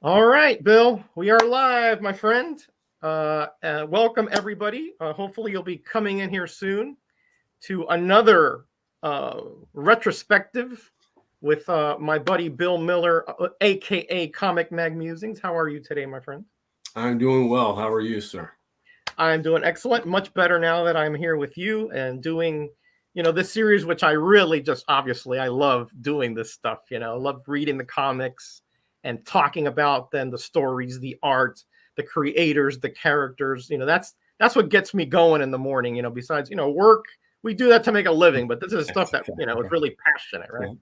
All right, Bill, we are live, my friend. Welcome, everybody. Hopefully, you'll be coming in here soon to another retrospective with my buddy Bill Miller, aka Comic Mag Musings. How are you today, my friend? I'm doing well. How are you, sir? I'm doing excellent, much better now that I'm here with you and doing, this series, which I really just obviously I love doing this stuff. I love reading the comics and talking about then the stories, the art, the creators, the characters. That's what gets me going in the morning. Besides work, we do that to make a living, but this is stuff that is really passionate, right? Yeah.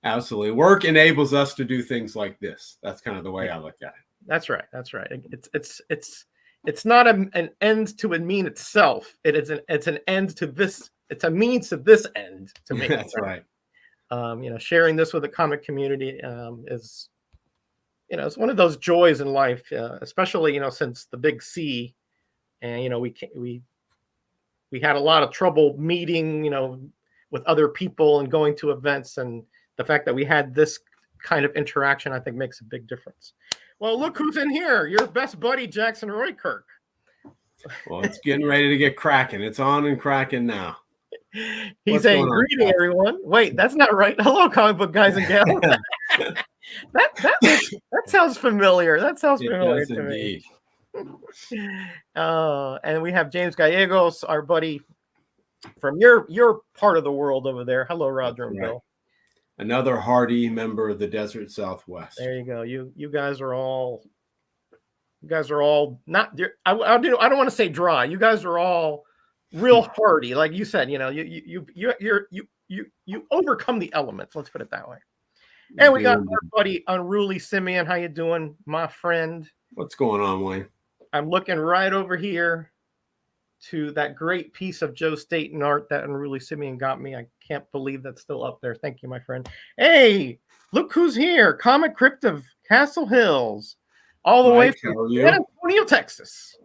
Absolutely. Work enables us to do things like this. That's kind of the way I look at it. That's right. That's right. It's not an end to a mean itself. It's an end to this. It's a means to this end to me. That's right. Sharing this with the comic community is, it's one of those joys in life, especially since the big C, and we had a lot of trouble meeting, with other people and going to events, and the fact that we had this kind of interaction, I think, makes a big difference. Well, look who's in here. Your best buddy, Jackson Roykirk. Well, it's getting ready to get cracking. It's on and cracking now. He's saying, greeting, everyone. Wait, that's not right. Hello, comic book guys and gals. that sounds familiar. That sounds familiar to me. And we have James Gallegos, our buddy from your part of the world over there. Hello, Roger and Bill. Another hardy member of the Desert Southwest. There you go. You guys are all not. I don't want to say dry. You guys are all real hardy, like you said. You overcome the elements. Let's put it that way. And we got our buddy Unruly Simeon. How you doing, my friend? What's going on, Wayne? I'm looking right over here to that great piece of Joe Staten art that Unruly Simeon got me. I can't believe that's still up there. Thank you, my friend. Hey, look who's here. Comic Crypt of Castle Hills, all the way from San Antonio, Texas.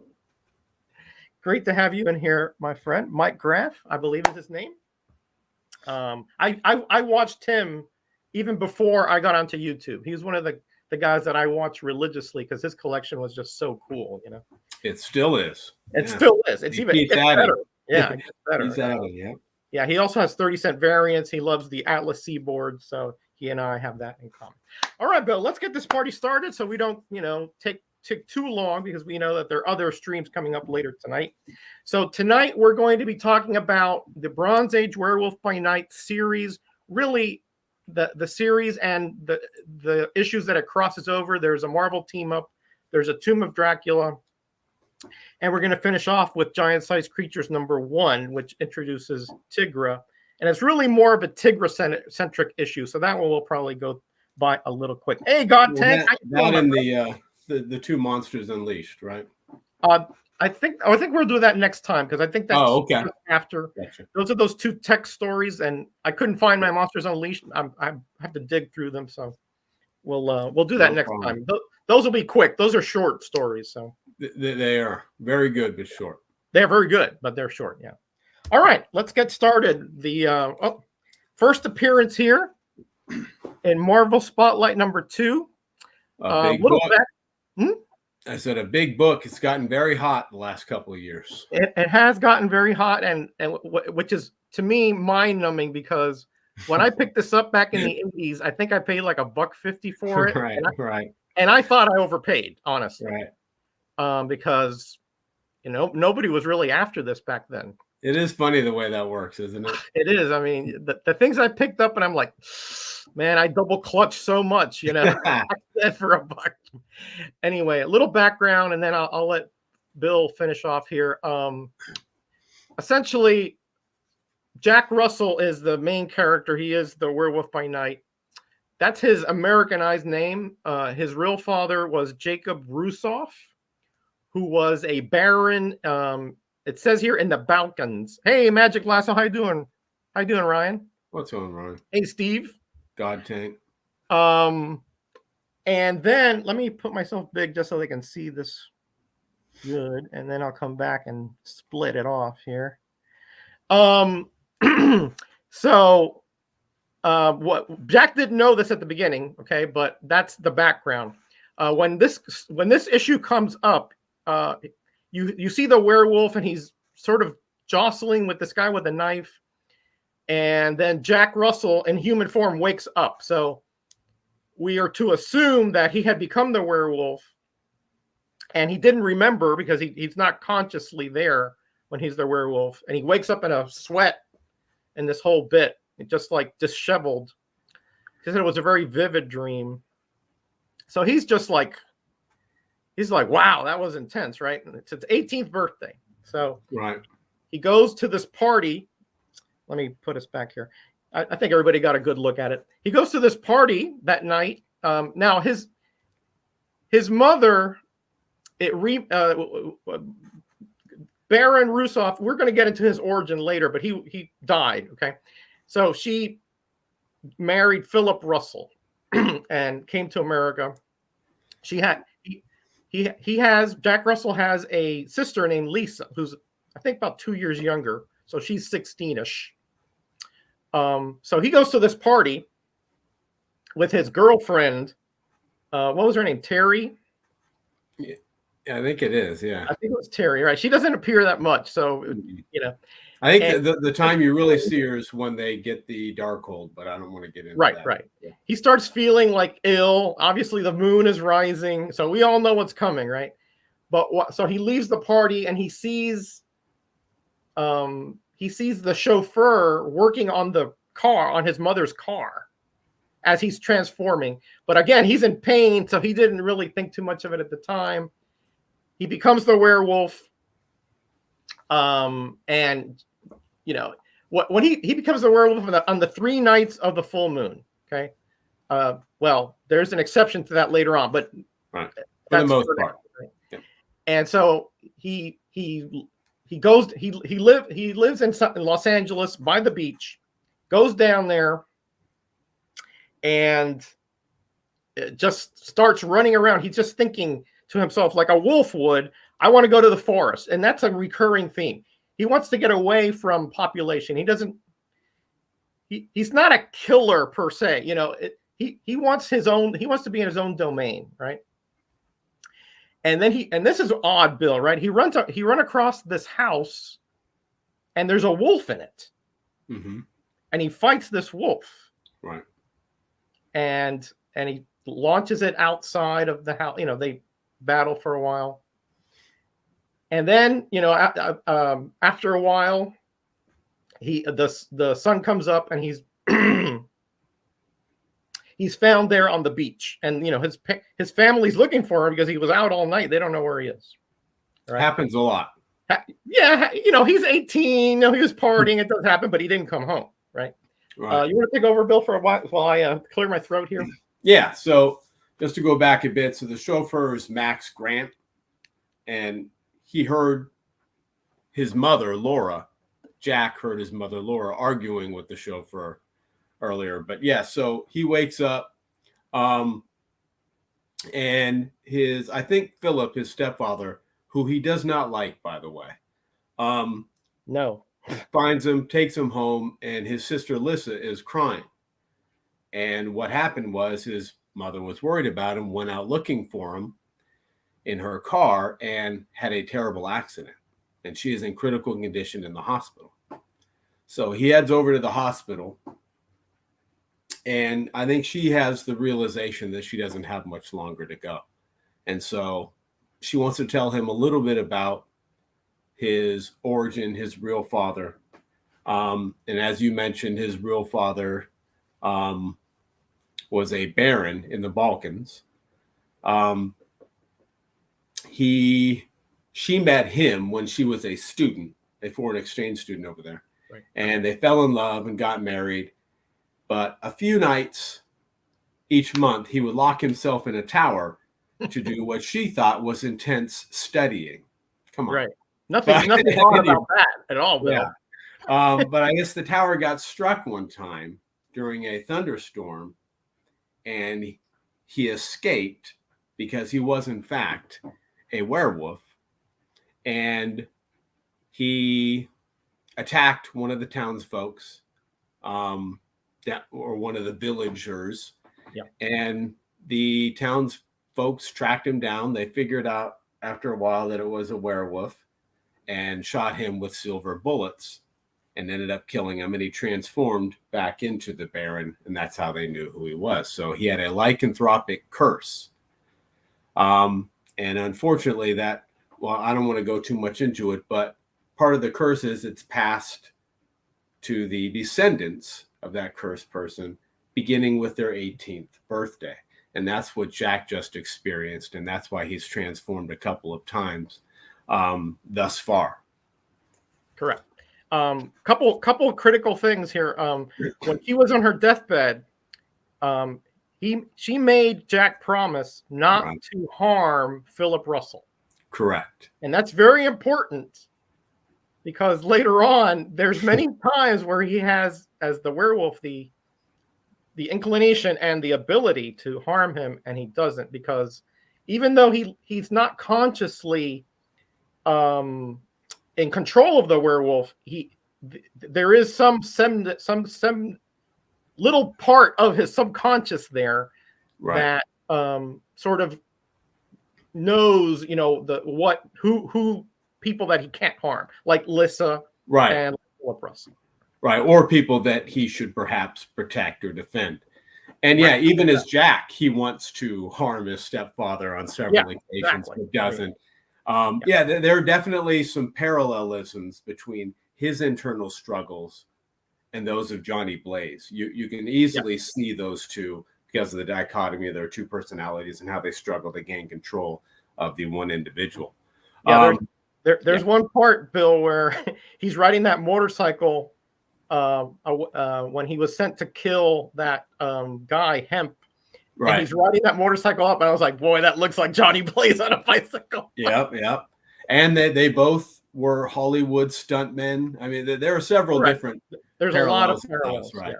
Great to have you in here, my friend. Mike Graff, I believe is his name. I watched him even before I got onto YouTube. He was one of the guys that I watched religiously because his collection was just so cool, It still is. It still is. It's better. Yeah, it gets better. He's adding, yeah. Yeah, he also has 30-cent variants. He loves the Atlas Seaboard, so he and I have that in common. All right, Bill, let's get this party started so we don't, take too long because we know that there are other streams coming up later tonight. So tonight we're going to be talking about the Bronze Age Werewolf by Night series, really the series and the issues that it crosses over. There's a Marvel team up. There's a Tomb of Dracula. And we're going to finish off with Giant-Sized Creatures #1, which introduces Tigra. And it's really more of a Tigra-centric issue. So that one will probably go by a little quick. Hey, God Tank. That and the two Monsters Unleashed, right? I think we'll do that next time because I think that's after. Gotcha. Those are those two text stories, and I couldn't find my Monsters Unleashed. I have to dig through them, so we'll do that next time. Those will be quick. Those are short stories, so they are very good but short. They're very good, but they're short. Yeah. All right, let's get started. The first appearance here in Marvel Spotlight #2. Little bit. I said a big book. It's gotten very hot the last couple of years. It has gotten very hot, and which is to me mind-numbing because when I picked this up back in the 80s, I think I paid like $1.50 for it. Right. And I thought I overpaid, honestly. Right. Because nobody was really after this back then. It is funny the way that works, isn't it? It is. I mean, the things I picked up, and I'm like, man, I double clutched so much, for $1. Anyway, a little background, and then I'll let Bill finish off here. Essentially, Jack Russell is the main character. He is the Werewolf by Night. That's his Americanized name. His real father was Jacob Rusoff, who was a baron. It says here in the Balkans. Hey, Magic Lasso, how you doing? How you doing, Ryan? What's on, Ryan? Hey, Steve. God Tank. And then let me put myself big just so they can see this good, and then I'll come back and split it off here. So what Jack didn't know this at the beginning, okay, but that's the background. when this issue comes up, you see the werewolf, and he's sort of jostling with this guy with a knife, and then Jack Russell in human form wakes up. So we are to assume that he had become the werewolf, and he didn't remember because he's not consciously there when he's the werewolf, and he wakes up in a sweat in this whole bit, just like disheveled, because it was a very vivid dream. So he's like, wow, that was intense, right? And it's his 18th birthday. So right. He goes to this party. Let me put us back here. I think everybody got a good look at it. He goes to this party that night. Now his mother, Baron Rusoff, we're going to get into his origin later, but he died. Okay. So she married Philip Russell and came to America. Jack Russell has a sister named Lisa, who's I think about 2 years younger. So she's 16-ish. So he goes to this party with his girlfriend. What was her name? Terry? Yeah, I think it is. Yeah. I think it was Terry, right? She doesn't appear that much. So, I think the time you really see her is when they get the Darkhold, but I don't want to get into that. Right. Yeah. He starts feeling like ill. Obviously, the moon is rising. So we all know what's coming, right? But so he leaves the party, and he sees the chauffeur working on the car, on his mother's car, as he's transforming. But again, he's in pain, so he didn't really think too much of it at the time. He becomes the werewolf. And when he becomes the werewolf on the 3 nights of the full moon. Okay. Well, there's an exception to that later on, but right. For the most part. Right? Yeah. And so he lives in Los Angeles by the beach, goes down there, and just starts running around. He's just thinking to himself, like a wolf would, I want to go to the forest. And that's a recurring theme. He wants to get away from population. He's not a killer per se. He wants he wants to be in his own domain, right? And then this is odd, Bill, right? He runs across this house, and there's a wolf in it. Mm-hmm. And he fights this wolf. Right. And he launches it outside of the house. They battle for a while. And then, after a while, the sun comes up, and he's he's found there on the beach, and his family's looking for him because he was out all night. They don't know where he is. Right? Happens a lot. Yeah, he's 18. He was partying. It does happen, but he didn't come home. Right. Right. You want to take over, Bill, for a while while I clear my throat here? Yeah. So just to go back a bit, so the chauffeur is Max Grant, and he heard his mother, Laura. Jack heard his mother, Laura, arguing with the chauffeur earlier. But yeah, so he wakes up, and I think Philip, his stepfather, who he does not like, by the way, no, finds him, takes him home, and his sister Lissa is crying. And what happened was his mother was worried about him, went out looking for him in her car, and had a terrible accident. And she is in critical condition in the hospital. So he heads over to the hospital, and I think she has the realization that she doesn't have much longer to go. And so she wants to tell him a little bit about his origin, his real father. And as you mentioned, his real father was a baron in the Balkans. She met him when she was a student, a foreign exchange student over there. Right. And they fell in love and got married. But a few nights each month, he would lock himself in a tower to do what she thought was intense studying. Come on. Right. Nothing wrong about that at all, Bill. Yeah. But I guess the tower got struck one time during a thunderstorm, and he escaped because he was, in fact, a werewolf. And he attacked one of the townsfolk, or one of the villagers. Yeah. And the townsfolk folks tracked him down. They figured out after a while that it was a werewolf and shot him with silver bullets and ended up killing him. And he transformed back into the Baron, and that's how they knew who he was. So he had a lycanthropic curse. And unfortunately that, well, I don't want to go too much into it, but part of the curse is it's passed to the descendants of that cursed person, beginning with their 18th birthday. And that's what Jack just experienced. And that's why he's transformed a couple of times thus far. Correct. Couple critical things here. When he was on her deathbed, she made Jack promise not to harm Philip Russell. Correct. And that's very important because later on, there's many times where he has, as the werewolf, the inclination and the ability to harm him, and he doesn't, because even though he's not consciously in control of the werewolf, there is some little part of his subconscious there that sort of knows, who people that he can't harm, like Lissa and Philip Russell. Right, or people that he should perhaps protect or defend. And even as Jack, he wants to harm his stepfather on several occasions, but doesn't. There are definitely some parallelisms between his internal struggles and those of Johnny Blaze. You can easily see those two because of the dichotomy of their two personalities and how they struggle to gain control of the one individual. There's one part, Bill, where he's riding that motorcycle when he was sent to kill that guy Hemp, and he's riding that motorcycle up, and I was like, boy, that looks like Johnny Blaze on a bicycle. Yep. And they both were Hollywood stuntmen. I mean, there are several different. There's a lot of parallels, right?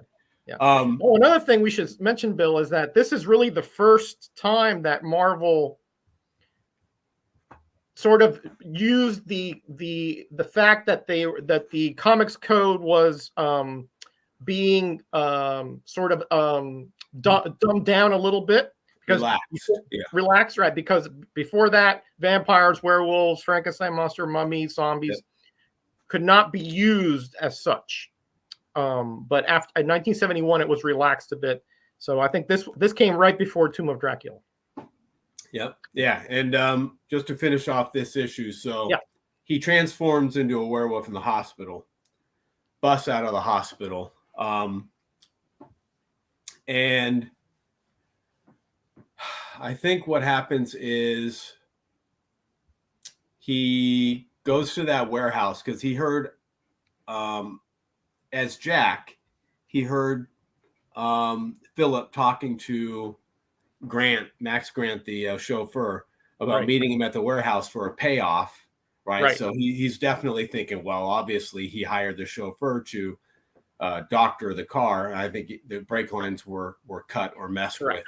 Yeah. Another thing we should mention, Bill, is that this is really the first time that Marvel sort of used the fact that the comics code was being sort of dumbed down a little bit, because relaxed, right? Because before that, vampires, werewolves, Frankenstein monster, mummies, zombies could not be used as such. But after in 1971, it was relaxed a bit. So I think this came right before Tomb of Dracula. Yep. Yeah. And just to finish off this issue, he transforms into a werewolf in the hospital, busts out of the hospital, and I think what happens is he goes to that warehouse because he heard, as Jack, he heard Philip talking to Max Grant, the chauffeur, about meeting him at the warehouse for a payoff, right? So he's definitely thinking, well, obviously he hired the chauffeur to doctor the car. I think the brake lines were cut or messed with.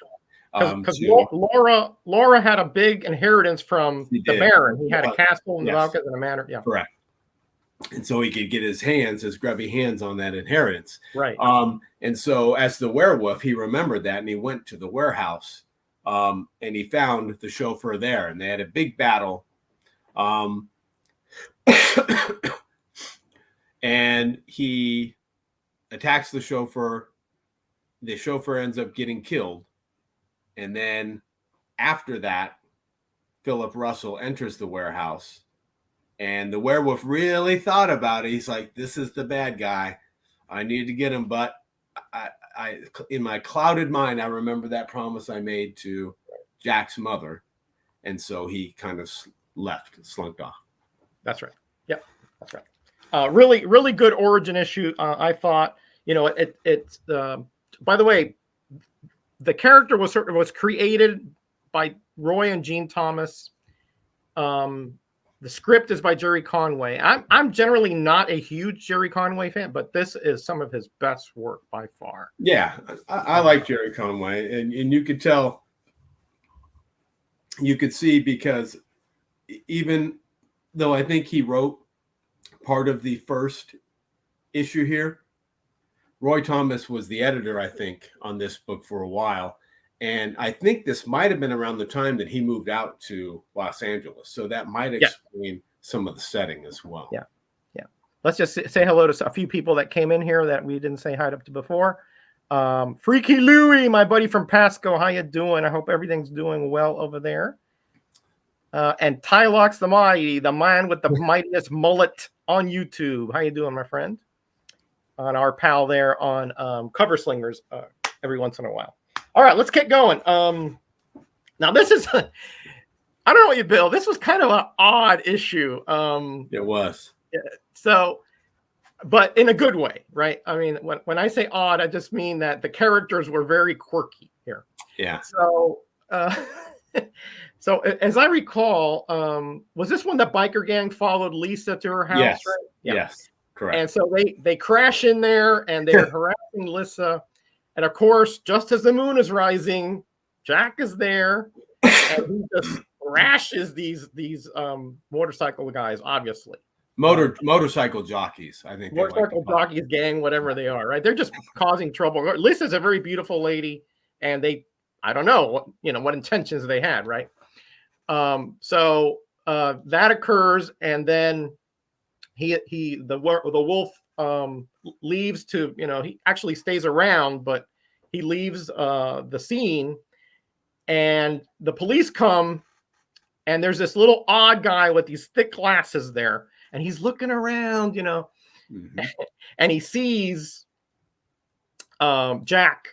Because Laura had a big inheritance from the Baron. He had a castle in the mountains and a manor. Yeah, correct. And so he could get his grubby hands on that inheritance. Right. And so as the werewolf, he remembered that, and he went to the warehouse, and he found the chauffeur there, and they had a big battle. And he attacks the chauffeur. The chauffeur ends up getting killed. And then after that, Philip Russell enters the warehouse, and the werewolf really thought about it. He's like, this is the bad guy. I need to get him. But I in my clouded mind, I remember that promise I made to Jack's mother. And so he kind of slunk off. That's right. Yep. That's right. Really, really good origin issue. I thought, it's by the way, the character was created by Roy and Gene Thomas. The script is by Jerry Conway. I'm generally not a huge Jerry Conway fan, but this is some of his best work by far. Yeah, I like Jerry Conway, and you could tell, you could see, because even though I think he wrote part of the first issue here, Roy Thomas was the editor, I think, on this book for a while. And I think this might have been around the time that he moved out to Los Angeles. So that might explain some of the setting as well. Yeah. Yeah. Let's just say hello to a few people that came in here that we didn't say hi to before. Freaky Louie, my buddy from Pasco. How you doing? I hope everything's doing well over there. And Tylox the Mighty, the man with the mightiest mullet on YouTube. How you doing, my friend? On our pal there on Cover Slingers every once in a while. All right, let's get going. Now this is, I don't know what you, Bill. This was kind of an odd issue. It was. So, but in a good way, right? I mean, when I say odd, I just mean that the characters were very quirky here. Yeah. So, so as I recall, was this when the biker gang followed Lisa to her house? Yes. Right? Yeah. Yes. Correct. And so they crash in there and they're harassing Lissa. And of course, just as the moon is rising, Jack is there and he just rashes these motorcycle guys, obviously. Motorcycle jockeys, I think. Motorcycle jockeys gang, whatever they are, right? They're just causing trouble. Lissa's a very beautiful lady, and I don't know what intentions they had, right? So that occurs, and then the wolf leaves to, he actually stays around, but he leaves the scene, and the police come, and there's this little odd guy with these thick glasses there, and he's looking around, and he sees Jack,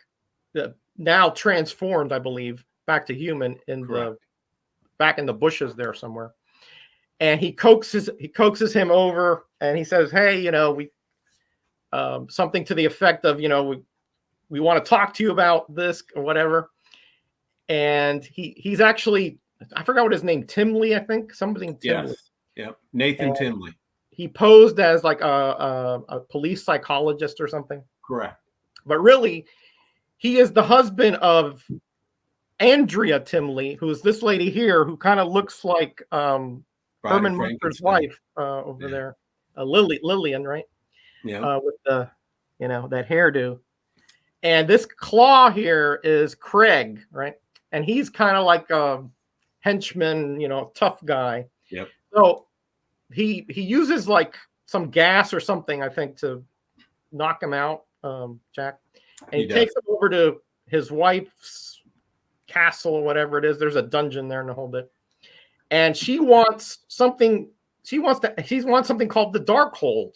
now transformed, I believe, back to human back in the bushes there somewhere. And he coaxes him over, and he says, "Hey, we something to the effect of, we want to talk to you about this or whatever." And he's actually, I forgot what his name, Timley, I think, something Timley. Yes. Yep. Nathan Timley. He posed as like a police psychologist or something. Correct. But really, he is the husband of Andrea Timley, who's this lady here, who kind of looks like Herman Munster's wife over there, Lillian, right? Yeah. With the, that hairdo. And this Claw here is Craig, right? And he's kind of like a henchman, tough guy. Yep. So he uses like some gas or something, I think, to knock him out, Jack. And he takes him over to his wife's castle or whatever it is. There's a dungeon there and the whole bit. And she wants something. She wants something called the Darkhold,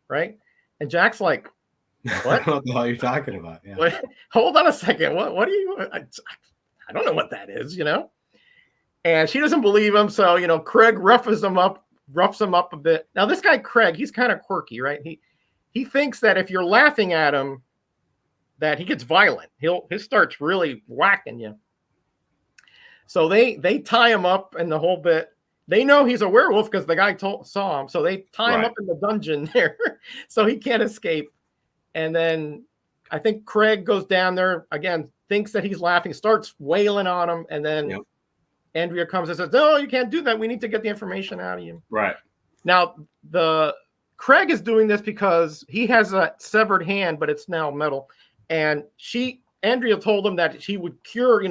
right? And Jack's like, "What? What the hell are you talking about?" Yeah. What? Hold on a second. What are you? I don't know what that is, And she doesn't believe him. So Craig roughs him up a bit. Now this guy Craig, he's kind of quirky, right? He thinks that if you're laughing at him, that he gets violent. He starts really whacking you. So they tie him up and the whole bit. They know he's a werewolf because the guy saw him. So they tie him up in the dungeon there so he can't escape. And then I think Craig goes down there again, thinks that he's laughing, starts wailing on him. And then Andrea comes and says, "No, you can't do that. We need to get the information out of you." Right. Now, Craig is doing this because he has a severed hand, but it's now metal. And Andrea told him that she would cure,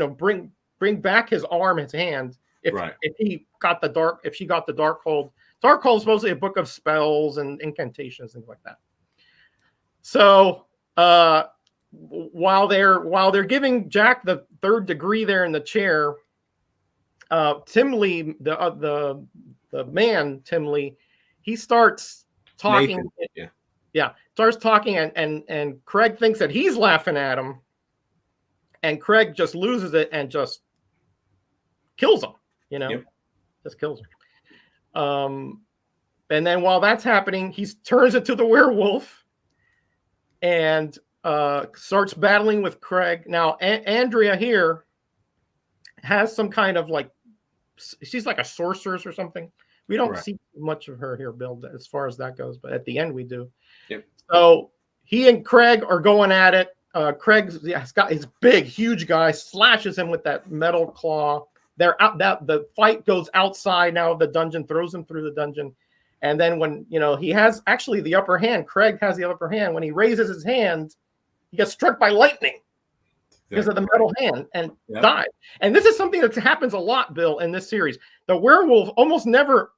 bring back his arm, his hand, if she got the Darkhold. Darkhold is supposedly a book of spells and incantations, things like that. So while they're giving Jack the third degree there in the chair, Timley, the man Timley, he starts talking. Nathan, starts talking, and Craig thinks that he's laughing at him, and Craig just loses it and just kills him. Just kills him. And then while that's happening, he turns into the werewolf and starts battling with Craig. Now, Andrea here has some kind of she's like a sorceress or something. We don't see much of her here, Bill, as far as that goes, but at the end we do. Yep. So he and Craig are going at it. Craig's got his big, huge guy, slashes him with that metal claw. They're out. The fight goes outside now of the dungeon, throws him through the dungeon. And then when, he has actually the upper hand, Craig has the upper hand. When he raises his hand, he gets struck by lightning. because of the metal hand and Yep. died. And this is something that happens a lot, Bill, in this series. The werewolf almost never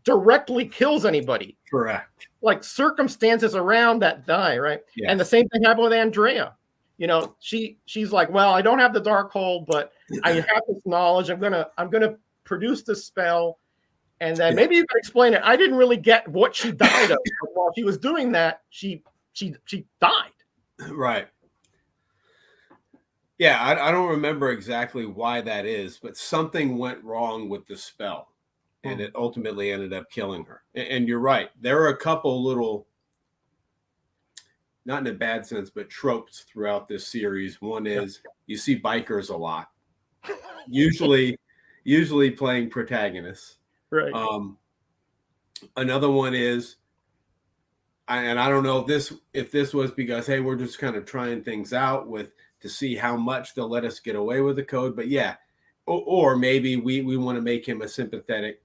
directly kills anybody. Correct. Like circumstances around that die, right? Yes. And the same thing happened with Andrea. You know, she's like, well, I don't have the dark hold, but I have this knowledge. I'm gonna produce this spell, and then maybe you can explain it. I didn't really get what she died of. But while she was doing that, she died. Right. Yeah, I don't remember exactly why that is, but something went wrong with the spell, and it ultimately ended up killing her. And you're right. There are a couple little, not in a bad sense, but tropes throughout this series. One is you see bikers a lot, usually playing protagonists. Right. Another one is, and I don't know if this was because, hey, we're just kind of trying things out to see how much they'll let us get away with the code. But yeah, or maybe we want to make him a sympathetic,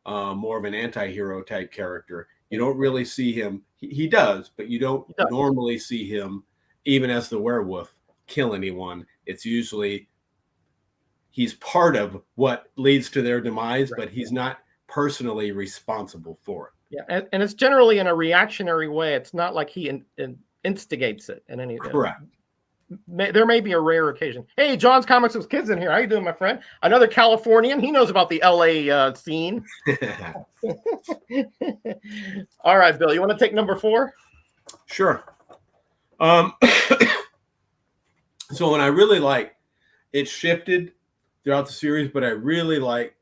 more of an anti-hero type character. You don't really see him. He does, but you don't normally see him, even as the werewolf, kill anyone. It's usually he's part of what leads to their demise, but he's not personally responsible for it. Yeah, and it's generally in a reactionary way. It's not like he instigates it in any. Correct. There may be a rare occasion. Hey, John's Comics with Kids in here. How you doing, my friend? Another Californian. He knows about the LA scene. All right, Bill. You want to take number 4? Sure. So, and I really like it shifted throughout the series, but I really like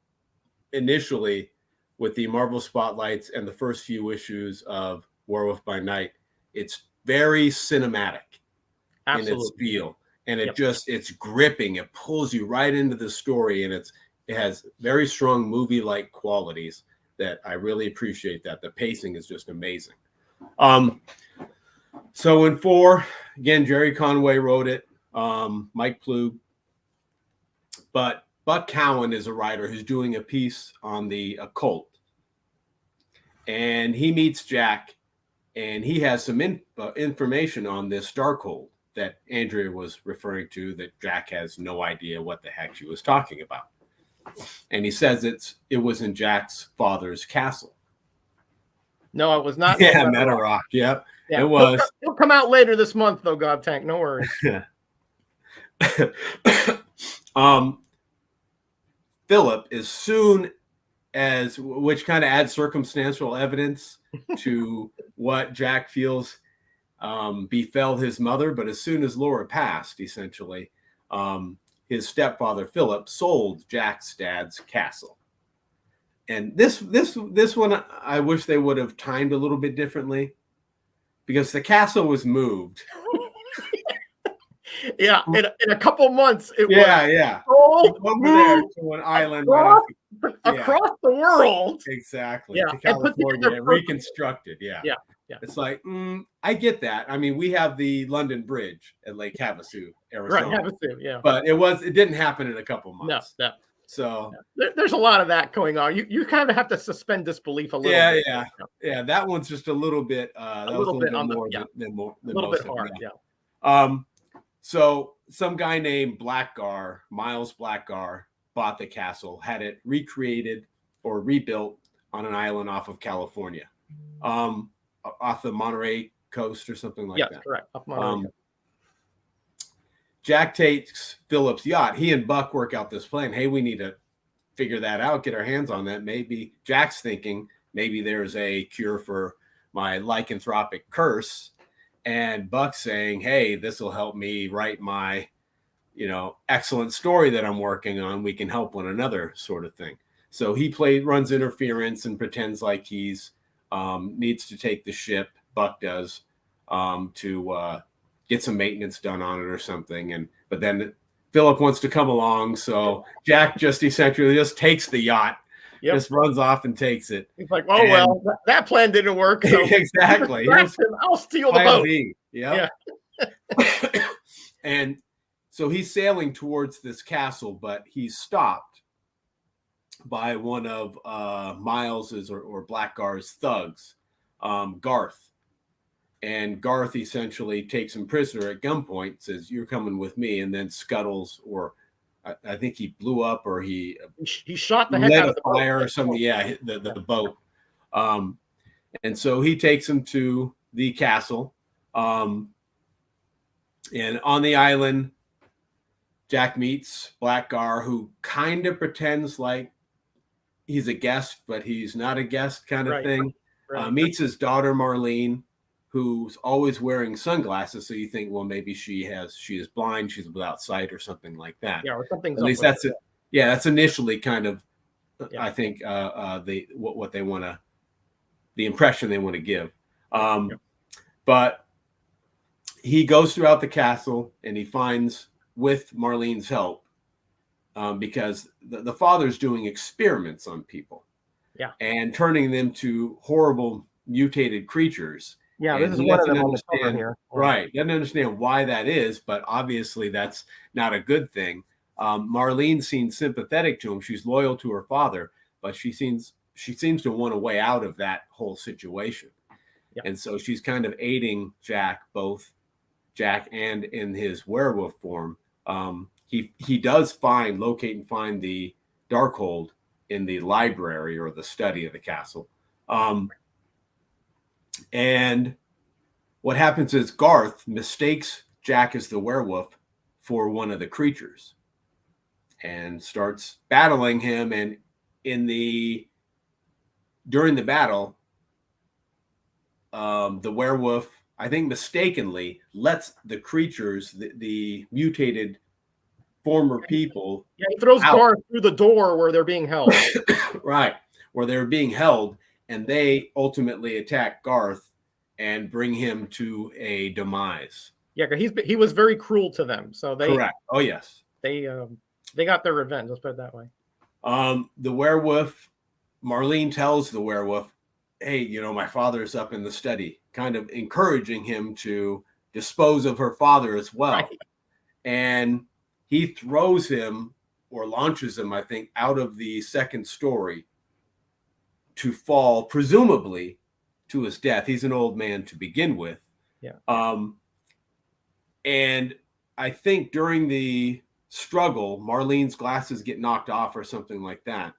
initially with the Marvel Spotlights and the first few issues of Werewolf by Night. It's very cinematic. Absolutely. In its feel, and it's gripping. It pulls you right into the story, and it has very strong movie-like qualities that I really appreciate. That the pacing is just amazing. So in 4, again, Jerry Conway wrote it, Mike Plug, but Buck Cowan is a writer who's doing a piece on the occult, and he meets Jack, and he has some information on this Darkhold that Andrea was referring to, that Jack has no idea what the heck she was talking about. And he says it was in Jack's father's castle. No, it was not. Yeah, Meadowrock. Yep, yeah. It was. It'll come out later this month, though, God Tank. No worries. Philip, as soon as, which kind of adds circumstantial evidence to what Jack feels befell his mother, but as soon as Laura passed, essentially, his stepfather Philip sold Jack's dad's castle. And this one, I wish they would have timed a little bit differently, because the castle was moved. Yeah, in a couple months. It was over there to an island across the world. Exactly. Yeah, to California, and reconstructed. Yeah. It's like, I get that. I mean, we have the London Bridge at Lake Havasu, Arizona. Right, Havasu, yeah. But it didn't happen in a couple months. No. So there's a lot of that going on. You kind of have to suspend disbelief a little bit. Yeah. That one's just a little bit. A little bit more than a little bit hard. So some guy named Miles Blackgar, bought the castle, had it recreated or rebuilt on an island off of California, off the Monterey coast or something like that. Yes, correct. Off Monterey. Jack takes Philip's yacht. He and Buck work out this plan. Hey, we need to figure that out, get our hands on that. Maybe Jack's thinking maybe there's a cure for my lycanthropic curse. And Buck saying, hey, this will help me write my, excellent story that I'm working on. We can help one another, sort of thing. So he runs interference and pretends like he's needs to take the ship. Buck does to get some maintenance done on it or something. But then Philip wants to come along, so Jack just essentially takes the yacht. Yep. Just runs off and takes it. He's like, well, that plan didn't work. So exactly. I'll steal the boat. Yeah. And so he's sailing towards this castle, but he's stopped by one of Miles's or Blackgar's thugs, Garth. and Garth essentially takes him prisoner at gunpoint, says, "You're coming with me," and then scuttles, or I think he blew up, or he shot the heck lit out a of the fire boat. or something. Yeah, the boat. And so he takes him to the castle. And on the island, Jack meets Blackgar, who kind of pretends like he's a guest, but he's not a guest, kind of thing. Right. Meets his daughter, Marlene, who's always wearing sunglasses. So you think, well, maybe she is blind, she's without sight or something like that. Yeah, or something. At least that's it. Yeah, that's initially kind of, I think, what they want to, the impression they want to give. But he goes throughout the castle and he finds, with Marlene's help, because the father's doing experiments on people, and turning them to horrible mutated creatures. Yeah, this is one of them on the cover here. Right, doesn't understand why that is, but obviously that's not a good thing. Marlene seems sympathetic to him; she's loyal to her father, but she seems to want a way out of that whole situation, and so she's kind of aiding Jack, both Jack and in his werewolf form. He does locate and find the Darkhold in the library or the study of the castle. And what happens is Garth mistakes Jack as the werewolf for one of the creatures and starts battling him. And during the battle, the werewolf, I think mistakenly, lets the creatures, the mutated former people. Yeah, he throws Garth through the door where they're being held. Right, where they're being held, and they ultimately attack Garth and bring him to a demise. Yeah, because he was very cruel to them. So they correct. Oh yes, they got their revenge. Let's put it that way. The werewolf, Marlene tells the werewolf, "Hey, my father's up in the study," kind of encouraging him to dispose of her father as well. Right. And he throws him, or launches him, I think, out of the second story to fall, presumably, to his death. He's an old man to begin with. Yeah. And I think during the struggle, Marlene's glasses get knocked off or something like that.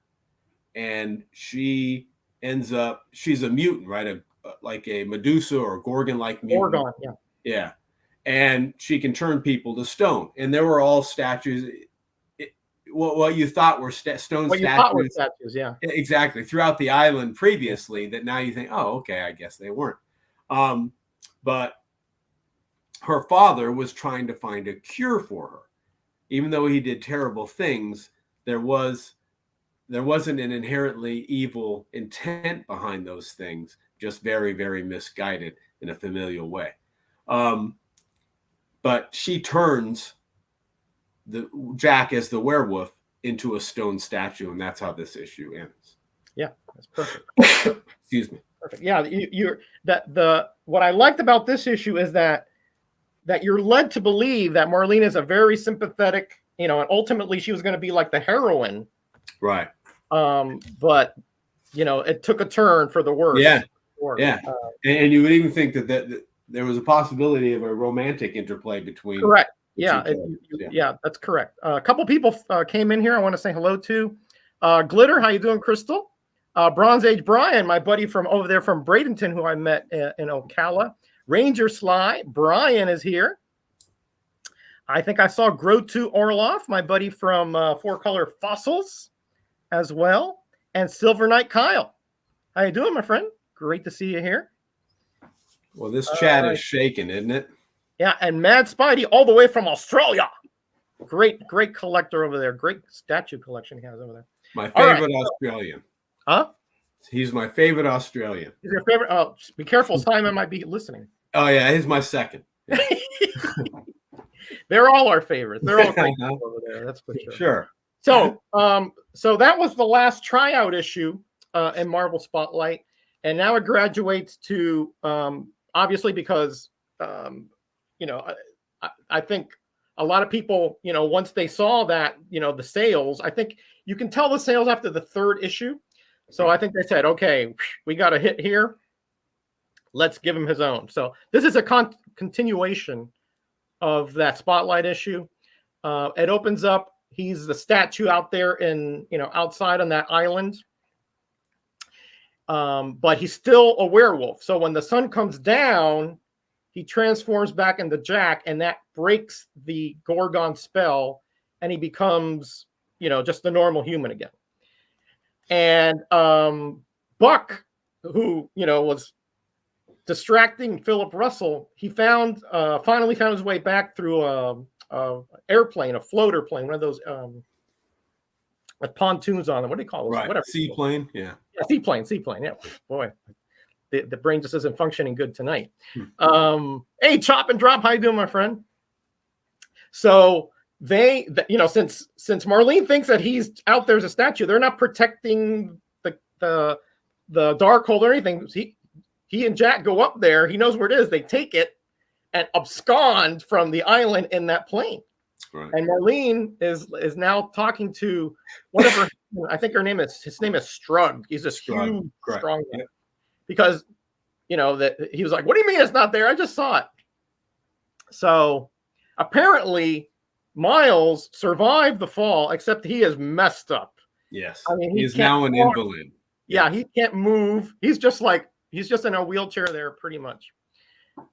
And she ends up, she's a mutant, right? Like a Medusa or Gorgon-like mutant. Gorgon, yeah. Yeah. And she can turn people to stone. And there were all statues. What you thought were stone statues. You thought were statues, yeah. Exactly. Throughout the island previously, that now you think, oh, okay, I guess they weren't. But her father was trying to find a cure for her. Even though he did terrible things, there wasn't an inherently evil intent behind those things, just very, very misguided in a familial way. But she turns Jack as the werewolf into a stone statue, and that's how this issue ends. Yeah, that's perfect. Excuse me. Perfect. Yeah, what I liked about this issue is that you're led to believe that Marlene is a very sympathetic, and ultimately she was going to be like the heroine. Right. But it took a turn for the worse. Yeah. Yeah. And you would even think that there was a possibility of a romantic interplay between. Correct. Yeah. Yeah, that's correct. A couple people came in here. I want to say hello to Glitter. How you doing, Crystal? Bronze Age Brian, my buddy from over there from Bradenton, who I met in Ocala. Ranger Sly, Brian is here. I think I saw Grow2 Orloff, my buddy from Four Color Fossils as well. And Silver Knight Kyle. How you doing, my friend? Great to see you here. Well, this chat is shaking, isn't it? Yeah, and Mad Spidey all the way from Australia. Great collector over there. Great statue collection he has over there. My favorite Australian. Huh? He's my favorite Australian. He's your favorite? Oh, be careful. Simon might be listening. Oh, yeah, he's my second. Yeah. They're all our favorites. They're all great over there. That's for sure. Sure. So that was the last tryout issue in Marvel Spotlight. And now it graduates to, obviously, because, I think a lot of people, once they saw that, the sales, I think you can tell the sales after the third issue. So I think they said, okay, we got a hit here. let's give him his own. So this is a continuation of that Spotlight issue. It opens up. He's the statue out there in, outside on that island. But he's still a werewolf. So when the sun comes down, he transforms back into Jack, and that breaks the Gorgon spell, and he becomes, just a normal human again. And Buck, who, was distracting Philip Russell, he finally found his way back through a airplane, a floater plane, one of those with pontoons on them. What do you call those? Right. Whatever. Seaplane. Yeah. Seaplane. Yeah. Boy, the brain just isn't functioning good tonight. Hey, Chop and Drop, how you doing, my friend? So since Marlene thinks that he's out there as a statue, they're not protecting the Darkhold or anything. He and Jack go up there. He knows where it is. They take it and abscond from the island in that plane. Right. And Marlene is now talking to whatever. I think his name is Strug. He's a huge, strong guy. Because that he was like, "What do you mean it's not there? I just saw it." So apparently Miles survived the fall, except he is messed up. Yes, I mean, he's now an invalid. Yeah, he can't move. He's just in a wheelchair there, pretty much.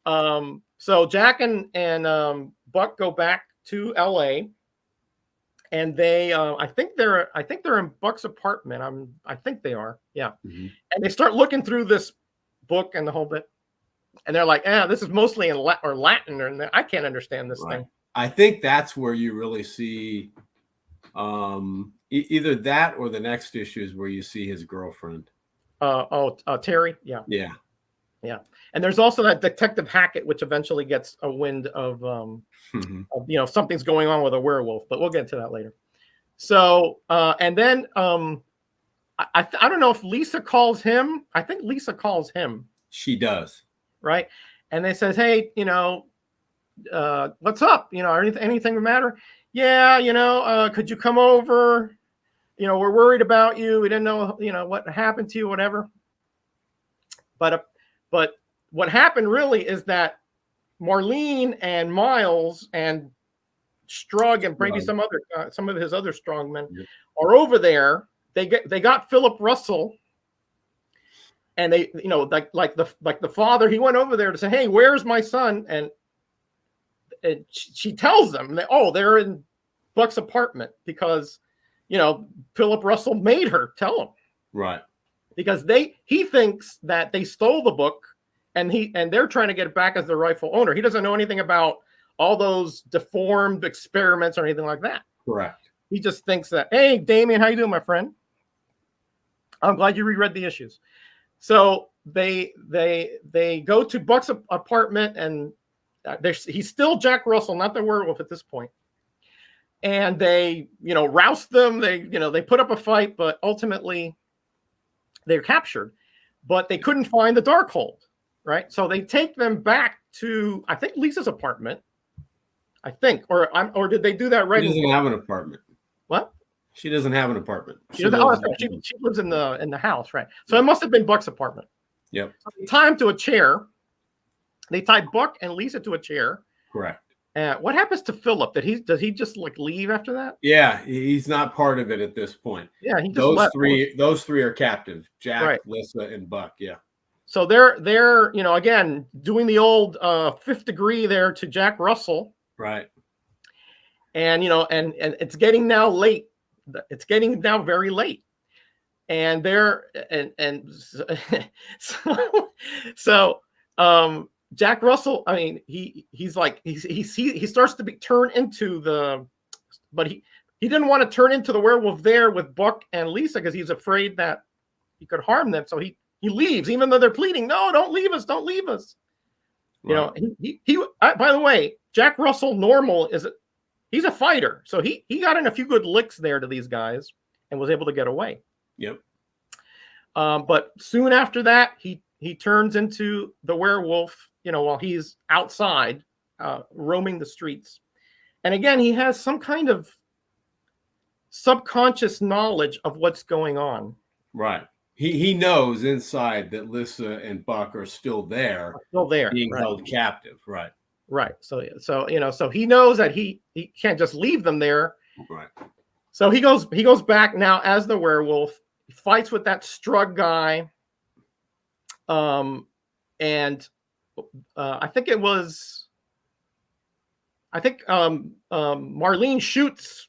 So Jack and Buck go back to LA, and they I think they're in Buck's apartment. I think they are. Yeah. Mm-hmm. And they start looking through this book and the whole bit, and they're like, this is mostly in Latin, or I can't understand this thing. I think that's where you really see either that or the next issues where you see his girlfriend. Terry. Yeah. And there's also that Detective Hackett, which eventually gets a wind of something's going on with a werewolf, but we'll get to that later. So, and then I don't know if Lisa calls him. I think Lisa calls him. She does. Right. And they says, "Hey, what's up? Anything the matter? Yeah, could you come over? We're worried about you. We didn't know, what happened to you, whatever." But what happened really is that Marlene and Miles and Strug and maybe some of his other strongmen are over there. They got Philip Russell, and they like the father. He went over there to say, "Hey, where's my son?" And she tells them that, they're in Buck's apartment because Philip Russell made her tell him. Right. Because he thinks that they stole the book, and they're trying to get it back as the rightful owner. He doesn't know anything about all those deformed experiments or anything like that. Correct. He just thinks that, "Hey, Damien, how you doing, my friend? I'm glad you reread the issues." So they go to Buck's apartment, and he's still Jack Russell, not the werewolf at this point. And they roust them. They put up a fight, but ultimately they're captured. But they couldn't find the Darkhold, right? So they take them back to, I think, Lisa's apartment. I think, or did they do that right? She doesn't have an apartment. What? She doesn't have an apartment. She lives in the house, right? So it must have been Buck's apartment. Yep. So they tie him to a chair. They tied Buck and Lisa to a chair. Correct. What happens to Philip? Does he just leave after that? Yeah, he's not part of it at this point. Yeah, he just left. Those three are captive. Jack, right. Lisa, and Buck. Yeah. So they're again doing the old fifth degree there to Jack Russell. Right. And and it's getting now late. It's getting now very late. And they're so Jack Russell, I mean, he starts to turn into but he didn't want to turn into the werewolf there with Buck and Lisa because he's afraid that he could harm them. So he leaves, even though they're pleading, "No, don't leave us, don't leave us." Right. By the way, Jack Russell he's a fighter. So he got in a few good licks there to these guys and was able to get away. Yep. But soon after that, he turns into the werewolf, while he's outside roaming the streets. And again, he has some kind of subconscious knowledge of what's going on. Right. he knows inside that Lissa and Buck are still there, Still there, being right. held captive. Right. Right. So so he knows that he can't just leave them there. Right. So he goes back now as the werewolf. He fights with that Strug guy. And I think Marlene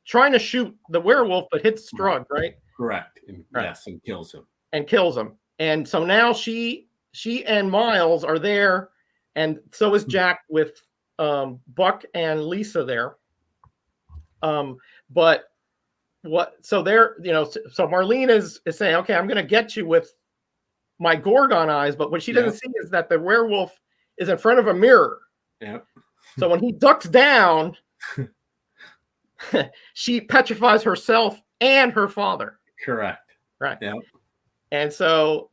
trying to shoot the werewolf, but hits Strug, right? Correct. And, right. Yes, and kills him. And kills him. And so now she and Miles are there, and so is Jack with Buck and Lisa there. But so they're, so Marlene is saying, okay, I'm gonna get you with my Gorgon eyes, but what she doesn't see is that the werewolf is in front of a mirror. Yeah. So when he ducks down, she petrifies herself and her father. Correct. Right. Yeah. And so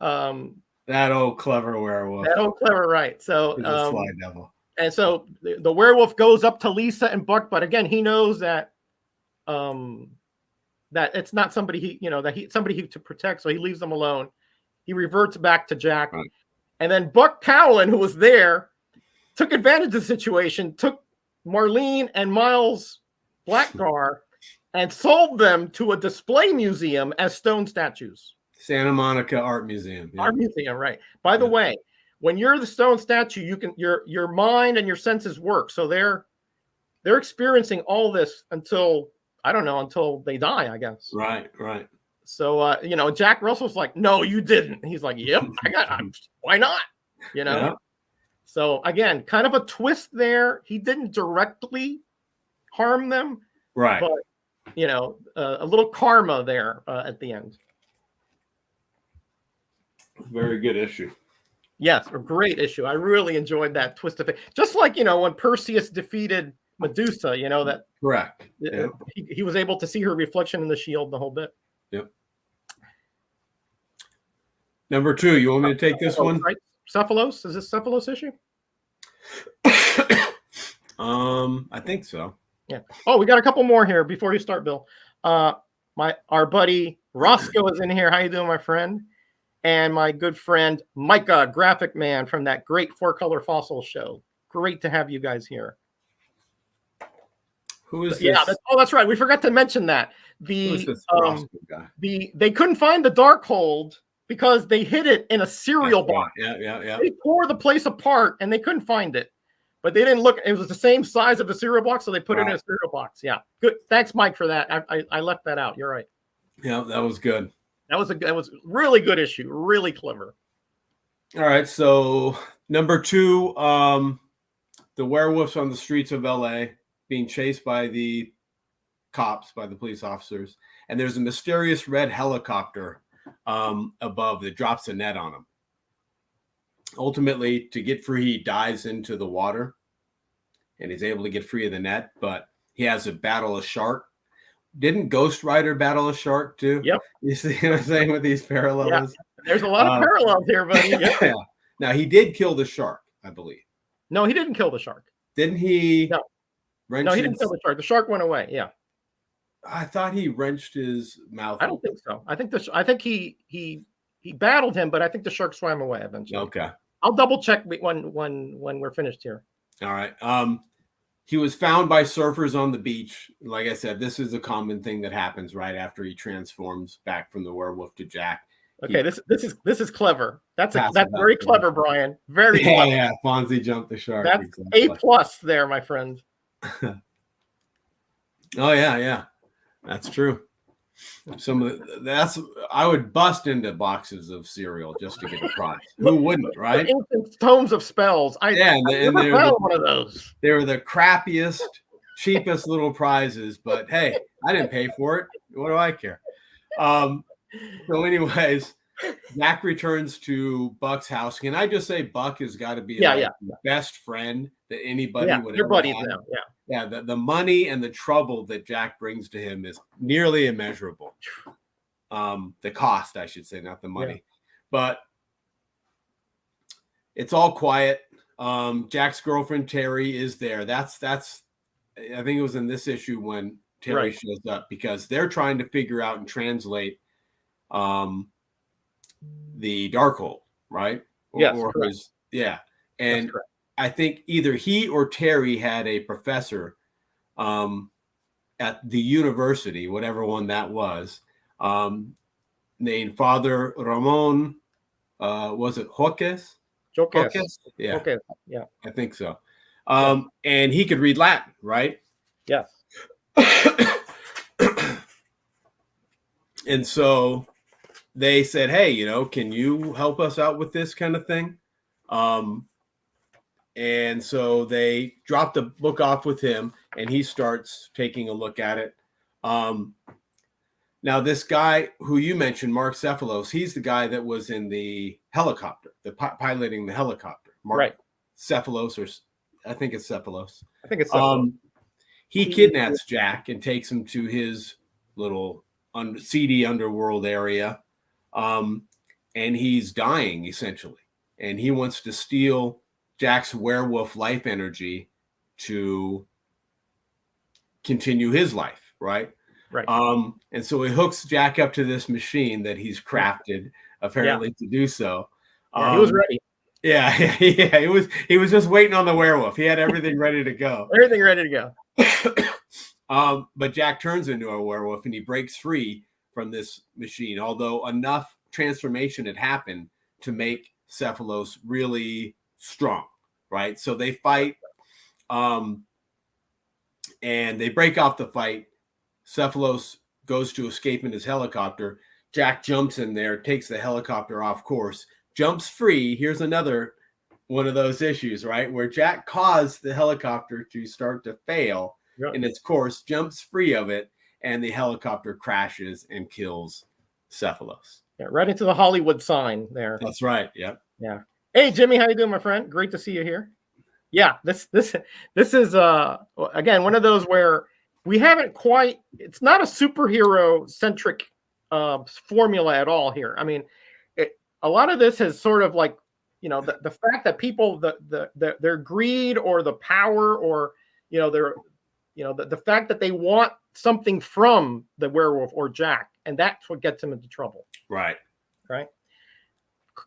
that old clever werewolf. Right. So he's a sly devil. And so the werewolf goes up to Lisa and Buck, but again, he knows that that it's not somebody somebody to protect, so he leaves them alone. He reverts back to Jack. Right. And then Buck Cowan, who was there, took advantage of the situation, took Marlene and Miles Blackgar and sold them to a display museum as stone statues. Santa Monica Art Museum. Yeah. Art Museum, right. By the way, when you're the stone statue, you can your mind and your senses work. So they're experiencing all this until they die, I guess. Right, right. So Jack Russell's like, no, you didn't. He's like, yep, why not? Yeah. So again, kind of a twist there. He didn't directly harm them, right? But a little karma there at the end. Very good issue. Yes, a great issue. I really enjoyed that twist of it. Just like when Perseus defeated Medusa, that correct. He was able to see her reflection in the shield the whole bit. Yep. Number 2, you want me to take this one? Right. Cephalos? Is this Cephalos issue? I think so. Yeah. Oh, we got a couple more here before you start, Bill. Our buddy Roscoe is in here. How you doing, my friend? And my good friend Micah, graphic man from that great 4-Color Fossil show. Great to have you guys here. Who is this? Yeah, that's right. We forgot to mention that. Who is this Roscoe guy? They couldn't find the Darkhold because they hid it in a cereal box. Yeah. They tore the place apart and they couldn't find it. But they didn't look. It was the same size of the cereal box, so they put it in a cereal box. Yeah, good. Thanks, Mike, for that. I left that out. You're right. Yeah, that was good. That was really good issue. Really clever. All right, so number 2, the werewolves on the streets of LA being chased by the cops, by the police officers, and there's a mysterious red helicopter above that drops a net on him. Ultimately, to get free, he dives into the water and he's able to get free of the net, but he has to battle a shark. Didn't Ghost Rider battle a shark too? Yep. You see what I'm saying with these parallels? Yeah. There's a lot of parallels here, buddy. Yeah. Now, he did kill the shark, I believe. No, he didn't kill the shark. Didn't he? No. No, he didn't kill the shark. The shark went away. Yeah. I thought he wrenched his mouth. I don't think so. I think he battled him, but I think the shark swam away eventually. Okay. I'll double check when we're finished here. All right. He was found by surfers on the beach. Like I said, this is a common thing that happens right after he transforms back from the werewolf to Jack. Okay, this is clever. That's very clever, Brian. Very clever. Yeah. Fonzie jumped the shark. That's exactly. A+ there, my friend. Oh yeah. That's true. I would bust into boxes of cereal just to get a prize. Who wouldn't, right? Ancient tomes of spells. I never found one of those. They were the crappiest, cheapest little prizes, but hey, I didn't pay for it. What do I care? So anyways, Jack returns to Buck's house. Can I just say Buck has got to be the best friend that anybody would ever have? Now. Yeah, the money and the trouble that Jack brings to him is nearly immeasurable. The cost, I should say, not the money. Yeah. But it's all quiet. Jack's girlfriend, Terry, is there. That's. I think it was in this issue when Terry shows up because they're trying to figure out and translate the Darkhold, right? Yes, Or correct. his, yeah. That's And correct. I think either he or Terry had a professor at the university, whatever one that was, named Father Ramon. Was it Joques? Jokes. Joques? Yeah, Okay. Yeah. I think so. Yeah. And he could read Latin, right? Yes. And so they said, hey, can you help us out with this kind of thing? And so they dropped the book off with him, and he starts taking a look at it. Now, this guy who you mentioned, Mark Cephalos, he's the guy that was in the helicopter, piloting the helicopter. Mark Right. Cephalos, or I think it's Cephalos. I think it's Cephalos. He kidnaps Jack and takes him to his little seedy underworld area. And he's dying, essentially. And he wants to steal Jack's werewolf life energy to continue his life, right? Right. And so he hooks Jack up to this machine that he's crafted, apparently, to do so. Yeah, he was ready. Yeah, he was just waiting on the werewolf. He had everything ready to go. Everything ready to go. But Jack turns into a werewolf and he breaks free from this machine, although enough transformation had happened to make Cephalos really strong, right? So they fight, and they break off the fight. Cephalos goes to escape in his helicopter. Jack jumps in there, takes the helicopter off course, jumps free. Here's another one of those issues, right? Where Jack caused the helicopter to start to fail in its course, jumps free of it, and the helicopter crashes and kills Cephalos. Yeah, right into the Hollywood sign there. That's right. Yep. Yeah. Hey, Jimmy, how you doing, my friend? Great to see you here. Yeah, this is again one of those where we haven't quite. It's not a superhero centric formula at all here. I mean, a lot of this is sort of like the fact that people their greed or the power or the fact that they want something from the werewolf or Jack, and that's what gets him into trouble. Right. Right.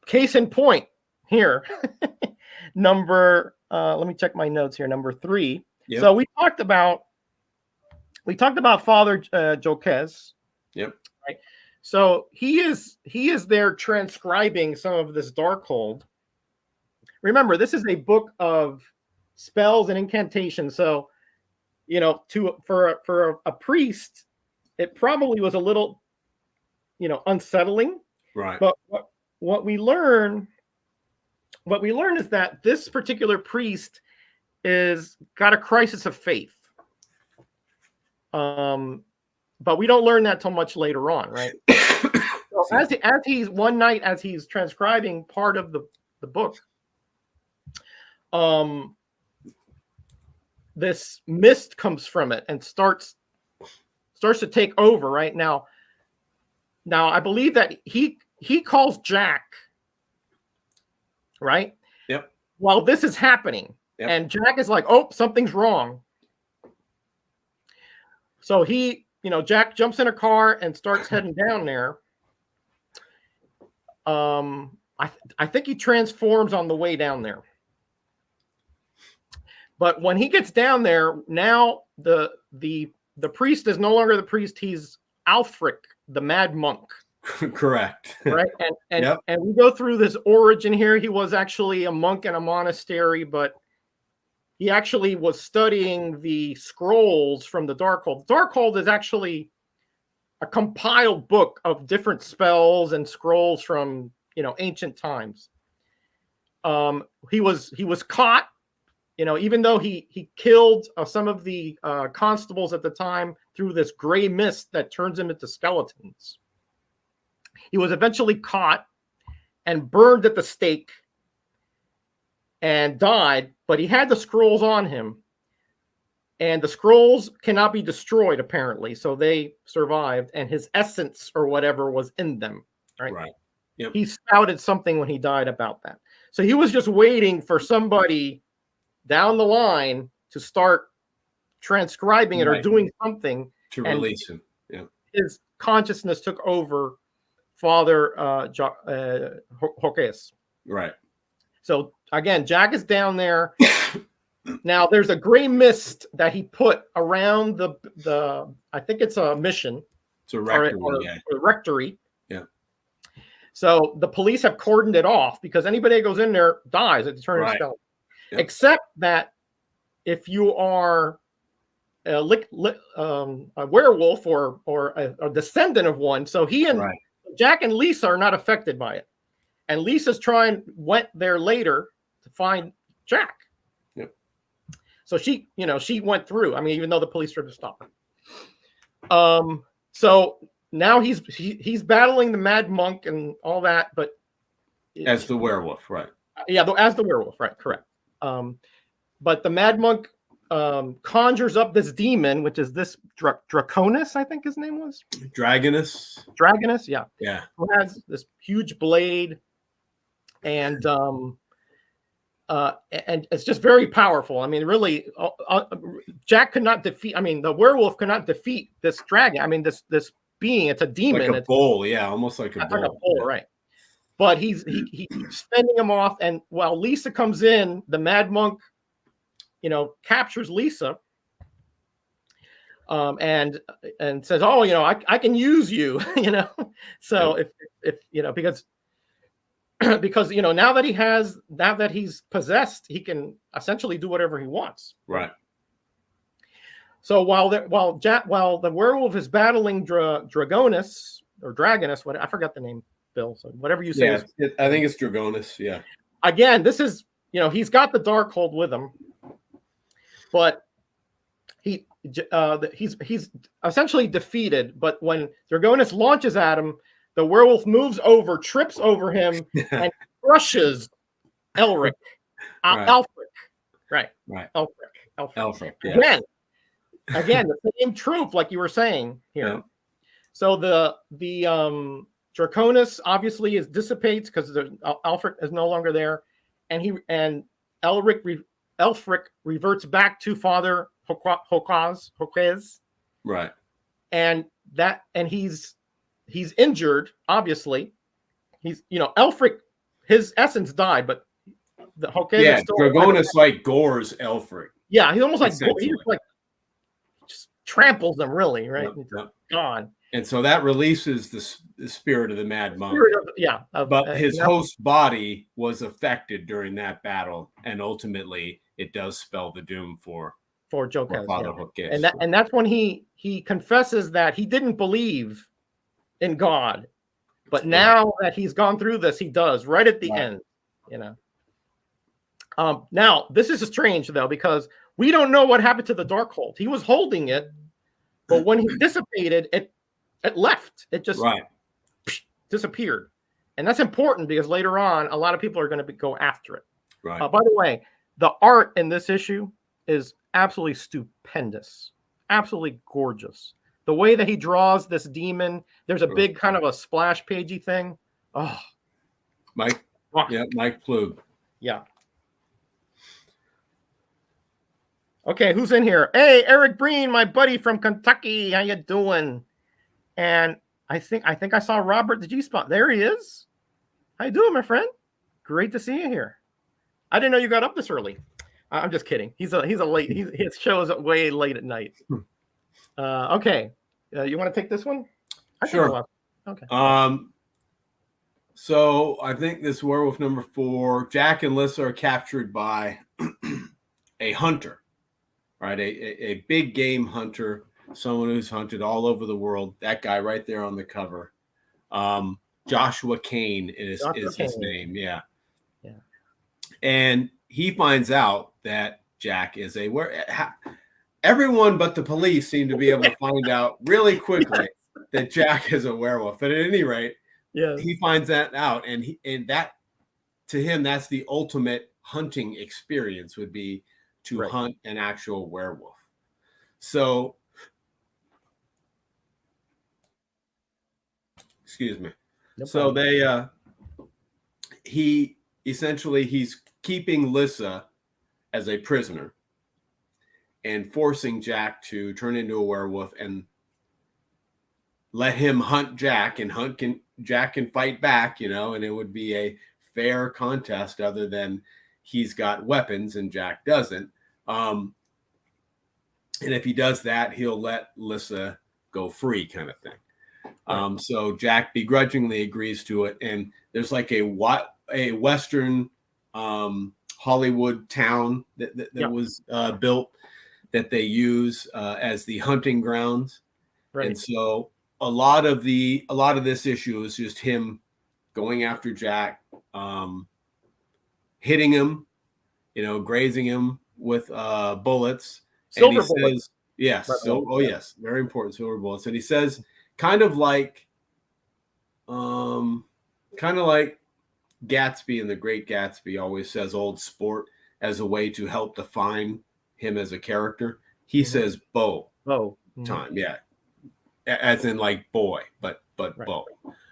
Case in point here, number. Let me check my notes here. Number 3. Yep. So we talked about Father Joques. Yep. Right. So he is there transcribing some of this Darkhold. Remember, this is a book of spells and incantations. So, for a priest, it probably was a little, unsettling. Right. But what we learn is that this particular priest is got a crisis of faith. But we don't learn that till much later on, right? So as he's one night as he's transcribing part of the book, this mist comes from it and starts to take over. Right now, I believe that he calls Jack, right? Yep. While this is happening, and Jack is like, "Oh, something's wrong." So Jack jumps in a car and starts heading down there. I think he transforms on the way down there. But when he gets down there, now the priest is no longer the priest. He's Alfric, the mad monk. Correct. Right. And we go through this origin here. He was actually a monk in a monastery, but he actually was studying the scrolls from the Darkhold. The Darkhold is actually a compiled book of different spells and scrolls from ancient times. He was caught, even though he killed some of the constables at the time through this gray mist that turns them into skeletons. He was eventually caught and burned at the stake and died, but he had the scrolls on him, and the scrolls cannot be destroyed apparently, so they survived, and his essence or whatever was in them. Right. Yep. He spouted something when he died about that, so he was just waiting for somebody down the line to start transcribing it or doing something to release him. His consciousness took over Father Hocus. Right. So again, Jack is down there. Now there's a gray mist that he put around the I think it's a mission. It's a rectory. Or rectory. Yeah. So the police have cordoned it off because anybody that goes in there dies at the turn of skeleton. Yep. Except that if you are a werewolf or a descendant of one, so he and Jack and Lisa are not affected by it. And Lisa's went there later to find Jack. Yep. So she went through. I mean, even though the police tried to stop her. So now he's battling the Mad Monk and all that, but as the werewolf, right? Yeah, as the werewolf, right? Correct. But the Mad Monk conjures up this demon, which is this Draconus, I think his name was. Dragonus, yeah. Yeah. Who has this huge blade, and it's just very powerful. I mean, really, Jack could not defeat. I mean, the werewolf could not defeat this dragon. I mean, this being. It's a demon. Like a bull, yeah, almost like a bull. Like a bull, right? But he's fending him off, and while Lisa comes in, the Mad Monk, captures Lisa, and says, "Oh, I can use you," So if because now that he's possessed, he can essentially do whatever he wants. Right. So while the werewolf is battling Dragonus or Dragonus, what I forgot the name, Bill. So whatever you say. Yeah, I think it's Dragonus. Yeah. Again, this is he's got the Darkhold with him, but he's essentially defeated. But when Dragonus launches at him, the werewolf moves over, trips over him, and crushes Elric. Alfric. Right. Elfric. Yeah. Again, the same troop, like you were saying here. Yeah. So the Draconus obviously dissipates because Alfric is no longer there, and Elfric reverts back to Father Hocus. Right. And he's injured, obviously. He's Elfric, his essence died, but the Hocus is still Dragonus like gores Elfric. Yeah, he's almost like just tramples them, really, right? Yep. Gone. And so that releases the spirit of the Mad Monk. But his host body was affected during that battle, and ultimately it does spell the doom for Jocas, Father Hocus. And that's when he confesses that he didn't believe in God, but now that he's gone through this, he does right at the end. Now this is strange though, because we don't know what happened to the Darkhold. He was holding it, but when he dissipated, it left. It just disappeared, and that's important because later on, a lot of people are going to go after it. Right. By the way, the art in this issue is absolutely stupendous, absolutely gorgeous. The way that he draws this demon, there's a big kind of a splash pagey thing. Oh, Mike Plug. Yeah. Okay, who's in here? Hey, Eric Breen, my buddy from Kentucky. How you doing? And I think I saw Robert the G-Spot. There he is. How you doing, my friend? Great to see you here. I didn't know you got up this early. I'm just kidding. He's a late. His show is way late at night. Okay, you want to take this one? Sure. Okay. So I think this werewolf number 4, Jack and Lissa are captured by a hunter, right? A big game hunter, someone who's hunted all over the world. That guy right there on the cover. Joshua Kane is his name. Yeah. And he finds out that Jack is a werewolf. Everyone but the police seem to be able to find out really quickly that Jack is a werewolf. But at any rate, he finds that out, and that to him, that's the ultimate hunting experience would be to hunt an actual werewolf. So, excuse me. So he's keeping Lissa as a prisoner and forcing Jack to turn into a werewolf. And let him hunt Jack, and Jack can fight back, and it would be a fair contest, other than he's got weapons and Jack doesn't. And if he does that, he'll let Lissa go free, kind of thing. So Jack begrudgingly agrees to it, and there's like a Western Hollywood town that was built that they use as the hunting grounds. Right. And so a lot of this issue is just him going after Jack, hitting him, grazing him with bullets. Silver bullets. Says, yes. Right. So, yes, very important, silver bullets. And he says, kind of like Gatsby in The Great Gatsby always says old sport as a way to help define him as a character. He says bow time. Yeah. As in like boy, but right. Bow.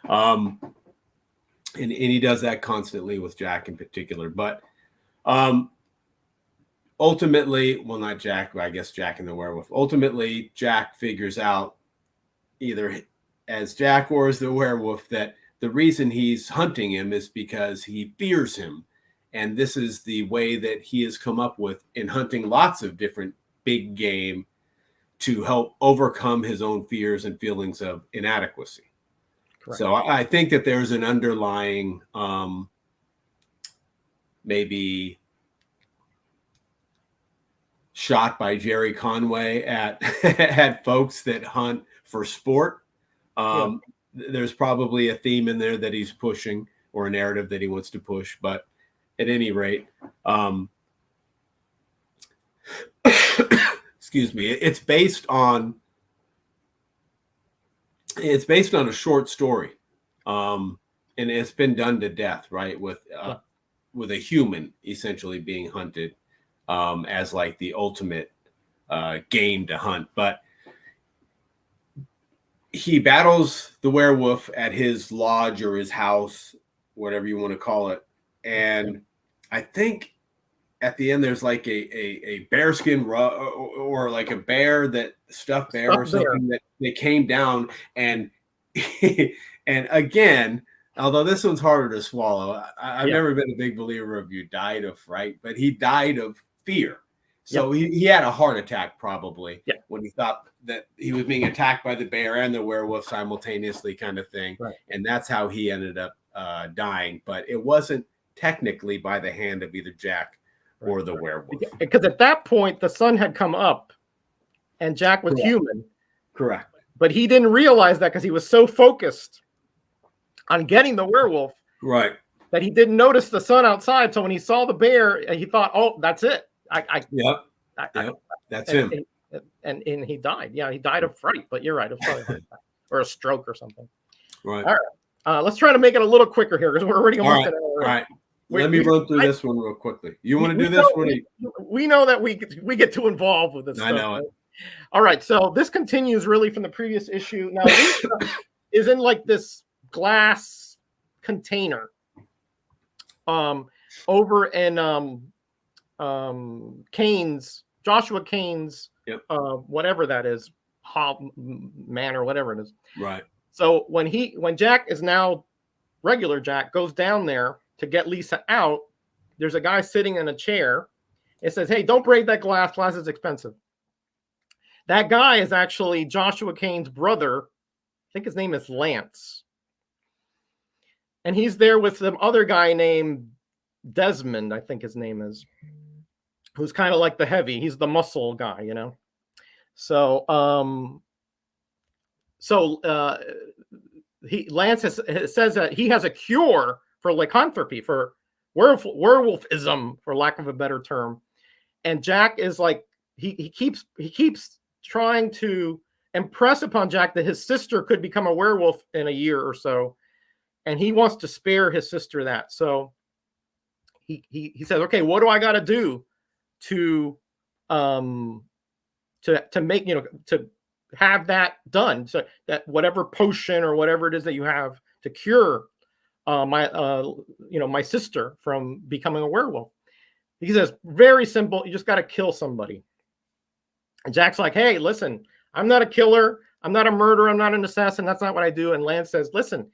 And he does that constantly with Jack in particular. But ultimately, well, not Jack, but I guess Jack and the werewolf. Ultimately, Jack figures out, either as Jack or as the werewolf, that the reason he's hunting him is because he fears him. And this is the way that he has come up with in hunting lots of different big game to help overcome his own fears and feelings of inadequacy. Correct. So I think that there's an underlying maybe shot by Jerry Conway at folks that hunt for sport. There's probably a theme in there that he's pushing, or a narrative that he wants to push. But at any rate, excuse me, it's based on a short story, and it's been done to death, right? With a human essentially being hunted as like the ultimate game to hunt. But he battles the werewolf at his lodge or his house, whatever you want to call it. And I think at the end there's like a bearskin rug, or like a stuffed bear or something that they came down and and again, although this one's harder to swallow, I've never been a big believer of you died of fright, but he died of fear. So he had a heart attack probably when he thought that he was being attacked by the bear and the werewolf simultaneously, kind of thing. Right. And that's how he ended up dying. But it wasn't technically by the hand of either Jack or the werewolf. Because at that point, the sun had come up and Jack was human. Correct. But he didn't realize that because he was so focused on getting the werewolf. Right. That he didn't notice the sun outside. So when he saw the bear, he thought, oh, that's it. That's him. And he died. Yeah, he died of fright. But you're right, it was probably a heart attack or a stroke or something. Right. All right. Let's try to make it a little quicker here because we're already almost an hour. All right. Let me run through this one real quickly. You want to do this one? We know that we get too involved with this stuff. I know it. Right? All right. So this continues really from the previous issue. Now, this is in like this glass container over in Joshua Kane's, whatever that is, man or whatever it is. Right. So when Jack is now regular Jack goes down there to get Lisa out, there's a guy sitting in a chair. It says, hey, don't break that glass. Glass is expensive. That guy is actually Joshua Kane's brother. I think his name is Lance. And he's there with some other guy named Desmond, I think his name is, who's kind of like the heavy. He's the muscle guy, you know. So Lance says that he has a cure for lycanthropy, for werewolfism, for lack of a better term. And Jack is like, he keeps trying to impress upon Jack that his sister could become a werewolf in a year or so, and he wants to spare his sister that. So he says, okay, what do I got to do to make, to have that done, so that whatever potion or whatever it is that you have to cure my sister from becoming a werewolf. He says, very simple. You just got to kill somebody. And Jack's like, hey, listen, I'm not a killer. I'm not a murderer. I'm not an assassin. That's not what I do. And Lance says, listen,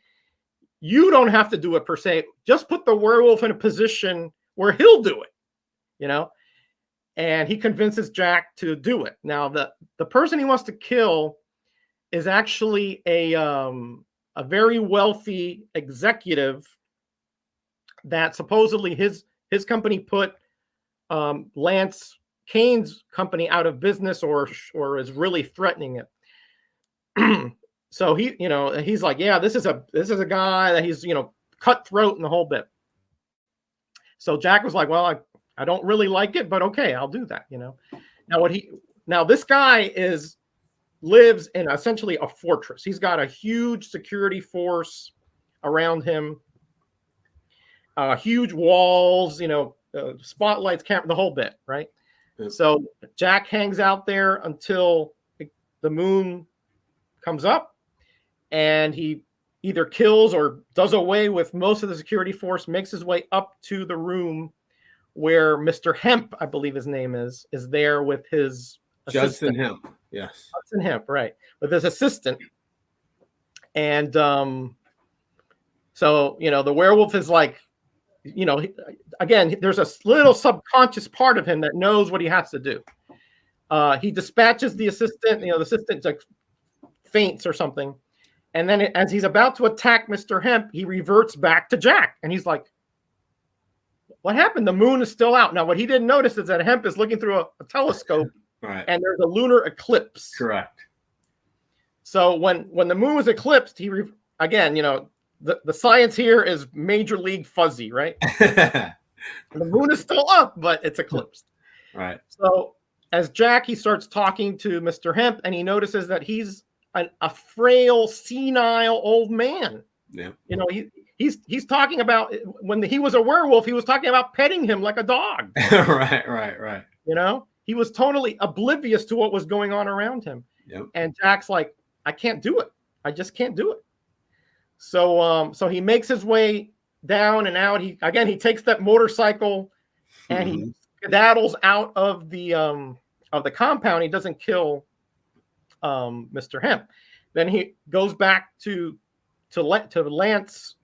you don't have to do it per se. Just put the werewolf in a position where he'll do it, you know? And he convinces Jack to do it. Now, the person he wants to kill is actually a very wealthy executive that supposedly his company put Lance Kane's company out of business or is really threatening it. So he's like, yeah, this is a guy that he's, cutthroat and the whole bit. So Jack was like, well, I don't really like it, but okay, I'll do that. Now this guy lives in essentially a fortress. He's got a huge security force around him, huge walls, spotlights, camera, the whole bit, right? Yeah. So Jack hangs out there until the moon comes up, and he either kills or does away with most of the security force, makes his way up to the room where Mr. Hemp, I believe his name is there with his Judson Hemp. Yes. Judson Hemp, right. With his assistant. And so, the werewolf is like, again, there's a little subconscious part of him that knows what he has to do. He dispatches the assistant, the assistant like faints or something. And then as he's about to attack Mr. Hemp, he reverts back to Jack. And he's like, what happened? The moon is still out. Now, what he didn't notice is that Hemp is looking through a telescope, right, and there's a lunar eclipse. Correct. So when the moon was eclipsed, the science here is major league fuzzy, right? The moon is still up, but it's eclipsed. Right. So as Jack, he starts talking to Mr. Hemp, and he notices that he's a frail, senile old man. Yeah. He's talking about when he was a werewolf, he was talking about petting him like a dog. Right. He was totally oblivious to what was going on around him. Yep. And Jack's like, I can't do it. I just can't do it. So he makes his way down and out. He takes that motorcycle and he skedaddles out of the compound. He doesn't kill Mr. Hemp. Then he goes back to Lance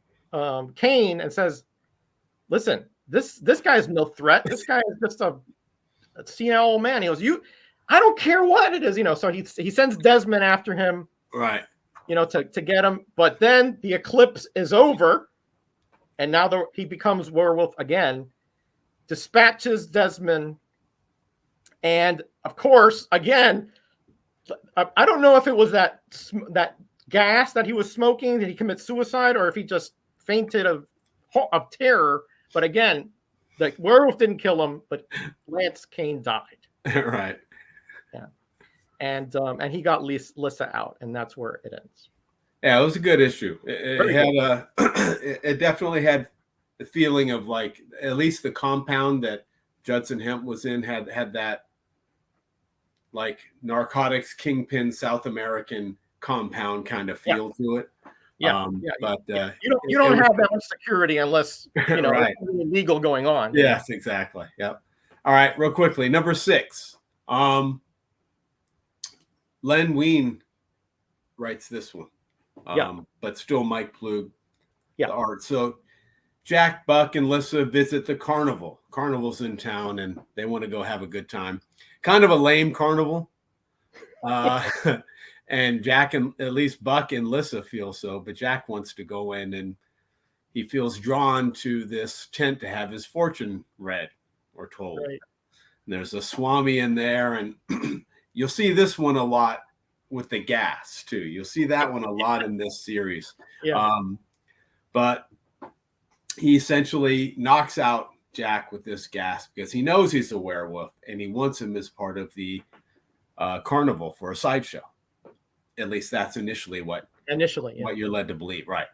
Kane and says, listen, this guy's no threat. This guy is just a senile old man. He goes, I don't care what it is, so he sends Desmond after him, right, to get him. But then the eclipse is over, and now he becomes werewolf again, dispatches Desmond, and of course, again, I don't know if it was that gas that he was smoking, did he commit suicide, or if he just fainted of terror. But again, the werewolf didn't kill him, but Lance Kane died. Right. Yeah. And he got Lissa out, and that's where it ends. Yeah, it was a good issue. It definitely had the feeling of like at least the compound that Judson Hemp was in had that like narcotics kingpin South American compound kind of feel to it. Yeah. But you don't have that much security unless right. There's something illegal going on. Yes, exactly. Yep. All right, real quickly, number 6. Len Wein writes this one. But still Mike Plug the art. So Jack, Buck, and Lissa visit the carnival. Carnival's in town, and they want to go have a good time. Kind of a lame carnival. And Jack and at least Buck and Lissa feel so, but Jack wants to go in, and he feels drawn to this tent to have his fortune read or told. Right. There's a Swami in there, and you'll see this one a lot with the gas too. You'll see that one a lot in this series. Yeah. But he essentially knocks out Jack with this gas because he knows he's a werewolf, and he wants him as part of the carnival for a sideshow. At least that's initially what you're led to believe, right?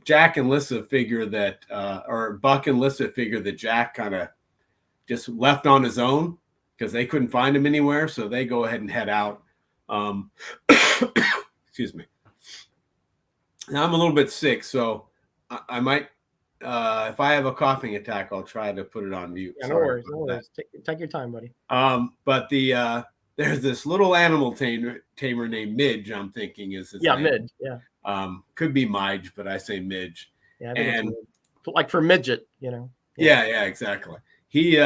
Jack and Lissa figure that, or Buck and Lissa figure that Jack kind of just left on his own because they couldn't find him anywhere, so they go ahead and head out. Excuse me. Now I'm a little bit sick, so I might, if I have a coughing attack, I'll try to put it on mute. Yeah, no worries. Take your time, buddy. But the there's this little animal tamer named Midge. I'm thinking is his name. Midge. Yeah. Could be Midge, but I say Midge. Yeah, I think it's like for midget, Yeah, exactly. He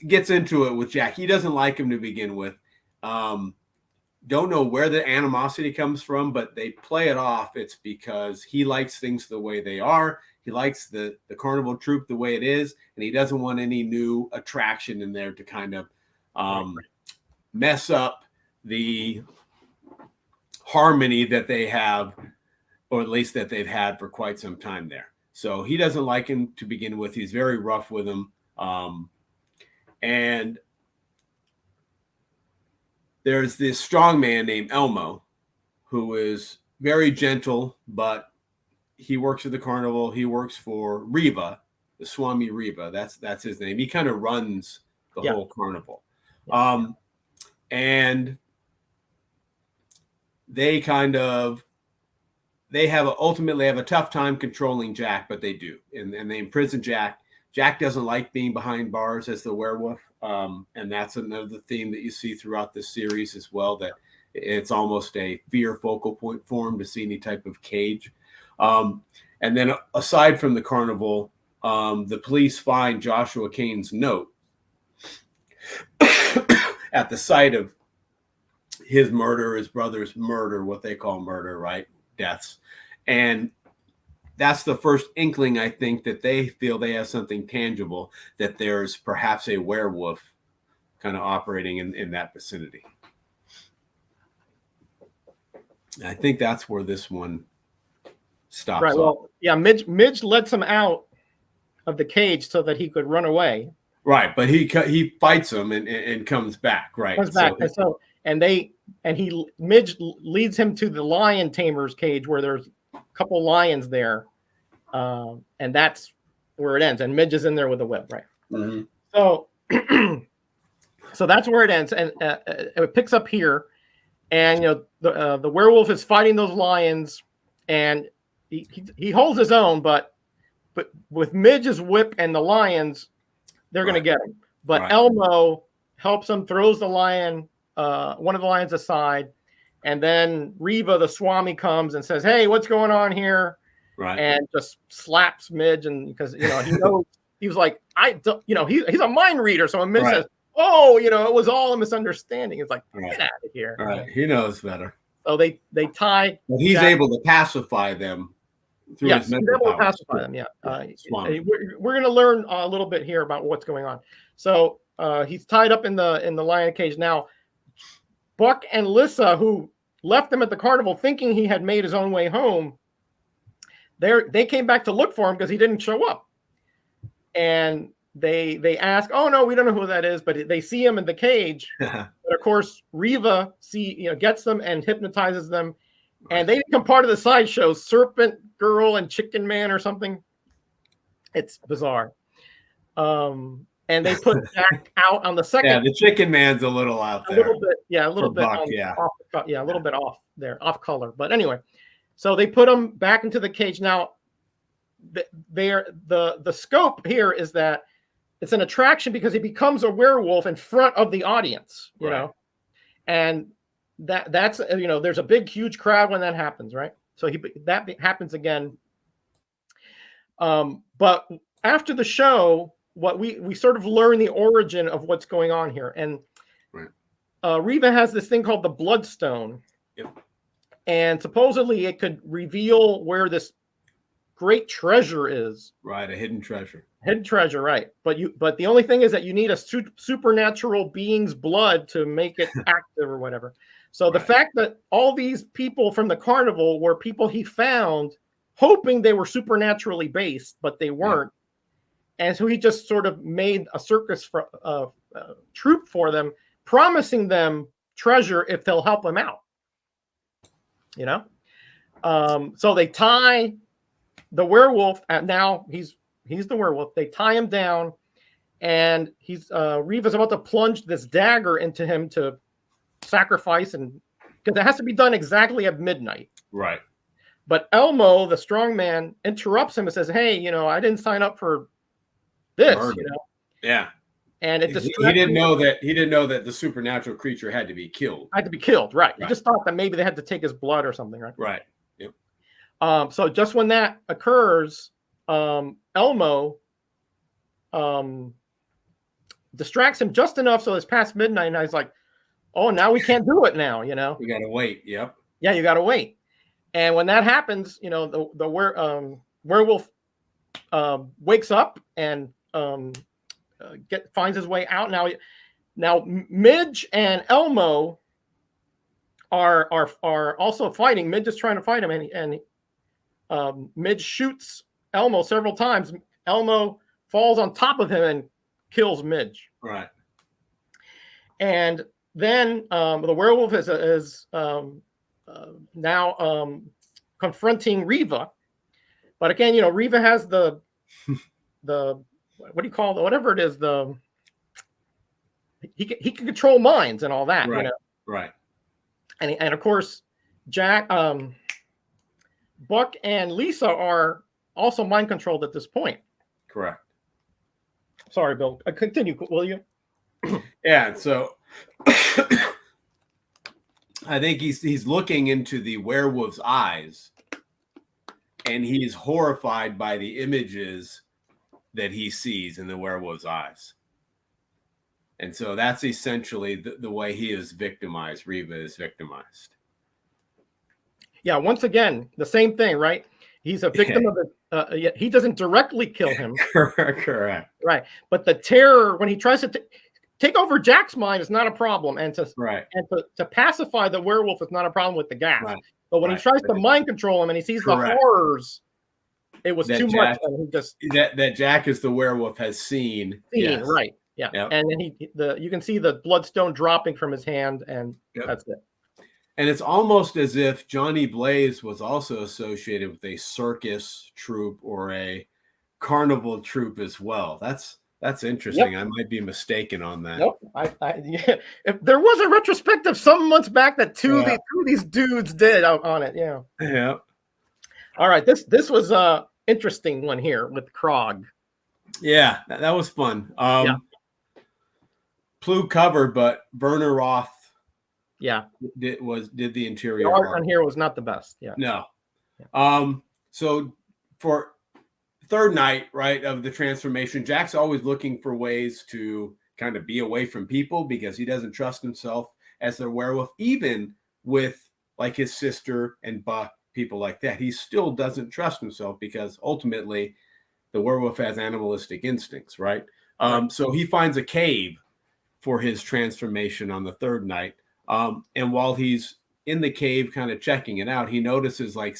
gets into it with Jack. He doesn't like him to begin with. Don't know where the animosity comes from, but they play it off. It's because he likes things the way they are. He likes the carnival troupe the way it is, and he doesn't want any new attraction in there to kind of mess up the harmony that they have, or at least that they've had for quite some time there. So he doesn't like him to begin with. He's very rough with him. And there's this strong man named Elmo, who is very gentle, but he works at the carnival. He works for Riva, the Swami Riva. That's his name. He kind of runs the whole carnival. And they ultimately have a tough time controlling Jack, but they do. And they imprison Jack. Jack doesn't like being behind bars as the werewolf. And that's another theme that you see throughout this series as well, that it's almost a fear focal point for him to see any type of cage. And then aside from the carnival, the police find Joshua Kane's note at the site of his murder, his brother's murder, what they call murder, right? Deaths. And that's the first inkling, I think, that they feel they have something tangible, that there's perhaps a werewolf kind of operating in that vicinity. I think that's where this one stops. Right. Well, yeah, Midge lets him out of the cage so that he could run away. Right, but he fights him and comes back. Right, comes back, Midge leads him to the lion tamer's cage where there's a couple lions there, and that's where it ends. And Midge is in there with a whip, right? Mm-hmm. So, so that's where it ends, and it picks up here, and the werewolf is fighting those lions, and he holds his own, but with Midge's whip and the lions, they're going to get him. But Elmo helps him, throws the lion, one of the lions aside, and then Riva, the Swami, comes and says, "Hey, what's going on here?" Right. And just slaps Midge, and because he knows, he was like, I don't, he's a mind reader. So when Midge says, "Oh, it was all a misunderstanding," it's like, get out of here. Right. He knows better. So they tie. But he's able to pacify them. Yes, he's able to pacify them. Yeah. We're going to learn a little bit here about what's going on. So he's tied up in the lion cage now. Buck and Lissa, who left him at the carnival thinking he had made his own way home, they came back to look for him because he didn't show up. And they ask, "Oh no, we don't know who that is," but they see him in the cage. But of course, Riva gets them and hypnotizes them, and they become part of the sideshow. Serpent Girl and Chicken Man or something. It's bizarre. And they put Jack out on the second. Yeah, the Chicken Man's a little out there. A little bit, a little bit. Buck, a little bit off there, off color. But anyway, so they put him back into the cage. Now, the scope here is that it's an attraction because he becomes a werewolf in front of the audience, you know, and that's there's a big, huge crowd when that happens, right? So that happens again. But after the show, what we sort of learn the origin of what's going on here. And Riva has this thing called the Bloodstone. Yep. And supposedly it could reveal where this great treasure is. Right, a hidden treasure. Hidden treasure, right. But the only thing is that you need a supernatural being's blood to make it active or whatever. So the fact that all these people from the carnival were people he found hoping they were supernaturally based, but they weren't. Yeah. And so he just sort of made a circus troupe for them, promising them treasure if they'll help him out. So they tie the werewolf, and now he's the werewolf. They tie him down, and Riva's about to plunge this dagger into him to sacrifice, and because it has to be done exactly at midnight. Right. But Elmo, the strong man, interrupts him and says, "Hey, I didn't sign up for this." Yeah. and it He distracts didn't him. know that. He didn't know that the supernatural creature had to be killed. Had to be killed, right? He Right. just thought that maybe they had to take his blood or something, right? Right. Yep. So just when that occurs, Elmo distracts him just enough so it's past midnight, and he's like, "Oh, now we can't do it now," you know. We gotta wait. Yep. Yeah, you got to wait. And when that happens, you know, the werewolf wakes up and finds his way out. Now Midge and Elmo are also fighting. Midge is trying to fight him, and Midge shoots Elmo several times. Elmo falls on top of him and kills Midge. Right. And then the werewolf is now confronting Reva. But again, you know, Reva has the what do you call it? Whatever it is, he can control minds and all that, Right. you know. Right. And of course, Jack, Buck, and Lisa are also mind controlled at this point. Correct. Sorry, Bill. Continue, will you? Yeah. So I think he's looking into the werewolf's eyes, and he's horrified by the images that he sees in the werewolf's eyes. And so that's essentially the way he is victimized. Reva is victimized. Yeah, once again, the same thing, right? He's a victim of it. He doesn't directly kill him. Correct. Right. But the terror, when he tries to take over Jack's mind, is not a problem. And to pacify the werewolf is not a problem with the gas. Right. But when he tries to mind control him and he sees the horrors, it was too much. And he just that Jack is the werewolf has seen. Yes. Right. Yeah. Yep. And then you can see the bloodstone dropping from his hand, and that's it. And it's almost as if Johnny Blaze was also associated with a circus troupe or a carnival troupe as well. That's interesting. Yep. I might be mistaken on that. Nope. There was a retrospective some months back that two of these dudes did on it. Yeah. Yeah. All right. This was a interesting one here with Krog. Yeah, that was fun. Plu cover, but Werner Roth. Yeah, did the interior. The art on here was not the best. Yeah. No. Yeah. So for third night, right, of the transformation, Jack's always looking for ways to kind of be away from people because he doesn't trust himself as their werewolf, even with like his sister and Buck, people like that. He still doesn't trust himself because ultimately the werewolf has animalistic instincts, right? So he finds a cave for his transformation on the third night. And while he's in the cave kind of checking it out, he notices like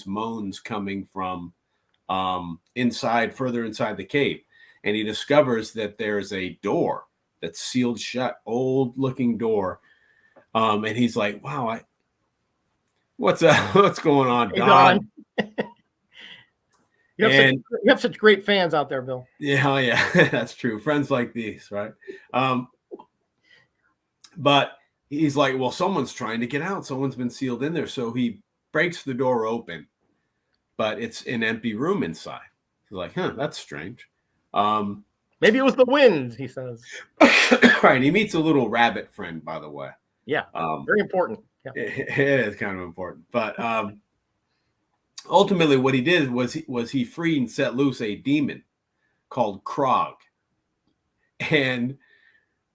moans coming from further inside the cave. And he discovers that there's a door that's sealed shut, old looking door. And he's like, wow, what's going on, Don? You have such great fans out there, Bill. Yeah, that's true. Friends like these, right? But he's like, well, someone's trying to get out. Someone's been sealed in there. So he breaks the door open, but it's an empty room inside. He's like, that's strange. Maybe it was the wind, he says. Right. He meets a little rabbit friend, by the way. Yeah. Very important. Yeah. It is kind of important. But ultimately what he did was he freed and set loose a demon called Krog. And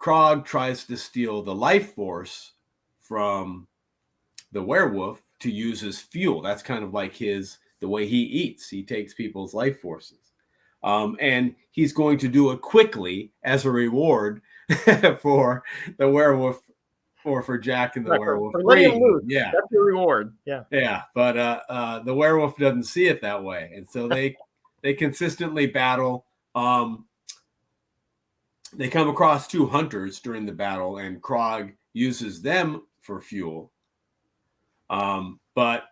Krog tries to steal the life force from the werewolf to use as fuel. That's kind of like the way he eats. He takes people's life forces. And he's going to do it quickly as a reward for the werewolf or for Jack and the werewolf. For letting him loose. Yeah. That's your reward. Yeah. Yeah. But the werewolf doesn't see it that way. And so they consistently battle. They come across two hunters during the battle, and Krog uses them for fuel. But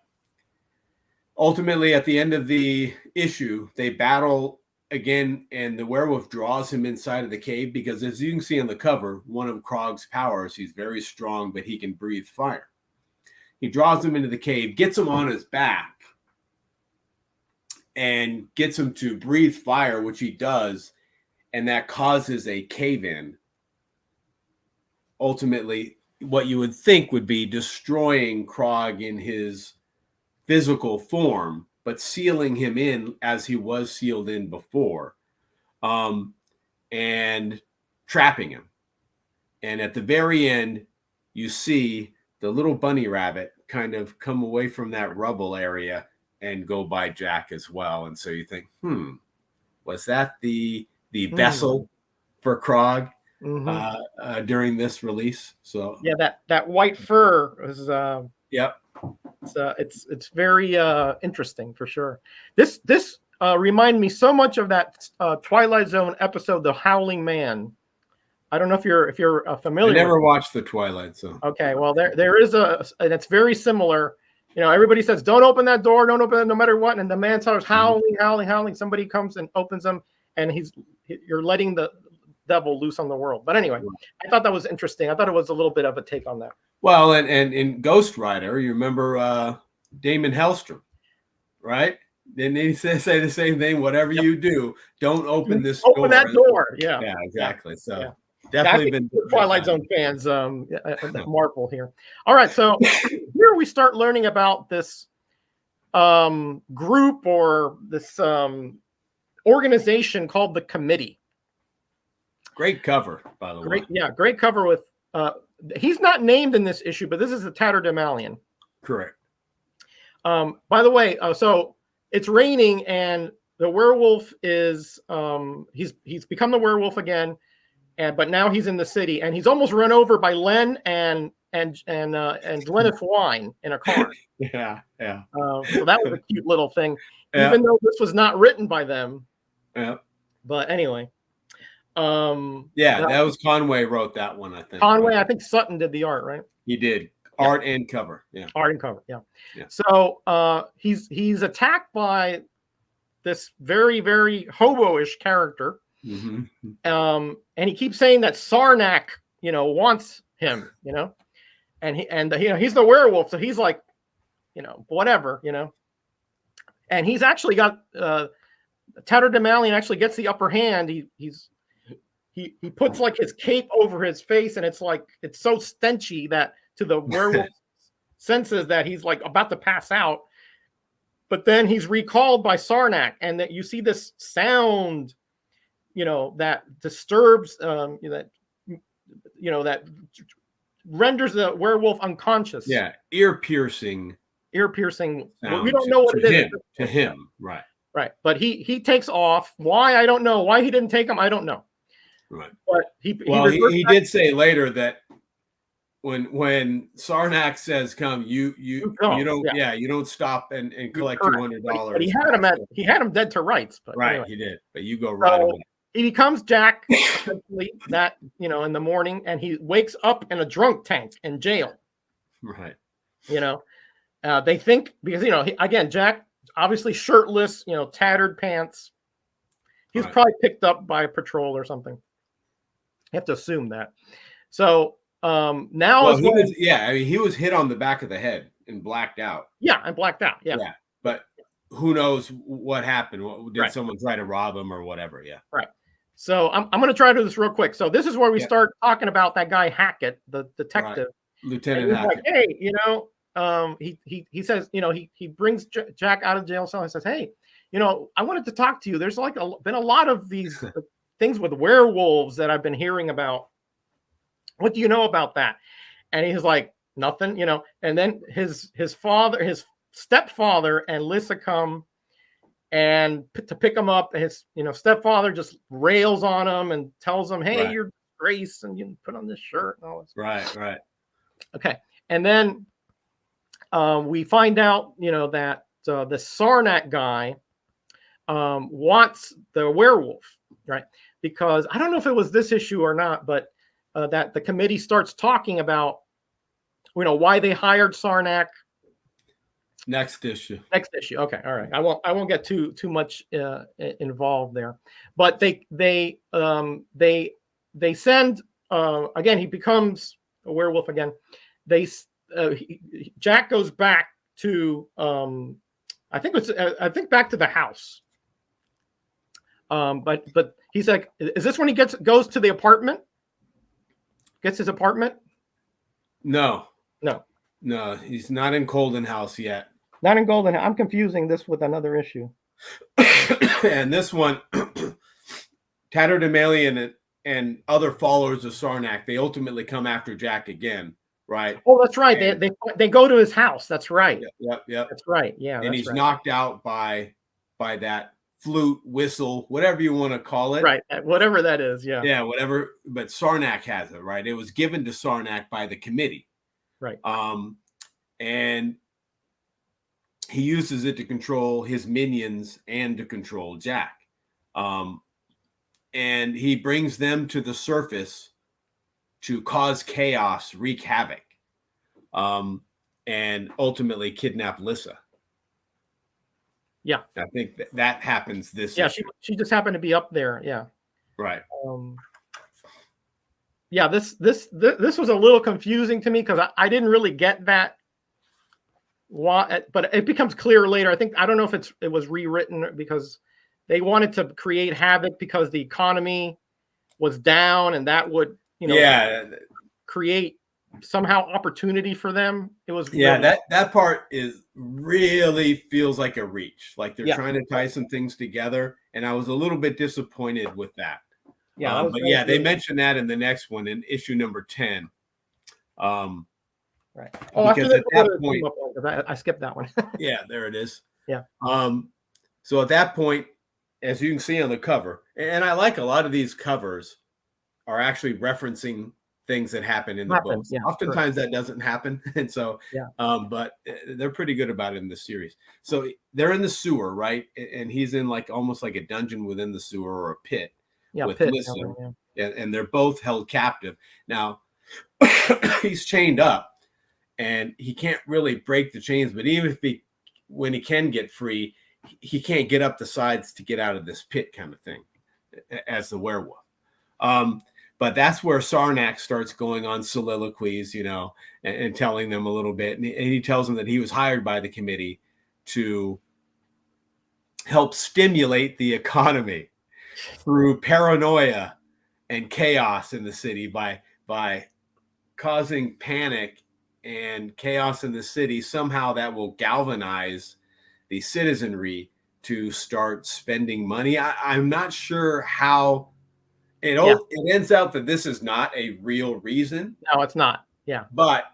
ultimately, at the end of the issue, they battle again, and the werewolf draws him inside of the cave because, as you can see on the cover, one of Krog's powers, he's very strong, but he can breathe fire. He draws him into the cave, gets him on his back, and gets him to breathe fire, which he does. and that causes a cave-in. Ultimately, what you would think would be destroying Krog in his physical form, but sealing him in as he was sealed in before, and trapping him. And at the very end, you see the little bunny rabbit kind of come away from that rubble area and go by Jack as well. And so you think, was that the vessel for Krog during this release? So yeah, that white fur was yep. It's very interesting for sure. This reminded me so much of that Twilight Zone episode, The Howling Man. I don't know if you're familiar. I never watched the Twilight Zone. Okay, well there is and it's very similar. You know, everybody says, "Don't open that door, don't open it, no matter what." And the man starts howling, howling. Somebody comes and opens them, and you're letting the devil loose on the world. But anyway, I thought that was interesting. I thought it was a little bit of a take on that. Well, and in Ghost Rider, you remember Damon Hellstrom, right? Didn't he say the same thing? Whatever you do, don't open this door. Open that door. Yeah. Yeah, exactly. So. Yeah. Definitely been Twilight Zone fans, marvel here. All right, so here we start learning about this group or this organization called the Committee. Great cover, by the way. Yeah, great cover with. He's not named in this issue, but this is the Tatterdemalion. Correct. By the way, so it's raining, and the werewolf is he's become the werewolf again. But now he's in the city, and he's almost run over by Len and Gleneth Wine in a car. Yeah. So that was a cute little thing, even though this was not written by them. Yeah. But anyway. That was Conway wrote that one, I think. Conway, I think Sutton did the art, right? He did. Art and cover. Yeah. Art and cover. Yeah. So he's attacked by this very, very hobo-ish character. Mm-hmm. And he keeps saying that Sarnak, wants him, and he's the werewolf, so he's like, whatever, and he's actually got Tatterdemalion actually gets the upper hand. He puts like his cape over his face, and it's like it's so stenchy that to the werewolf senses that he's like about to pass out, but then he's recalled by Sarnak, and that you see this sound. That disturbs, that renders the werewolf unconscious. Yeah, ear-piercing. We don't know what it is. To him, right. Right, but he takes off. Why? I don't know. Why he didn't take him? I don't know. Right. But he did say later that when Sarnak says come, you don't stop and collect $200. But he had him dead to rights. But right, anyway. He did. But you go right away. He becomes Jack that in the morning, and he wakes up in a drunk tank in jail. Right. They think because again Jack obviously shirtless, tattered pants. He's probably picked up by a patrol or something. You have to assume that. So now he was hit on the back of the head and blacked out. Yeah, and blacked out. Yeah. But who knows what happened? Did someone try to rob him or whatever? Yeah. Right. So I'm going to try to do this real quick. So this is where we start talking about that guy Hackett, the detective, Lieutenant Hackett. Like, hey, he says, he brings Jack out of jail cell and says, hey, I wanted to talk to you. There's been a lot of these things with werewolves that I've been hearing about. What do you know about that? And he's like, nothing, And then his father, his stepfather, and Lissa come and to pick him up. His stepfather just rails on him and tells him, hey, you're disgrace, and you put on this shirt and all this. Right. Okay. And then we find out that the Sarnak guy wants the werewolf, right? Because I don't know if it was this issue or not, but that the committee starts talking about why they hired Sarnak. Next issue. Okay. All right. I won't get too much involved there, but they send again. He becomes a werewolf again. Jack goes back to I think back to the house. But he's like, is this when he goes to the apartment? Gets his apartment? No, No, he's not in Colden House yet. not in Golden. I'm confusing this with another issue. And this one, Tatterdemalion and other followers of Sarnak, they ultimately come after Jack again, right? Oh, that's right. And, they go to his house. That's right. Yep. That's right. Yeah. And that's he's right. knocked out by that flute, whistle, whatever you want to call it. Right. Whatever that is. Yeah. Yeah, whatever. But Sarnak has it, right? It was given to Sarnak by the committee. Right. And he uses it to control his minions and to control Jack. And he brings them to the surface to cause chaos, wreak havoc, and ultimately kidnap Lissa. Yeah. I think that happens this Yeah, issue. she just happened to be up there. Yeah. Right. Yeah, this was a little confusing to me because I didn't really get that. Why? But it becomes clear later. I don't know if it was rewritten because they wanted to create havoc because the economy was down and that would, create somehow opportunity for them. It was that part really feels like a reach, like they're trying to tie some things together, and I was a little bit disappointed with that. They mentioned that in the next one in issue number 10. Right. Oh, because at that point, I skipped that one. Yeah, there it is. Yeah. So at that point, as you can see on the cover, and I like a lot of these covers are actually referencing things that happen in the books. Yeah, oftentimes that doesn't happen, and so but they're pretty good about it in the series. So they're in the sewer, right? And he's in like almost like a dungeon within the sewer or a pit with Lissa, and they're both held captive. Now he's chained up and he can't really break the chains, but even if when he can get free, he can't get up the sides to get out of this pit, kind of thing, as the werewolf. But that's where Sarnak starts going on soliloquies, and telling them a little bit. And he tells them that he was hired by the committee to help stimulate the economy through paranoia and chaos in the city by causing panic and chaos in the city. Somehow that will galvanize the citizenry to start spending money. I'm not sure how. It ends out that this is not a real reason. No, it's not. Yeah. But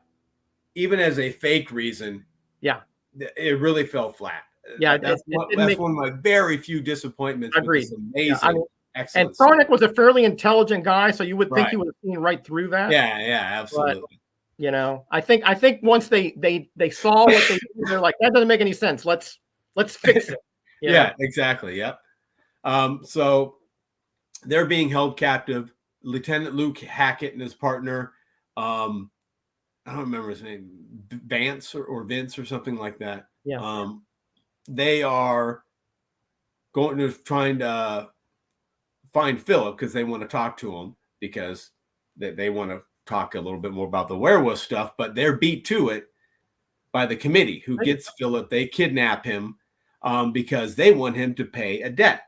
even as a fake reason, it really fell flat. Yeah, that's one of my very few disappointments. Agreed. Amazing, excellent. And Sarnak was a fairly intelligent guy, so you would think he would have seen right through that. Yeah, absolutely. But, I think once they saw what they did, they're like, that doesn't make any sense. Let's fix it. Yeah, exactly. Yep. So they're being held captive. Lieutenant Luke Hackett and his partner, I don't remember his name, Vance or Vince or something like that. Yeah. They are trying to find Philip because they want to talk to him because they want to talk a little bit more about the werewolf stuff, but they're beat to it by the committee who gets Philip. They kidnap him because they want him to pay a debt.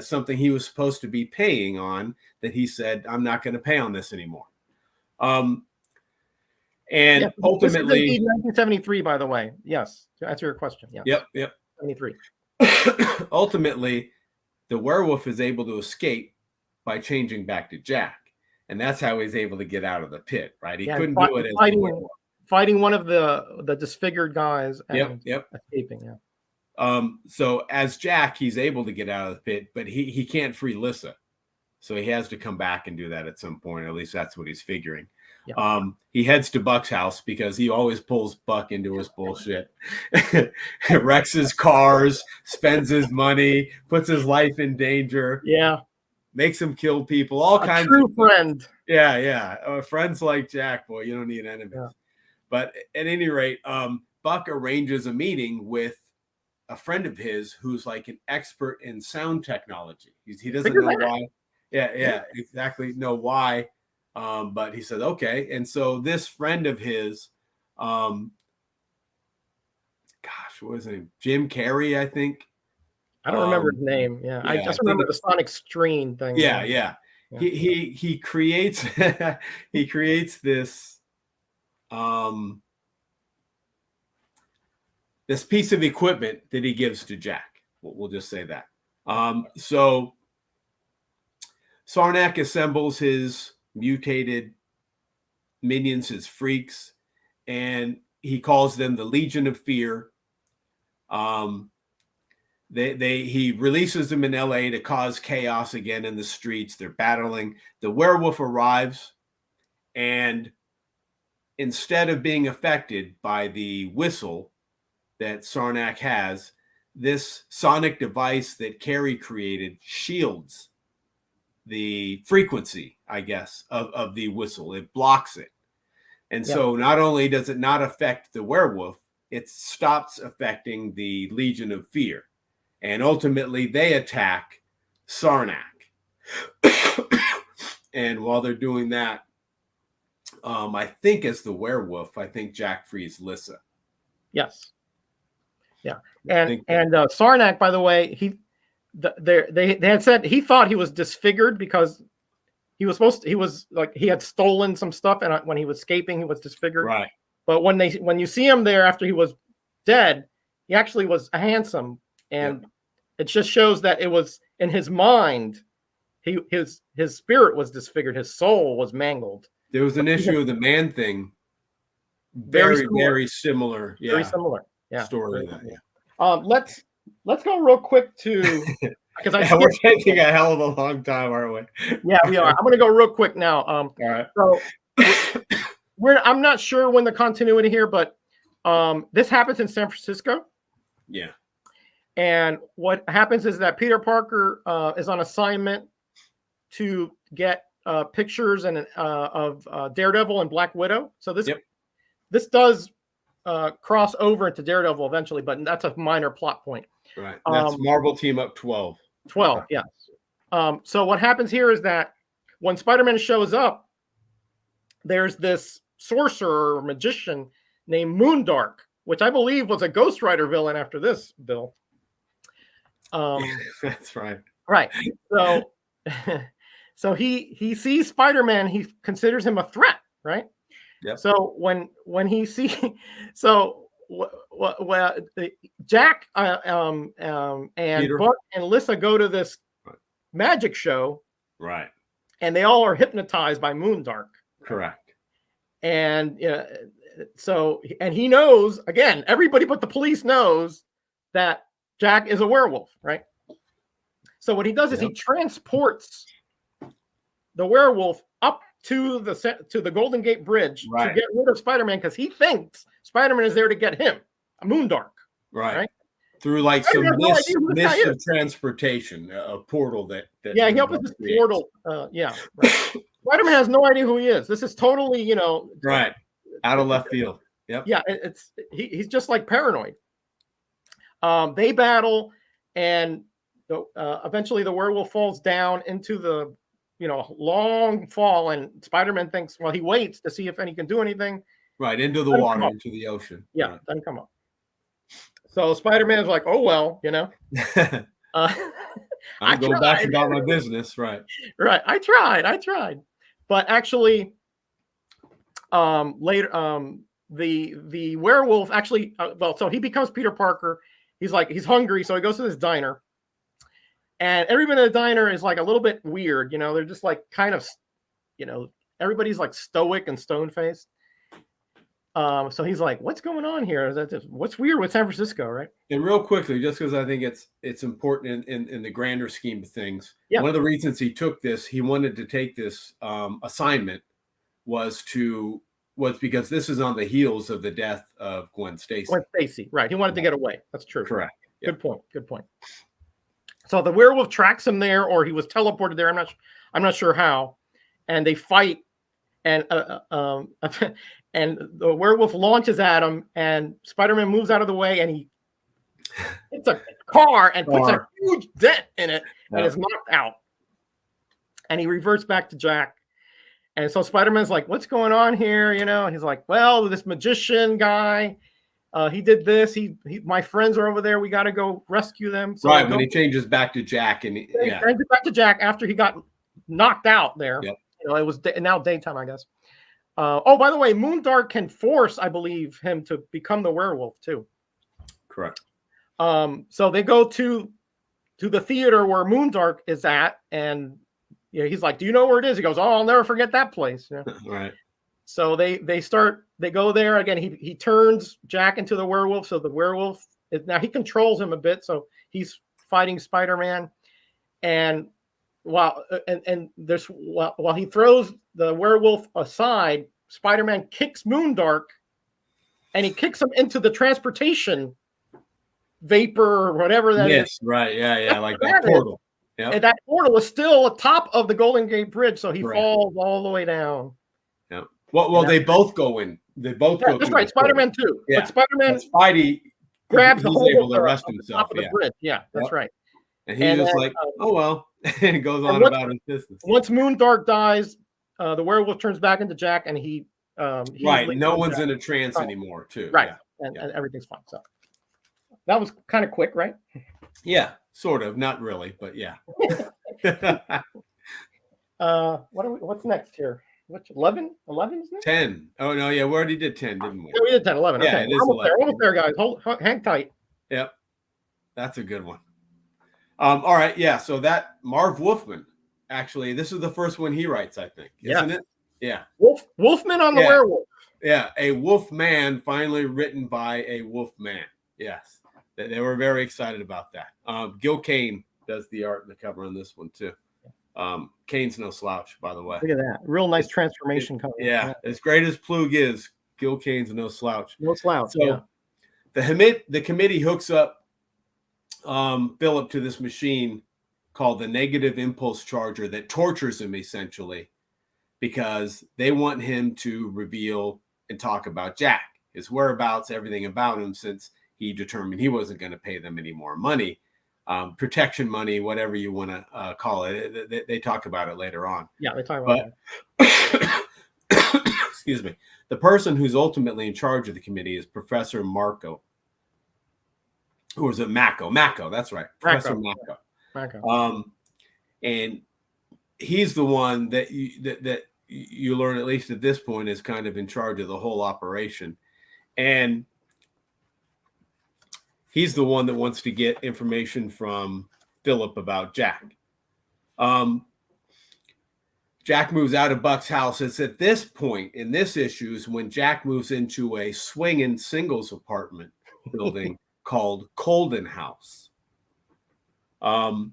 Something he was supposed to be paying on that he said, I'm not going to pay on this anymore. And ultimately, this is 1973, by the way. Yes, to answer your question. Yeah. Yep. 73. Ultimately, the werewolf is able to escape by changing back to Jack, and that's how he's able to get out of the pit. Right? He couldn't do it as fighting one of the disfigured guys. And escaping. Yeah. So as Jack, he's able to get out of the pit, but he can't free Lissa. So he has to come back and do that at some point. At least that's what he's figuring. Yeah. He heads to Buck's house because he always pulls Buck into his bullshit. Wrecks his cars, spends his money, puts his life in danger. Yeah. Makes him kill people, all kinds of true friend. Yeah. Friends like Jack, boy, you don't need enemies. Yeah. But at any rate, Buck arranges a meeting with a friend of his who's like an expert in sound technology. He doesn't know why. Yeah, exactly. Know why. But he said, okay. And so this friend of his, what was his name? Jim Carrey, I think. I don't remember his name. Yeah, I just remember the Sonic Stream thing. Yeah, yeah. He creates he creates this this piece of equipment that he gives to Jack. We'll just say that. So Sarnak assembles his mutated minions, his freaks, and he calls them the Legion of Fear. He releases them in LA to cause chaos again in the streets. They're battling. The werewolf arrives, and instead of being affected by the whistle that Sarnak has, this sonic device that Carrie created shields the frequency, I guess, of the whistle. It blocks it. And so not only does it not affect the werewolf, it stops affecting the Legion of Fear. And ultimately, they attack Sarnak. And while they're doing that, I think as the werewolf, I think Jack frees Lissa. Yes. Yeah. And Sarnak, by the way, they had said he thought he was disfigured because he had stolen some stuff, and when he was escaping, he was disfigured. Right. But when you see him there after he was dead, he actually was handsome, and it just shows that it was in his mind. His spirit was disfigured. His soul was mangled. There was an issue of the man thing. Very similar. Yeah. Very similar. Yeah. Story of that. Yeah. Let's go real quick to because we're taking a hell of a long time, aren't we? Yeah, we are. I'm going to go real quick now. All right. So I'm not sure when the continuity here, but this happens in San Francisco. Yeah. And what happens is that Peter Parker is on assignment to get pictures of Daredevil and Black Widow. So this does cross over into Daredevil eventually, but that's a minor plot point. Right. That's Marvel Team Up 12. 12, yes. So what happens here is that when Spider-Man shows up, there's this sorcerer or magician named Moondark, which I believe was a Ghost Rider villain after this, Bill. That's right. Right. So so he sees Spider-Man, he considers him a threat, right? Yep. So when he sees Jack and Peter. Buck and Lissa go to this magic show, right? And they all are hypnotized by Moondark. Correct. And and he knows, again, everybody but the police knows that Jack is a werewolf, right? So what he does is he transports the werewolf up to the Golden Gate Bridge to get rid of Spider-Man because he thinks Spider-Man is there to get him, a Moondark. Right. Through like some mist of transportation, a portal that he opens this portal. Spider-Man has no idea who he is. This is totally, right, out of left field. Yep. Yeah, he's just like paranoid. They battle, and eventually the werewolf falls down into the long fall, and Spider-Man thinks, well, he waits to see if he can do anything. Right, into the water, into the ocean. Yeah, right. Doesn't come up. So Spider-Man's like, oh, well, I'm going back about my business, right. Right, I tried. But actually, later, the werewolf actually, so he becomes Peter Parker. He's hungry, so he goes to this diner. And everybody in the diner is like a little bit weird, they're just like kind of, everybody's like stoic and stone-faced. So he's like, what's going on here? What's weird with San Francisco, right? And real quickly, just because I think it's important in the grander scheme of things, one of the reasons he wanted to take this assignment was because this is on the heels of the death of Gwen Stacy. Right. He wanted to get away. That's true. Correct. Good point. So the werewolf tracks him there, or he was teleported there. I'm not sure how. And they fight, and and the werewolf launches at him, and Spider-Man moves out of the way, and he hits a car and puts a huge dent in it, and is knocked out. And he reverts back to Jack. And so Spider-Man's like, what's going on here? And he's like, well, this magician guy, He did this. My friends are over there. We got to go rescue them. So right. When he changes back to Jack, and he changes back to Jack after he got knocked out there. Yep. It was now daytime, I guess. Oh, by the way, Moondark can force, I believe, him to become the werewolf too. Correct. So they go to the theater where Moondark is at, and he's like, "Do you know where it is?" He goes, "Oh, I'll never forget that place." Right. So they go there again. He turns Jack into the werewolf. So the werewolf now he controls him a bit. So he's fighting Spider-Man, and while he throws the werewolf aside, Spider-Man kicks Moondark, and he kicks him into the transportation vapor or whatever that is. Yes, right. Yeah, like that portal. Yep. And that portal is still atop of the Golden Gate Bridge, so he falls all the way down. Yeah. Well, they both go in. They both go. That's right. Spider-Man too. Yeah. But Spider-Man, Spidey grabs the whole able to arrest himself. Top of the bridge. Yeah, that's right. And he's just like, "Oh well," and goes on about his business. Once Moondark dies, the werewolf turns back into Jack, and he right. No one's in a trance anymore, too. Right, and everything's fine. So that was kind of quick, right? Yeah, sort of. Not really, but yeah. What's next here? What's 11? 11 is next? 10. Oh no, yeah, we already did 10, didn't we? Yeah, we did 10, 11. Yeah, okay, it is almost 11. there. Almost there, guys. Hang tight. Yep, that's a good one. All right, yeah. So that Marv Wolfman, actually, this is the first one he writes, I think, isn't it? Yeah. Wolfman on the werewolf. Yeah, a wolf man finally written by a wolf man. Yes, they were very excited about that. Gil Kane does the art and the cover on this one too. Kane's no slouch, by the way. Look at that. Real nice transformation cover. Yeah, as great as Plug is, Gil Kane's no slouch. No slouch. So the committee hooks up Philip to this machine called the negative impulse charger that tortures him essentially because they want him to reveal and talk about Jack, his whereabouts, everything about him, since he determined he wasn't going to pay them any more money. Protection money, whatever you want to call it. They talk about it later on. Yeah, they talk about it. Excuse me. The person who's ultimately in charge of the committee is Professor Marco. Who was it? Mako. That's right. Professor Mako. And he's the one that you learn, at least at this point, is kind of in charge of the whole operation. And he's the one that wants to get information from Philip about Jack. Jack moves out of Buck's house. It's at this point in this issue is when Jack moves into a swinging singles apartment building called Colden House. And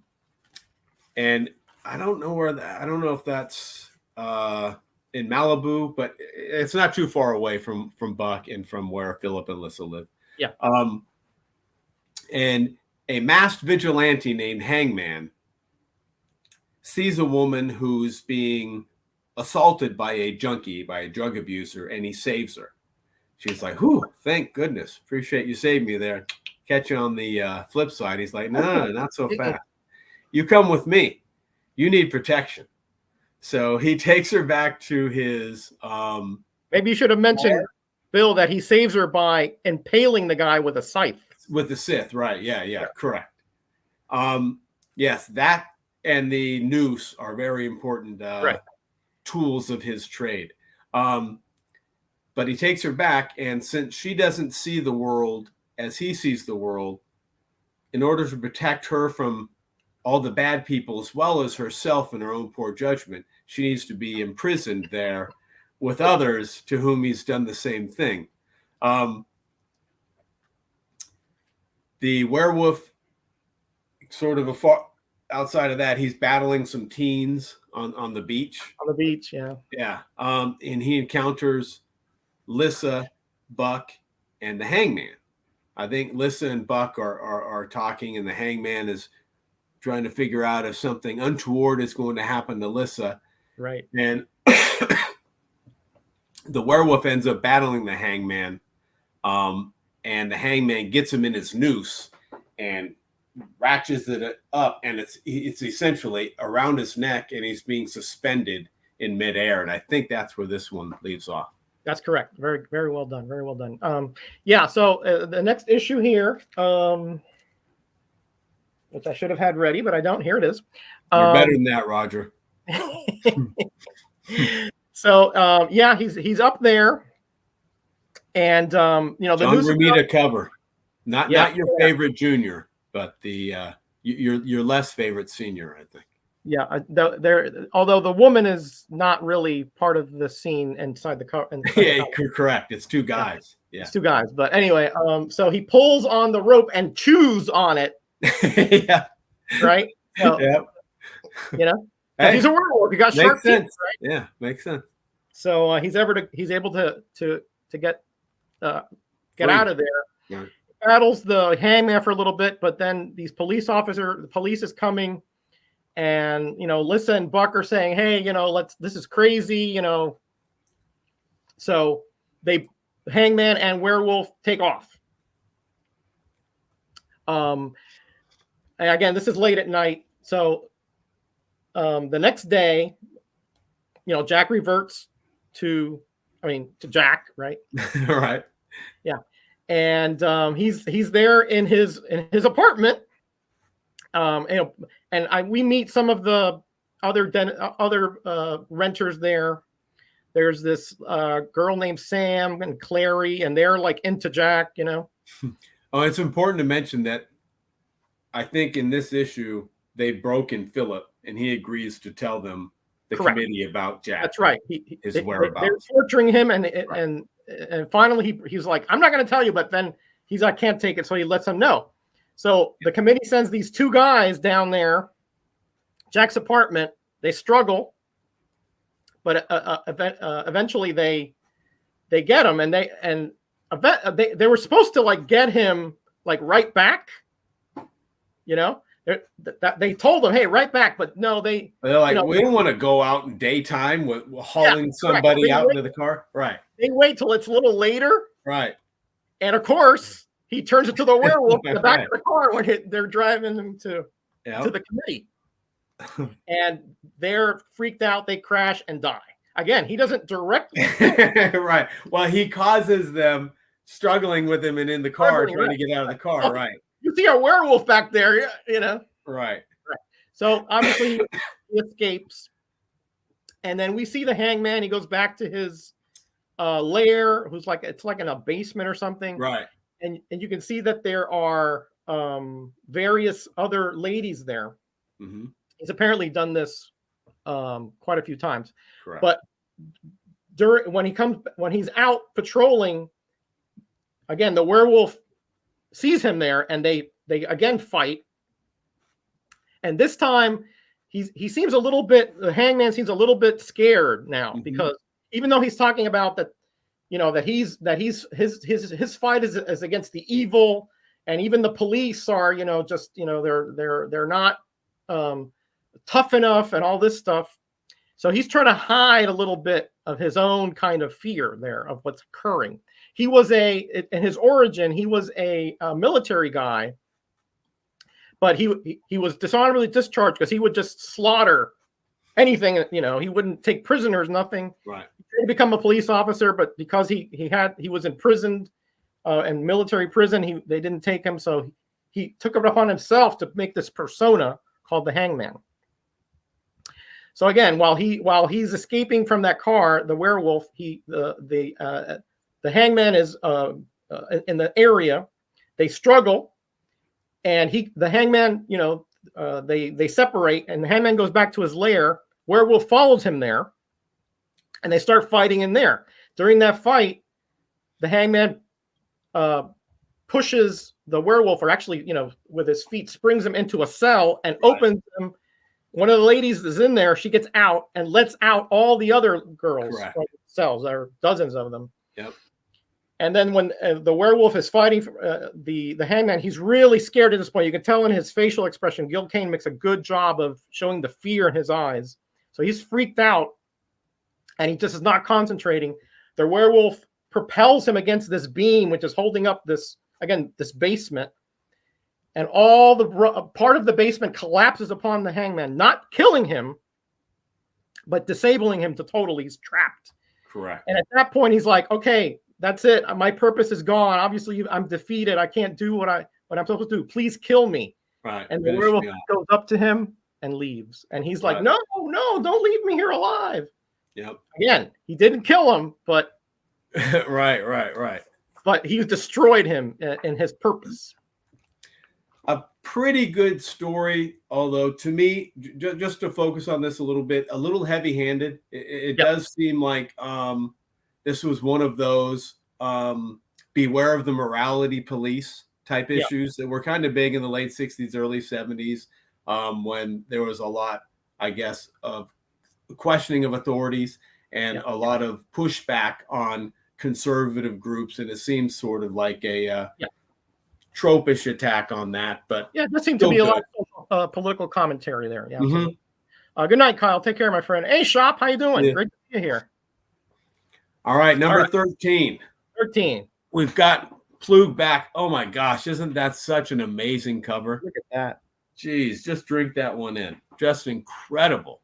I don't know if that's in Malibu, but it's not too far away from Buck and from where Philip and Lissa live. Yeah. And a masked vigilante named Hangman sees a woman who's being assaulted by a junkie, by a drug abuser, and he saves her. She's like, "Whew, thank goodness. Appreciate you saved me there." Catch you on the flip side. He's like, no, not so fast. You come with me. You need protection. So he takes her back to his... Maybe you should have mentioned, Bill, that he saves her by impaling the guy with a scythe. With the Sith, right. Yeah, correct. Yes, that and the noose are very important tools of his trade. But he takes her back, and since she doesn't see the world as he sees the world, in order to protect her from all the bad people, as well as herself and her own poor judgment, she needs to be imprisoned there with others to whom he's done the same thing. The werewolf, sort of outside of that, he's battling some teens on the beach. On the beach, yeah. Yeah. And he encounters Lissa, Buck, and the Hangman. I think Lissa and Buck are talking, and the Hangman is trying to figure out if something untoward is going to happen to Lissa. Right. And the werewolf ends up battling the Hangman, and the Hangman gets him in his noose and ratchets it up, and it's essentially around his neck, and he's being suspended in midair. And I think that's where this one leaves off. That's correct. Very, very well done. Very well done. Yeah. So the next issue here, which I should have had ready, but I don't. Here it is. You're better than that, Roger. So yeah, he's up there, and the John news Romita cover, not your favorite junior, but the your less favorite senior, I think. Yeah, although the woman is not really part of the scene inside the car. Yeah, correct. It's two guys. Yeah, it's two guys. But anyway, so he pulls on the rope and chews on it. Yeah. Right. So, hey, he's a werewolf. He got sharp teeth, right? Yeah, makes sense. So he's able to get out of there. Right. Battles the hangman for a little bit, but then the police is coming. And Lissa and Buck are saying, "Hey, this is crazy," So Hangman and Werewolf take off. And again, this is late at night. So the next day, Jack reverts to Jack, right? Right. Yeah, and he's there in his apartment. We meet some of the other renters there. There's this girl named Sam and Clary, and they're like into Jack, Oh, it's important to mention that I think in this issue they've broken Philip, and he agrees to tell them the committee about Jack. That's right. His whereabouts. They're torturing him, and finally he's like, "I'm not going to tell you," but then he's like, "Can't take it," so he lets them know. So the committee sends these two guys down there, Jack's apartment. They struggle, but eventually they get him, and they were supposed to like get him like right back. They told him, "Hey, right back," but no, they're like, we don't want to go out in daytime with hauling somebody out into the car. Right. They wait till it's a little later. Right. And of course, he turns into the werewolf in the back of the car when they're driving him to the committee. And they're freaked out. They crash and die. Again, he doesn't directly. Right. Well, he causes them struggling with him and in the car trying to get out of the car. Right. You see a werewolf back there, Right. So obviously he escapes. And then we see the hangman. He goes back to his lair, it's like in a basement or something. Right. And you can see that there are various other ladies there. Mm-hmm. He's apparently done this quite a few times. Correct. But when he's out patrolling, again, the werewolf sees him there, and they again fight. And this time, he seems a little bit. The hangman seems a little bit scared now, because even though he's talking about that. His fight is against the evil, and even the police are, they're not tough enough and all this stuff. So he's trying to hide a little bit of his own kind of fear there of what's occurring. He was in his origin, he was a military guy, but he was dishonorably discharged because he would just slaughter anything, he wouldn't take prisoners, nothing. Right. He tried to become a police officer, but because he was imprisoned in military prison, they didn't take him, so he took it upon himself to make this persona called the Hangman. So again, while he's escaping from that car, the werewolf, the Hangman is in the area. They struggle, and the Hangman, they separate, and the Hangman goes back to his lair. Werewolf follows him there, and they start fighting in there. During that fight, the Hangman pushes the werewolf, or actually, with his feet, springs him into a cell and opens him. One of the ladies is in there. She gets out and lets out all the other girls from the cells. There are dozens of them. Yep. And then when the werewolf is fighting the Hangman, he's really scared at this point. You can tell in his facial expression. Gil Kane makes a good job of showing the fear in his eyes. So he's freaked out, and he just is not concentrating. The werewolf propels him against this beam, which is holding up this basement. And all the part of the basement collapses upon the Hangman, not killing him, but disabling him to totally. He's trapped. Correct. And at that point, he's like, okay, that's it. My purpose is gone. Obviously, I'm defeated. I can't do what I'm supposed to do. Please kill me. Right. And the werewolf goes up to him and leaves. And he's like, no, don't leave me here alive. Yep. Again, he didn't kill him, but right. But he destroyed him in his purpose. A pretty good story, although to me, just to focus on this a little bit, a little heavy-handed. It does seem like this was one of those beware of the morality police type issues that were kind of big in the late 60s, early 70s, when there was a lot, I guess, of questioning of authorities and a lot of pushback on conservative groups. And it seems sort of like a tropish attack on that. But yeah, there seemed to be a lot of political commentary there. Yeah. Mm-hmm. Good night, Kyle. Take care, my friend. Hey, Shop, how you doing? Great to see you here. All right, number 13. 13. We've got Plug back. Oh my gosh, isn't that such an amazing cover? Look at that. Jeez, just drink that one in. Just incredible.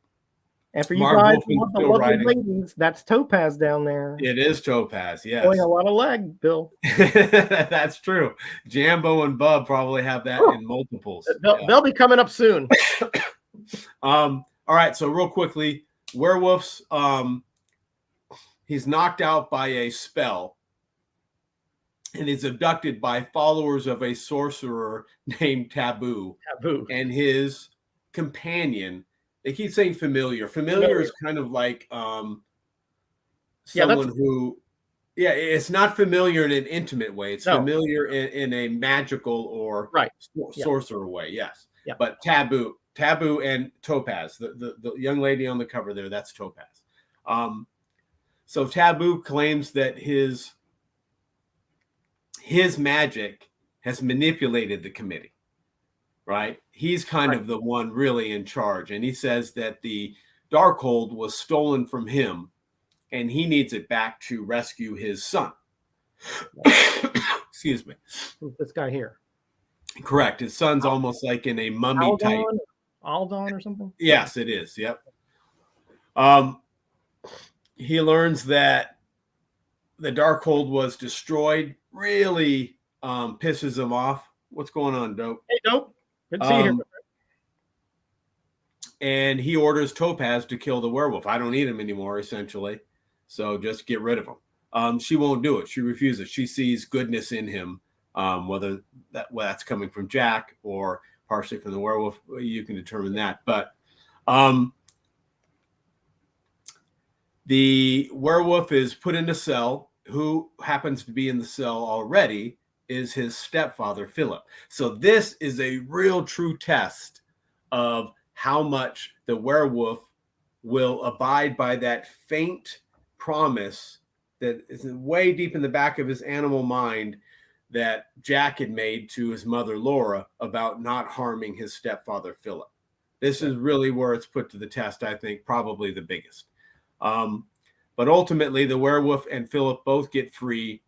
And for you guys who want the lovely ladies, that's Topaz down there. It is Topaz, yes. Showing a lot of leg, Bill. That's true. Jambo and Bub probably have that in multiples. They'll be coming up soon. All right, so real quickly, werewolves. He's knocked out by a spell, and is abducted by followers of a sorcerer named Taboo. And his companion. They keep saying familiar. Familiar is kind of like someone who, it's not familiar in an intimate way. It's familiar in a magical or sorcerer way. Yes. Yeah. But Taboo and Topaz, the young lady on the cover there, that's Topaz. So Taboo claims that his magic has manipulated the committee. Right? He's kind of the one really in charge. And he says that the Darkhold was stolen from him and he needs it back to rescue his son. Excuse me. This guy here. Correct. His son's almost like in a mummy type. Aldon or something? Yes, it is. Yep. He learns that the Darkhold was destroyed. Really pisses him off. What's going on, Dope? Hey, Dope. Good to see you here. And he orders Topaz to kill the werewolf. I don't need him anymore, essentially. So just get rid of him. She won't do it. She refuses. She sees goodness in him, whether that's coming from Jack or partially from the werewolf. You can determine that. But the werewolf is put in a cell. Who happens to be in the cell already is his stepfather, Philip. So this is a real true test of how much the werewolf will abide by that faint promise that is way deep in the back of his animal mind that Jack had made to his mother, Laura, about not harming his stepfather, Philip. This is really where it's put to the test, I think, probably the biggest. But ultimately, the werewolf and Philip both get free.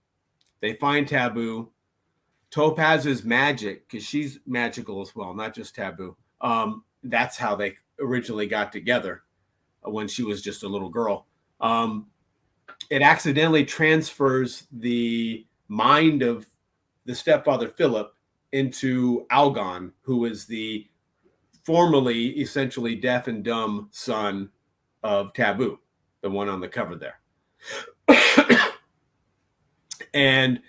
They find Taboo. Topaz's magic, because she's magical as well, not just Taboo. That's how they originally got together when she was just a little girl. It accidentally transfers the mind of the stepfather, Philip, into Algon, who is the formerly essentially deaf and dumb son of Taboo, the one on the cover there. And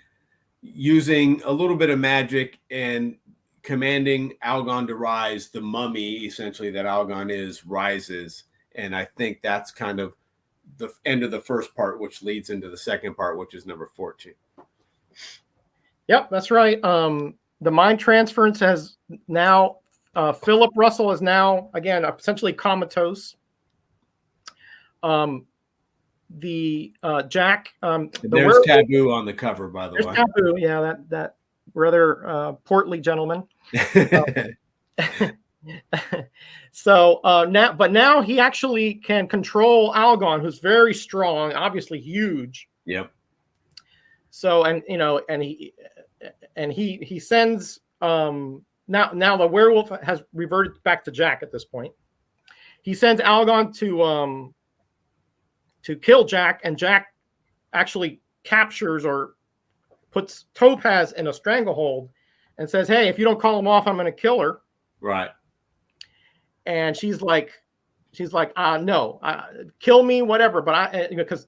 using a little bit of magic and commanding Algon to rise, the mummy, essentially, that Algon is, rises. And I think that's kind of the end of the first part, which leads into the second part, which is number 14. Yep, that's right. The mind transference has now, Philip Russell is now, again, essentially comatose. The Jack. There's Taboo on the cover, by the way. Taboo, yeah, that rather portly gentleman. So now he actually can control Algon, who's very strong, obviously huge. Yep. So and he sends now the werewolf has reverted back to Jack at this point. He sends Algon to to kill Jack, and Jack actually captures or puts Topaz in a stranglehold and says, "Hey, if you don't call him off, I'm going to kill her." Right. And she's like, no, kill me, whatever. But because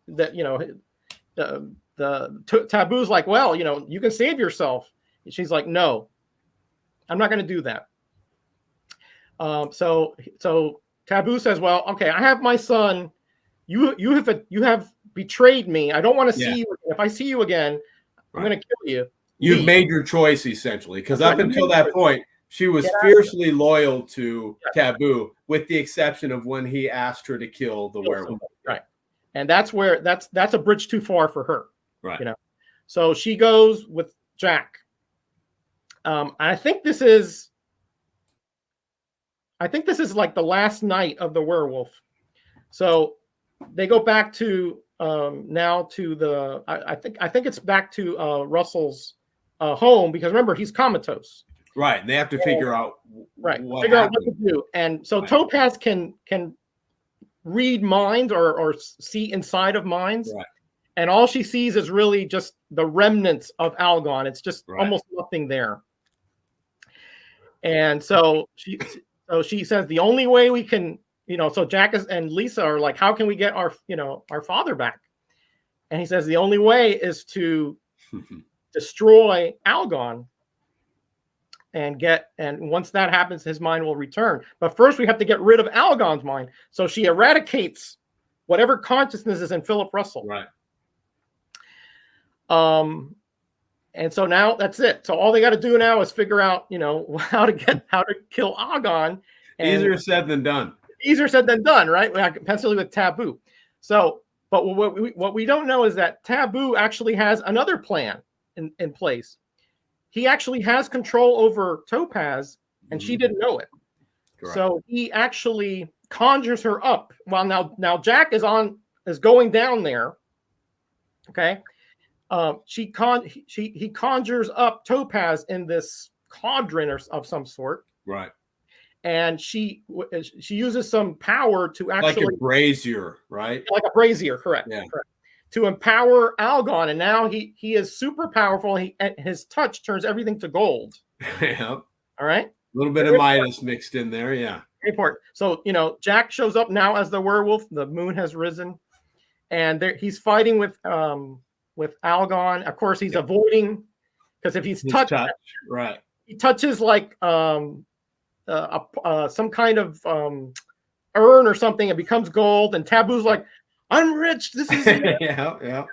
Taboo's like, well, you can save yourself. And she's like, no, I'm not going to do that. So Taboo says, well, okay, I have my son. You have betrayed me. I don't want to see you. If I see you again, I'm going to kill you. You've made your choice, essentially, because up until that point, she was fiercely loyal to Taboo, with the exception of when he asked her to kill the werewolf. Right. And that's where that's a bridge too far for her. Right. So she goes with Jack. I think this is like the last night of the werewolf. So they go back to now to the I think it's back to Russell's home, because remember, he's comatose. Right. They have to figure out what to do. And so Topaz can read minds or see inside of minds. Right. And all she sees is really just the remnants of Algon. It's just almost nothing there. And so she says the only way we can, so Jack and Lisa are like, how can we get our father back? And he says the only way is to destroy Algon. And once that happens, his mind will return. But first we have to get rid of Algon's mind. So she eradicates whatever consciousness is in Philip Russell. Right. And so now that's it. So all they got to do now is figure out, how to kill Algon. Easier said than done. Easier said than done, right? Penciling with Taboo. So, but what we don't know is that Taboo actually has another plan in place. He actually has control over Topaz, and she didn't know it. Correct. So he actually conjures her up. Well, now Jack is going down there. Okay. He conjures up Topaz in this cauldron of some sort. Right. And she uses some power to actually, like a brazier, right? Like a brazier, correct? Yeah. Correct. To empower Algon, and now he is super powerful. And his touch turns everything to gold. Yeah. All right. A little bit of Midas mixed in there, yeah. Very important. So Jack shows up now as the werewolf. The moon has risen, and he's fighting with Algon. Of course, he's avoiding, because if he's touched, right, he touches like some kind of urn or something. It becomes gold, and Taboo's like, I'm rich. This is yeah.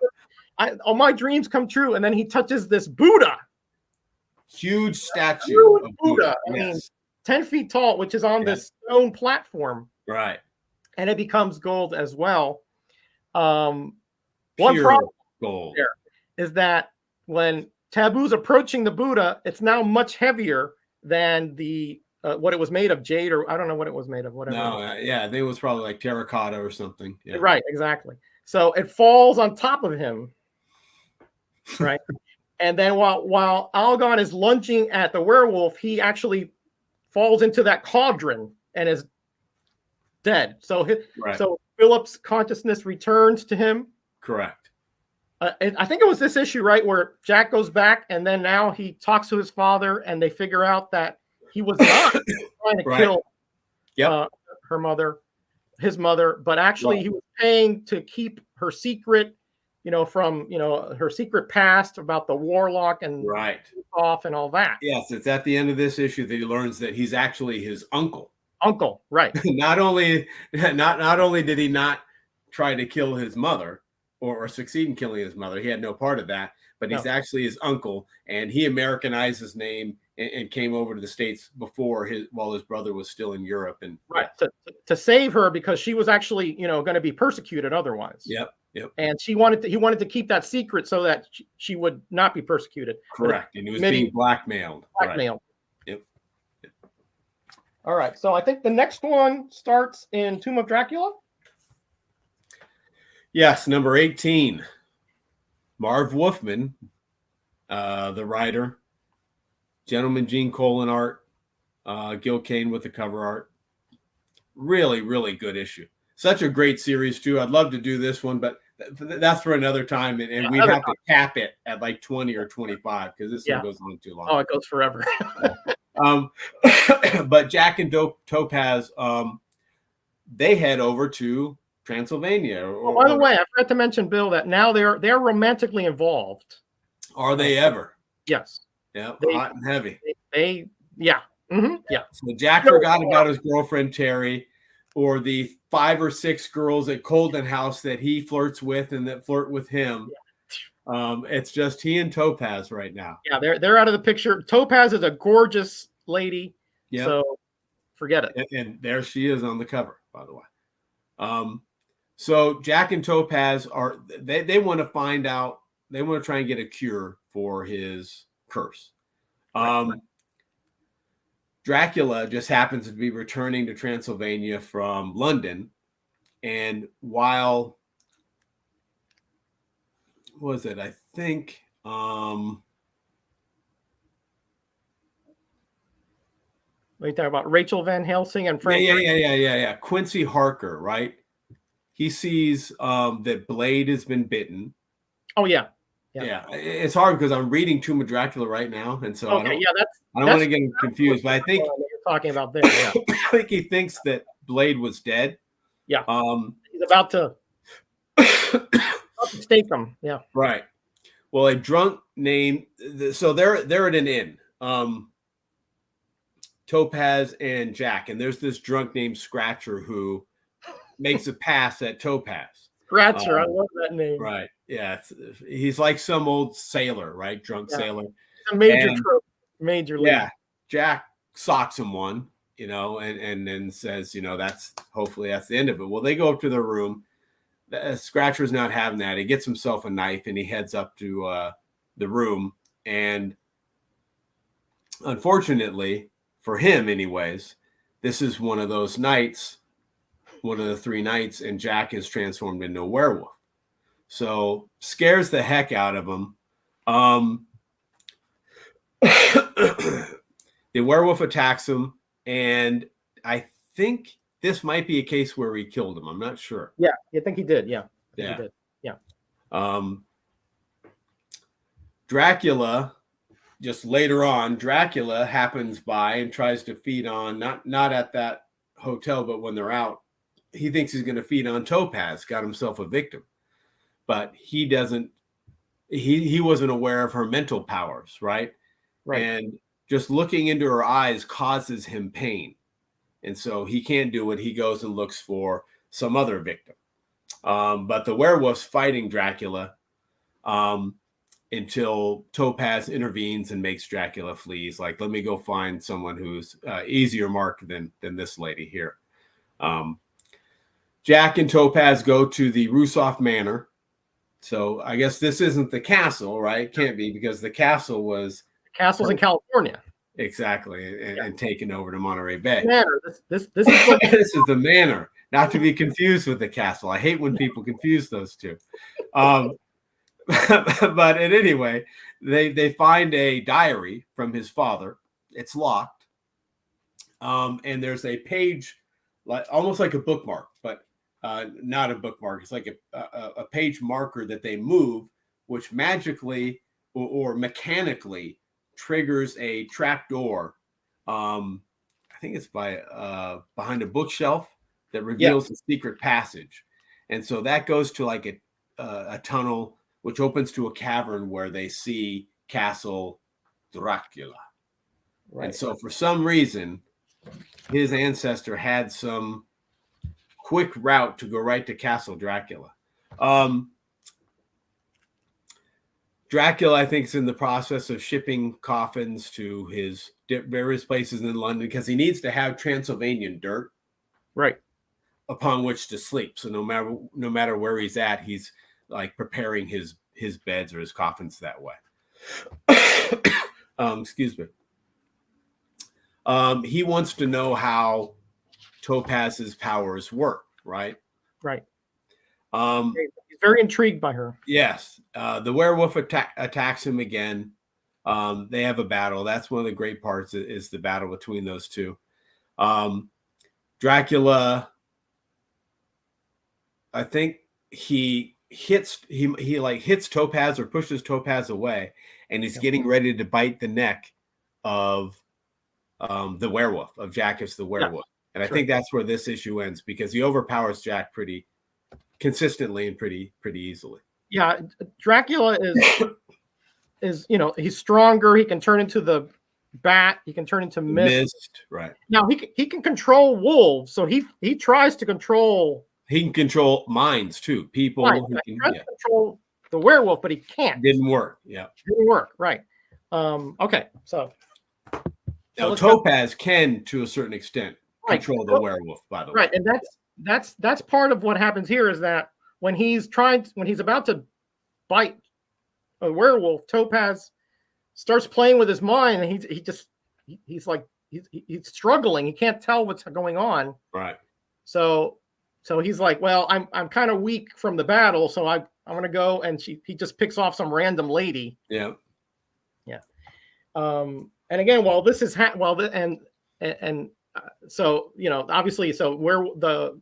All my dreams come true. And then he touches this Buddha. Huge statue of Buddha. I mean, 10 feet tall, which is on this stone platform. Right. And it becomes gold as well. One Pure problem gold there is that when Taboo's approaching the Buddha, it's now much heavier than the what it was made of, jade, or I don't know what it was made of. Whatever. No, I think it was probably like terracotta or something. Yeah. Right, exactly. So it falls on top of him, right? And then while Algon is lunging at the werewolf, he actually falls into that cauldron and is dead. So so Philip's consciousness returns to him. Correct. And I think it was this issue, right, where Jack goes back, and then now he talks to his father, and they figure out that he was not trying to kill his mother, but actually he was paying to keep her secret, from her secret past about the warlock and off and all that. Yes, it's at the end of this issue that he learns that he's actually his uncle. Right. not only did he not try to kill his mother or succeed in killing his mother, he had no part of that, but he's actually his uncle, and he Americanized his name and came over to the States while his brother was still in Europe, and to save her, because she was actually going to be persecuted otherwise. Yep. And he wanted to keep that secret so that she would not be persecuted. Correct. And he was being blackmailed. Right. Yep. All right. So I think the next one starts in Tomb of Dracula. Yes, number 18. Marv Wolfman, the writer. Gentleman Gene Colan art. Gil Kane with the cover art. Really, really good issue. such a great series too. I'd love to do this one, but that's for another time, and we'd have to cap it at like 20 or 25 because this one goes on too long. Oh, it goes forever. But Jack and Topaz, they head over to Transylvania. By the way, I forgot to mention, Bill, that now they're romantically involved. Are they ever? Yes. Yeah, hot and heavy. Yeah. So Jack forgot about his girlfriend Terry, or the 5 or 6 girls at Colden House that he flirts with and that flirt with him. It's just he and Topaz right now. Yeah, they're out of the picture. Topaz is a gorgeous lady. Yeah. So forget it. And there she is on the cover, by the way. So Jack and Topaz they want to find out. They want to try and get a cure for his curse. Dracula just happens to be returning to Transylvania from London, and while was it? I think What are you talking about? Rachel Van Helsing and Frank? Yeah. Quincy Harker, right? He sees that Blade has been bitten. Oh yeah. It's hard because I'm reading Tomb of Dracula right now, and so I don't want to get him confused. But I think you're talking about there. Yeah. I think he thinks that Blade was dead. Yeah. He's about to stake him. Yeah. Right. Well, a drunk named so they're at an inn. Topaz and Jack, and there's this drunk named Scratcher who makes a pass at Topaz. Scratcher, I love that name. Right. Yeah. He's like some old sailor, right? Drunk sailor. A major trope. Major league. Yeah. Jack socks him one, and then says, hopefully that's the end of it. Well, they go up to their room. Scratcher's not having that. He gets himself a knife and he heads up to the room. And unfortunately, for him anyways, this is one of those nights, one of the 3 nights, and Jack is transformed into a werewolf. So scares the heck out of him. The werewolf attacks him, and I think this might be a case where he killed him. I'm not sure. Yeah, I think he did. Yeah. He did. Yeah. Dracula, just later on, Dracula happens by and tries to feed on, not at that hotel, but when they're out, he thinks he's going to feed on Topaz, got himself a victim. But he doesn't, he wasn't aware of her mental powers, right? Right. And just looking into her eyes causes him pain. And so he can't do it. He goes and looks for some other victim. But the werewolf's fighting Dracula until Topaz intervenes and makes Dracula flee. He's like, let me go find someone who's easier mark than this lady here. Jack and Topaz go to the Rusoff Manor. So I guess this isn't the castle, right? It can't be, because the castle was... Castle's in California. Exactly, and taken over to Monterey Bay. Manor. This is this is the manor, not to be confused with the castle. I hate when people confuse those two. But anyway, they find a diary from his father. It's locked, and there's a page, almost like a bookmark, but not a bookmark. It's like a page marker that they move, which magically or mechanically triggers a trap door. I think it's behind a bookshelf that reveals a secret passage, and so that goes to like a tunnel which opens to a cavern where they see Castle Dracula. Right. And so for some reason, his ancestor had some quick route to go right to Castle Dracula. Dracula, I think, is in the process of shipping coffins to his various places in London because he needs to have Transylvanian dirt, right, upon which to sleep. So no matter where he's at, he's like preparing his beds or his coffins that way. Excuse me. He wants to know how Topaz's powers work, right? Right. He's very intrigued by her. Yes. The werewolf attacks him again. They have a battle. That's one of the great parts is the battle between those two. Dracula I think he like hits Topaz or pushes Topaz away, and he's getting ready to bite the neck of the werewolf, of Jackus the werewolf. And I think that's where this issue ends, because he overpowers Jack pretty consistently and pretty easily. Yeah, Dracula is he's stronger. He can turn into the bat. He can turn into mist. Right. Now he can control wolves, so he tries to control. He can control minds too. People. Right. He tries to control the werewolf, but he can't. Didn't work. Yeah. Didn't work. Right. Okay. So now Topaz can, to a certain extent, control the werewolf. By the way. Right, and that's part of what happens here is that when he's about to bite a werewolf, Topaz starts playing with his mind, and he's struggling. He can't tell what's going on. Right. So he's like, well, I'm kind of weak from the battle, so I'm gonna go, and he just picks off some random lady. Yeah. Yeah. And again, while this is so obviously, so where the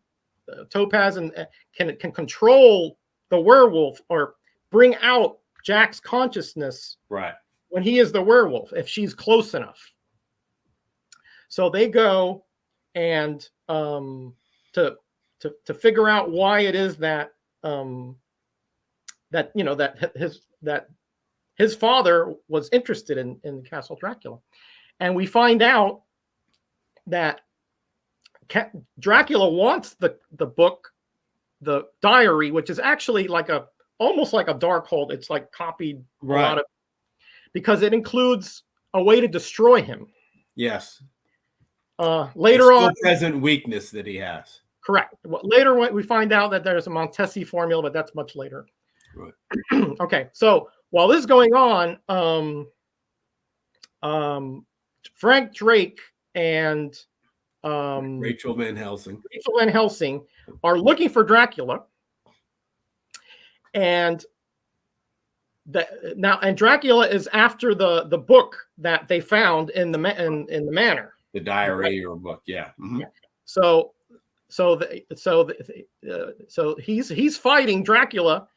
Topaz and can control the werewolf or bring out Jack's consciousness, right, when he is the werewolf, if she's close enough. So they go and to figure out why it is that that his father was interested in Castle Dracula, and we find out that Dracula wants the book, the diary, which is actually almost like a Darkhold. It's like copied a lot of, because it includes a way to destroy him. Yes. Later on, present weakness that he has. Correct. Later we find out that there's a Montesi formula, but that's much later. Right. Okay. So while this is going on, Frank Drake and Rachel Van Helsing are looking for Dracula, and Dracula is after the book that they found in the manor, the diary or book. Yeah. Mm-hmm. Yeah. So he's fighting Dracula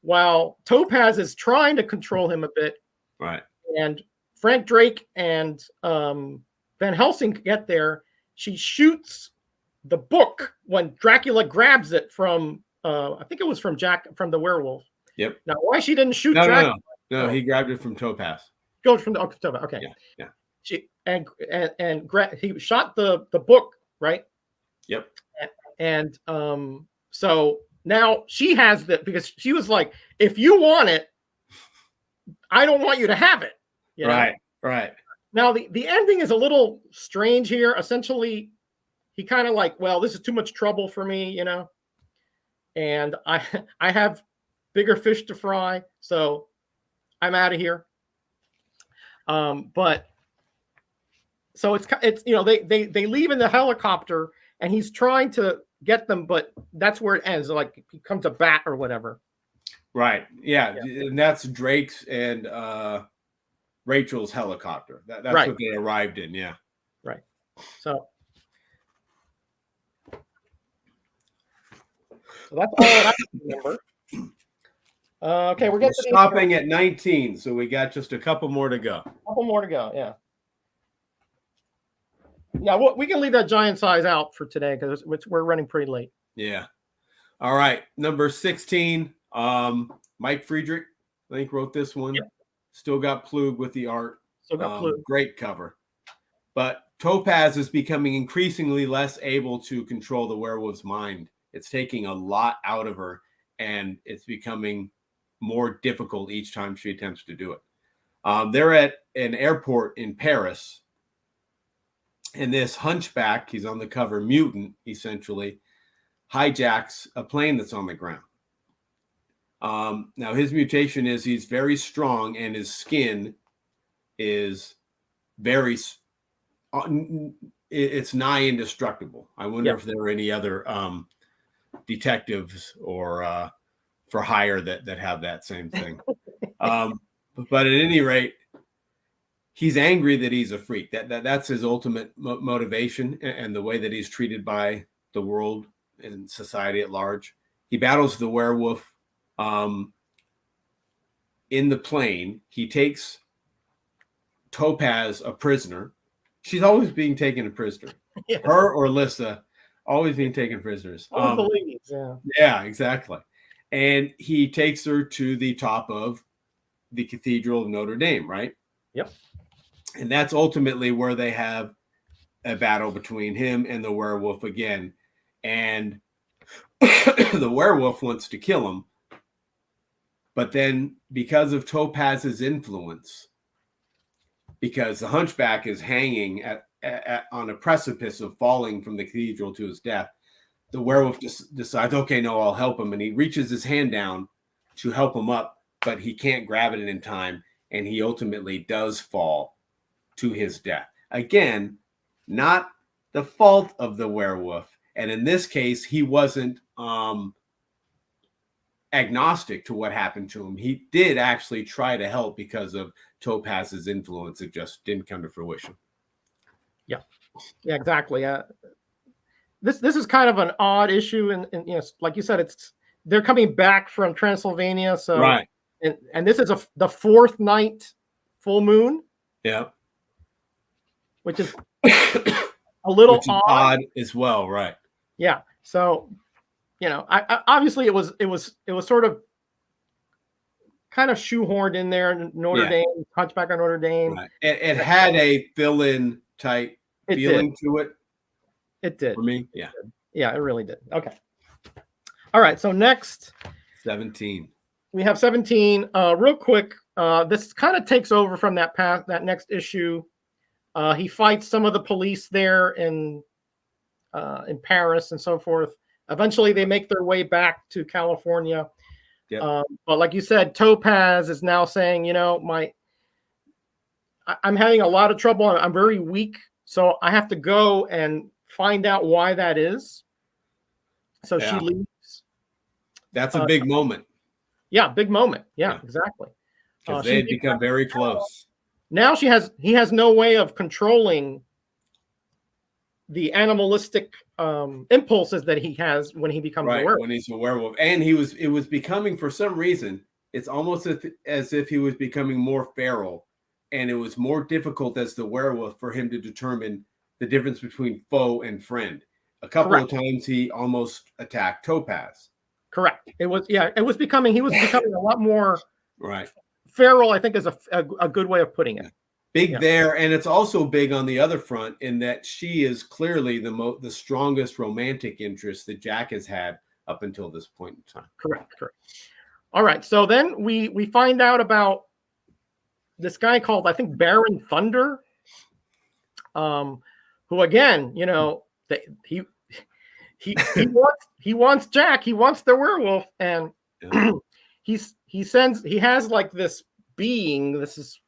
while Topaz is trying to control him a bit. Right. And Frank Drake and Van Helsing get there. She shoots the book when Dracula grabs it from I think it was from the werewolf. Yep. Now, why she didn't shoot Dracula? No, he grabbed it from Topaz. Goes from the Topaz. Okay. Yeah. She he shot the book, right? Yep. And so now she has that, because she was like, if you want it, I don't want you to have it. You know? Right. Now the ending is a little strange here. Essentially, he kind of like, well, this is too much trouble for me, and I have bigger fish to fry, so I'm out of here. But so it's they leave in the helicopter, and he's trying to get them, but that's where it ends. Like, he becomes a bat or whatever. Right. Yeah. And that's Drake's and Rachel's helicopter. That's right. What they arrived in. Yeah. Right. So that's all I remember. Okay, we're stopping at 19, so we got just a couple more to go. Yeah. Yeah, well, we can leave that giant size out for today because we're running pretty late. Yeah. All right, number 16. Mike Friedrich, I think, wrote this one. Yep. Still got Plug with the art. Great cover. But Topaz is becoming increasingly less able to control the werewolf's mind. It's taking a lot out of her, and it's becoming more difficult each time she attempts to do it. They're at an airport in Paris, and this hunchback, he's on the cover, mutant, essentially, hijacks a plane that's on the ground. Now, his mutation is he's very strong, and his skin is very, it's nigh indestructible. I wonder if there are any other detectives or for hire that have that same thing. But at any rate, he's angry that he's a freak. That's his ultimate motivation, and the way that he's treated by the world and society at large. He battles the werewolf in the plane. He takes Topaz a prisoner. She's always being taken a prisoner. Yes. Her or Lissa, always being taken prisoners. All the ladies, yeah. Yeah, exactly. And he takes her to the top of the Cathedral of Notre Dame, right? Yep. And that's ultimately where they have a battle between him and the werewolf again. And the werewolf wants to kill him. But then because of Topaz's influence, because the hunchback is hanging on a precipice of falling from the cathedral to his death, the werewolf just decides, okay, no, I'll help him. And he reaches his hand down to help him up, but he can't grab it in time. And he ultimately does fall to his death. Again, not the fault of the werewolf. And in this case, he wasn't agnostic to what happened to him. He did actually try to help because of Topaz's influence. It just didn't come to fruition. Yeah, exactly. This is kind of an odd issue, and you know, like you said, they're coming back from Transylvania, so right, and this is the fourth night full moon. Yeah, which is a little odd as well, right? Yeah, so you know, I obviously it was sort of kind of shoehorned in there. Notre Dame, Hunchback on Notre Dame. Right. It had a fill-in type feeling to it. It did. For me, yeah, it really did. Okay. All right. So next, 17. We have 17. Real quick, this kind of takes over from that next issue. He fights some of the police there in Paris and so forth. Eventually, they make their way back to California. Yep. But like you said, Topaz is now saying, you know, I'm having a lot of trouble. I'm very weak, so I have to go and find out why that is. So she leaves. That's a big moment. Yeah, big moment. Yeah. Exactly. Because they had become very close. Now he has no way of controlling the animalistic impulses that he has when he becomes a werewolf. When he's a werewolf. And it was becoming, for some reason, it's almost as if he was becoming more feral. And it was more difficult as the werewolf for him to determine the difference between foe and friend. A couple of times he almost attacked Topaz. Correct. He was becoming a lot more feral, I think is a good way of putting it. Big there, and it's also big on the other front in that she is clearly the strongest romantic interest that Jack has had up until this point in time. Correct. All right, so then we find out about this guy called, I think, Baron Thunder, who again, you know, he wants Jack, he wants the werewolf, and he has like this being. This is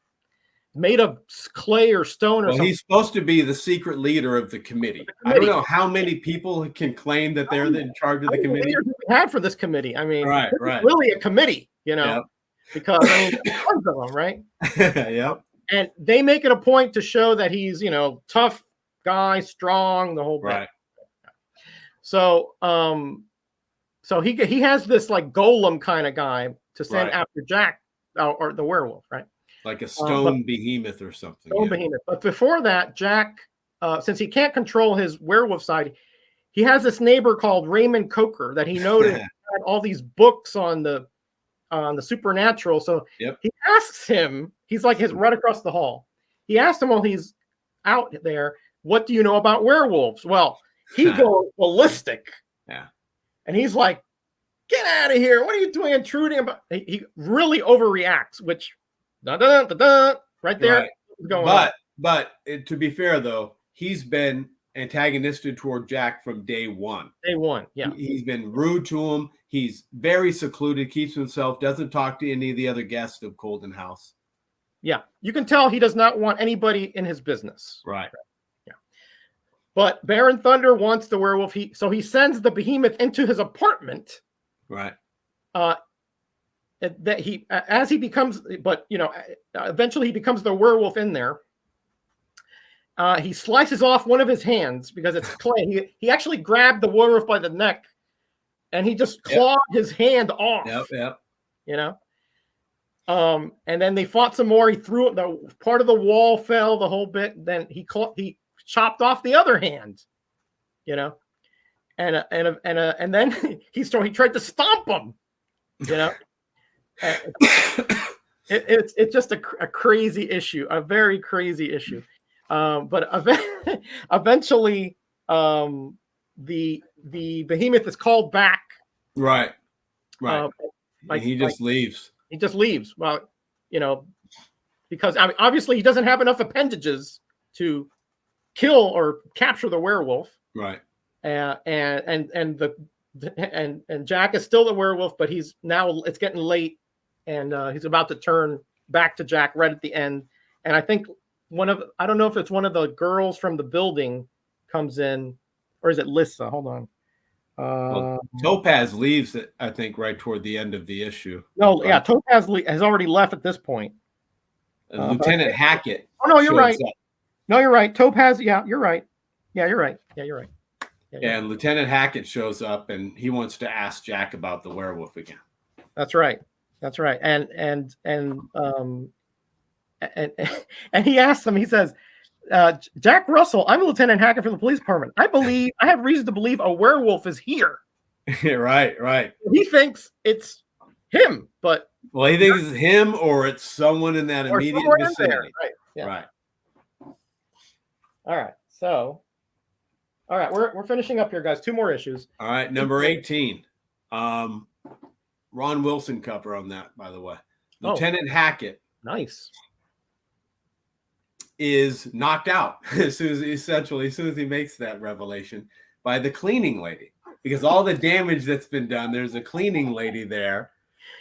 made of clay or stone or something. He's supposed to be the secret leader of the committee. I don't know how many people can claim that they're in charge of the committee. We had for this committee. I mean, right. Really a committee, you know, because I mean, tons of them, right? Yep. And they make it a point to show that he's, you know, tough guy, strong, the whole thing. Right. So, so he has this like golem kind of guy to send after Jack or the werewolf, right? Like a stone behemoth or something. Stone behemoth. But before that, Jack, since he can't control his werewolf side, he has this neighbor called Raymond Coker that he noticed had all these books on the supernatural. So he asks him, he's like right across the hall. He asked him while he's out there, what do you know about werewolves? Well, he goes ballistic. Yeah. And he's like, get out of here. What are you doing intruding? He really overreacts, which right there. Right. But to be fair, though, he's been antagonistic toward Jack from day one. Day one, yeah. He's been rude to him. He's very secluded, keeps himself, doesn't talk to any of the other guests of Colden House. Yeah, you can tell he does not want anybody in his business. Right. Yeah. But Baron Thunder wants the werewolf. So he sends the behemoth into his apartment. Right. That as he becomes, but you know, eventually he becomes the werewolf in there. He slices off one of his hands because it's clay. He actually grabbed the werewolf by the neck and he just clawed his hand off. Yep. You know. And then they fought some more. He threw it. The part of the wall fell, the whole bit. Then he chopped off the other hand. You know, and then he tried to stomp him. You know, it's just a crazy issue, a very crazy issue. But eventually, the behemoth is called back. Right. He just leaves. He just leaves. Well, you know, because I mean, obviously he doesn't have enough appendages to kill or capture the werewolf. Right. And Jack is still the werewolf, but it's getting late, and he's about to turn back to Jack right at the end. And I think I don't know if it's one of the girls from the building comes in, or is it Lissa? Hold on. Well, Topaz leaves, I think, right toward the end of the issue. No, yeah, Topaz has already left at this point. Lieutenant Hackett. Oh no, you're right. No, you're right. Topaz. Yeah, you're right. Yeah, you're right. And Lieutenant Hackett shows up, and he wants to ask Jack about the werewolf again. That's right. And he asks him. He says, Jack Russell, I'm Lieutenant Hackett from the police department. I have reason to believe a werewolf is here. Right. He thinks it's him, but he thinks it's him or it's someone in that immediate vicinity. Right. Yeah. Right. All right. So, all right, we're finishing up here, guys. 2 more issues. All right, number 18. Ron Wilson cover on that, by the way. Lieutenant Hackett. Nice. Is knocked out as soon as he makes that revelation by the cleaning lady, because all the damage that's been done, there's a cleaning lady there,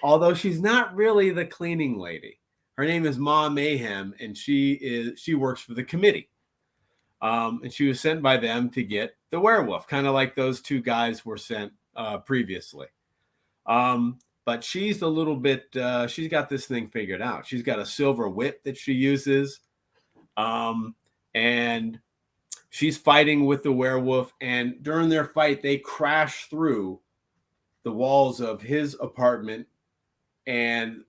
although she's not really the cleaning lady. Her name is Ma Mayhem, and she works for the committee, and she was sent by them to get the werewolf, kind of like those 2 guys were sent previously. But she's a little bit she's got this thing figured out. She's got a silver whip that she uses. And she's fighting with the werewolf, and during their fight, they crash through the walls of his apartment, and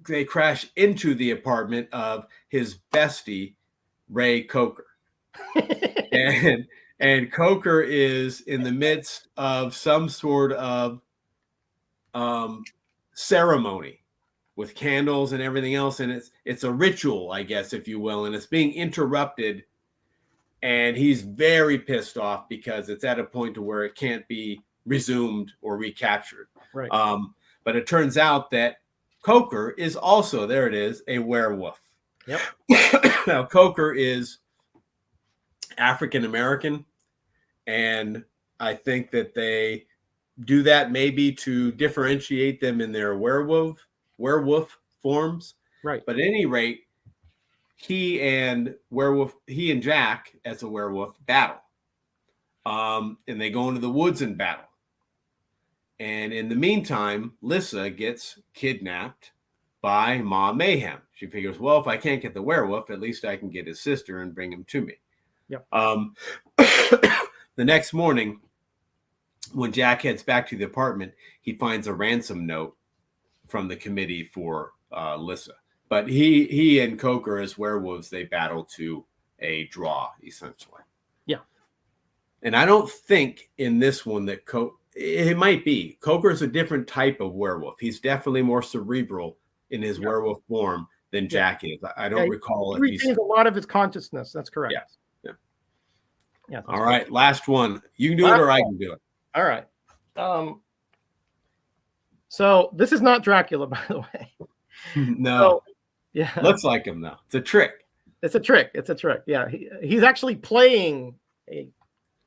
they crash into the apartment of his bestie, Ray Coker. and Coker is in the midst of some sort of ceremony with candles and everything else, and it's a ritual, I guess, if you will, and it's being interrupted, and he's very pissed off because it's at a point to where it can't be resumed or recaptured. Right. But it turns out that Coker is also, there it is, a werewolf. Yep. Now, Coker is African American, and I think that they do that maybe to differentiate them in their werewolf forms. Right. But at any rate, he and Jack as a werewolf battle. And they go into the woods and battle. And in the meantime, Lissa gets kidnapped by Ma Mayhem. She figures, well, if I can't get the werewolf, at least I can get his sister and bring him to me. Yep. The next morning, when Jack heads back to the apartment, he finds a ransom note from the committee for Lissa. But he and Coker as werewolves, they battle to a draw, essentially. Yeah. And I don't think in this one that it might be. Coker is a different type of werewolf. He's definitely more cerebral in his werewolf form than Jack is. I don't recall. He retains a lot of his consciousness. That's correct. Yeah. All right. Last one. You can do it or I can do it. All right. So this is not Dracula, by the way. No. Yeah. Looks like him, though. It's a trick. It's a trick. Yeah. He's actually playing a.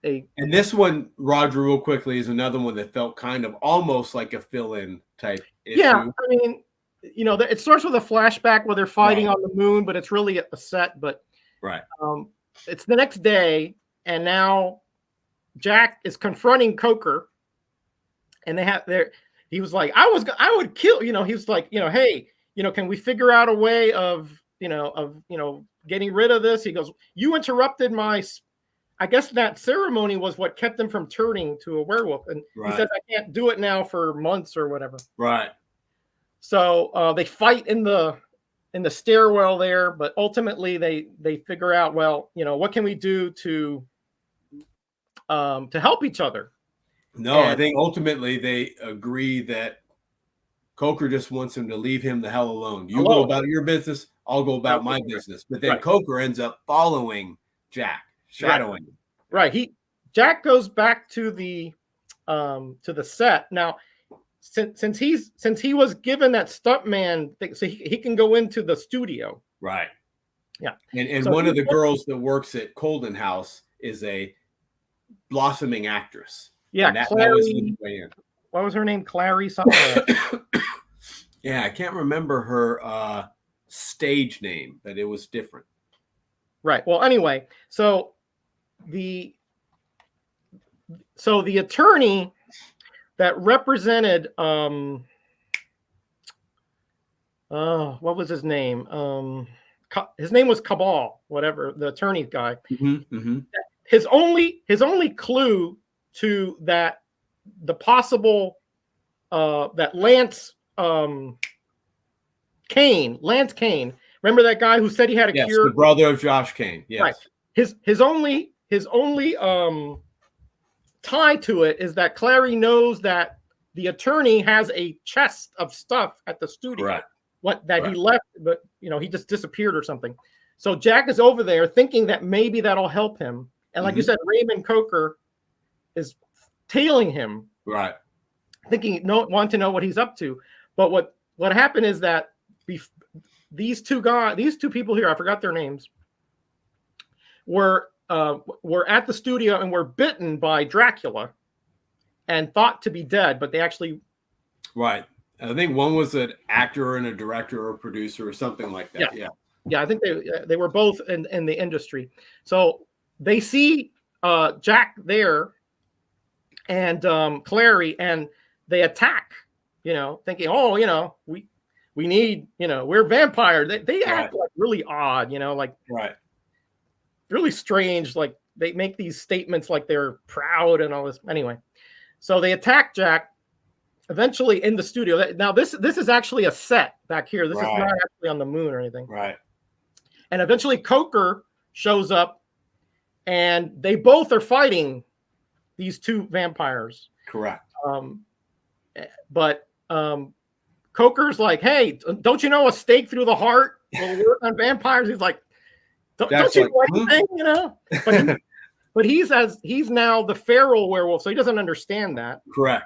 And this one, Roger, real quickly, is another one that felt kind of almost like a fill-in type issue. Yeah. I mean, it starts with a flashback where they're fighting on the moon, but it's really a set. But it's the next day, and now Jack is confronting Coker, and he was like, I would kill, he was like, hey, can we figure out a way of getting rid of this? He goes, you interrupted my I guess that ceremony was what kept him from turning to a werewolf. And he says, I can't do it now for months or whatever. Right. So they fight in the stairwell there, but ultimately they figure out, well, what can we do to help each other? No, I think ultimately they agree that Coker just wants him to leave him the hell alone. You go about your business, I'll go about my business. But then Coker ends up following Jack, shadowing him. Right. Jack goes back to the set. Now, since he was given that stuntman thing, so he can go into the studio. Right. Yeah. And so one of the girls that works at Colden House is a blossoming actress. Yeah, that was way in. What was her name? Clary something. Yeah, I can't remember her stage name, but it was different. Right. Well, anyway, so the attorney that represented what was his name? His name was Cabal, whatever, the attorney guy. Mm-hmm, mm-hmm. His only clue to that the possible that Lance Kane. Remember that guy who said he had a cure? The brother of Josh Kane. Yes. Right. His only tie to it is that Clary knows that the attorney has a chest of stuff at the studio. Correct. He left, but he just disappeared or something. So Jack is over there thinking that maybe that'll help him. And like you said, Raymond Coker is tailing him. Right. Want to know what he's up to. But what happened is that these two people here, I forgot their names, were at the studio and were bitten by Dracula and thought to be dead, but they actually. Right. I think one was an actor and a director or producer or something like that. Yeah. I think they were both in the industry. So they see Jack there and Clary, and they attack, thinking, we need, we're vampires. They act like really odd, like really strange. Like they make these statements like they're proud and all this. Anyway, so they attack Jack eventually in the studio. Now this is actually a set back here. This is not actually on the moon or anything. Right. And eventually Coker shows up and they both are fighting these two vampires. Correct. But Coker's like, hey, don't you know a stake through the heart will work on vampires? He's like, don't you know anything, But he's now the feral werewolf, so he doesn't understand that. Correct.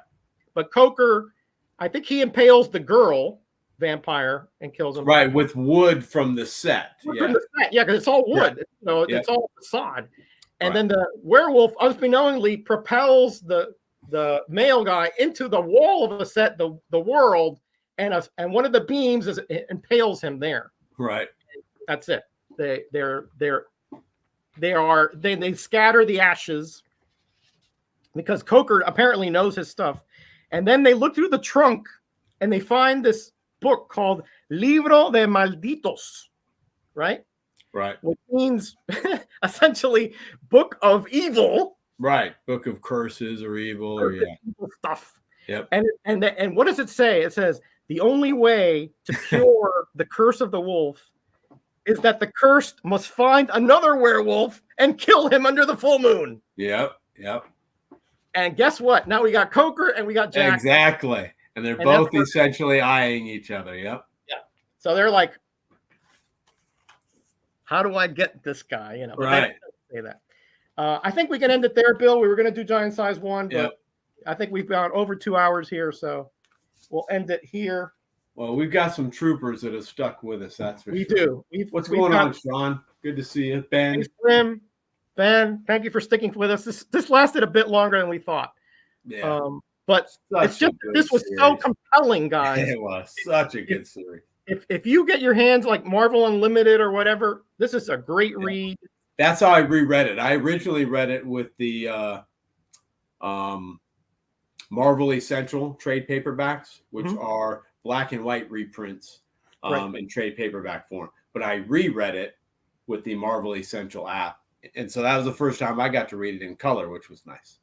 But Coker, I think he impales the girl vampire and kills him. Right, with wood from the set. From the set, because it's all wood. It's all sod. And then the werewolf unbeknowingly propels the male guy into the wall of the set, the world, and one of the beams impales him there. Right. That's it. They scatter the ashes because Coker apparently knows his stuff. And then they look through the trunk and they find this book called Libro de Malditos, right? Right. Which means essentially book of evil. Right. Book of curses or evil or evil stuff. Yep. And what does it say? It says the only way to cure the curse of the wolf is that the cursed must find another werewolf and kill him under the full moon. Yep. And guess what? Now we got Coker and we got Jack. Exactly. And they're both essentially eyeing each other. Yep. Yeah. So they're like, how do I get this guy? Right. Say that. I think we can end it there, Bill. We were going to do Giant Size 1, but I think we've gone over 2 hours here, so we'll end it here. Well, we've got some troopers that have stuck with us. That's for sure. We do. What's going on, Sean? Good to see you, Ben. Thanks, Slim. Ben, thank you for sticking with us. This lasted a bit longer than we thought. Yeah. But it's just this was so compelling, guys. It was such a good series. If you get your hands like Marvel Unlimited or whatever, this is a great read. That's how I reread it. I originally read it with the Marvel Essential trade paperbacks, which are black and white reprints in trade paperback form. But I reread it with the Marvel Essential app And so that was the first time I got to read it in color, which was nice.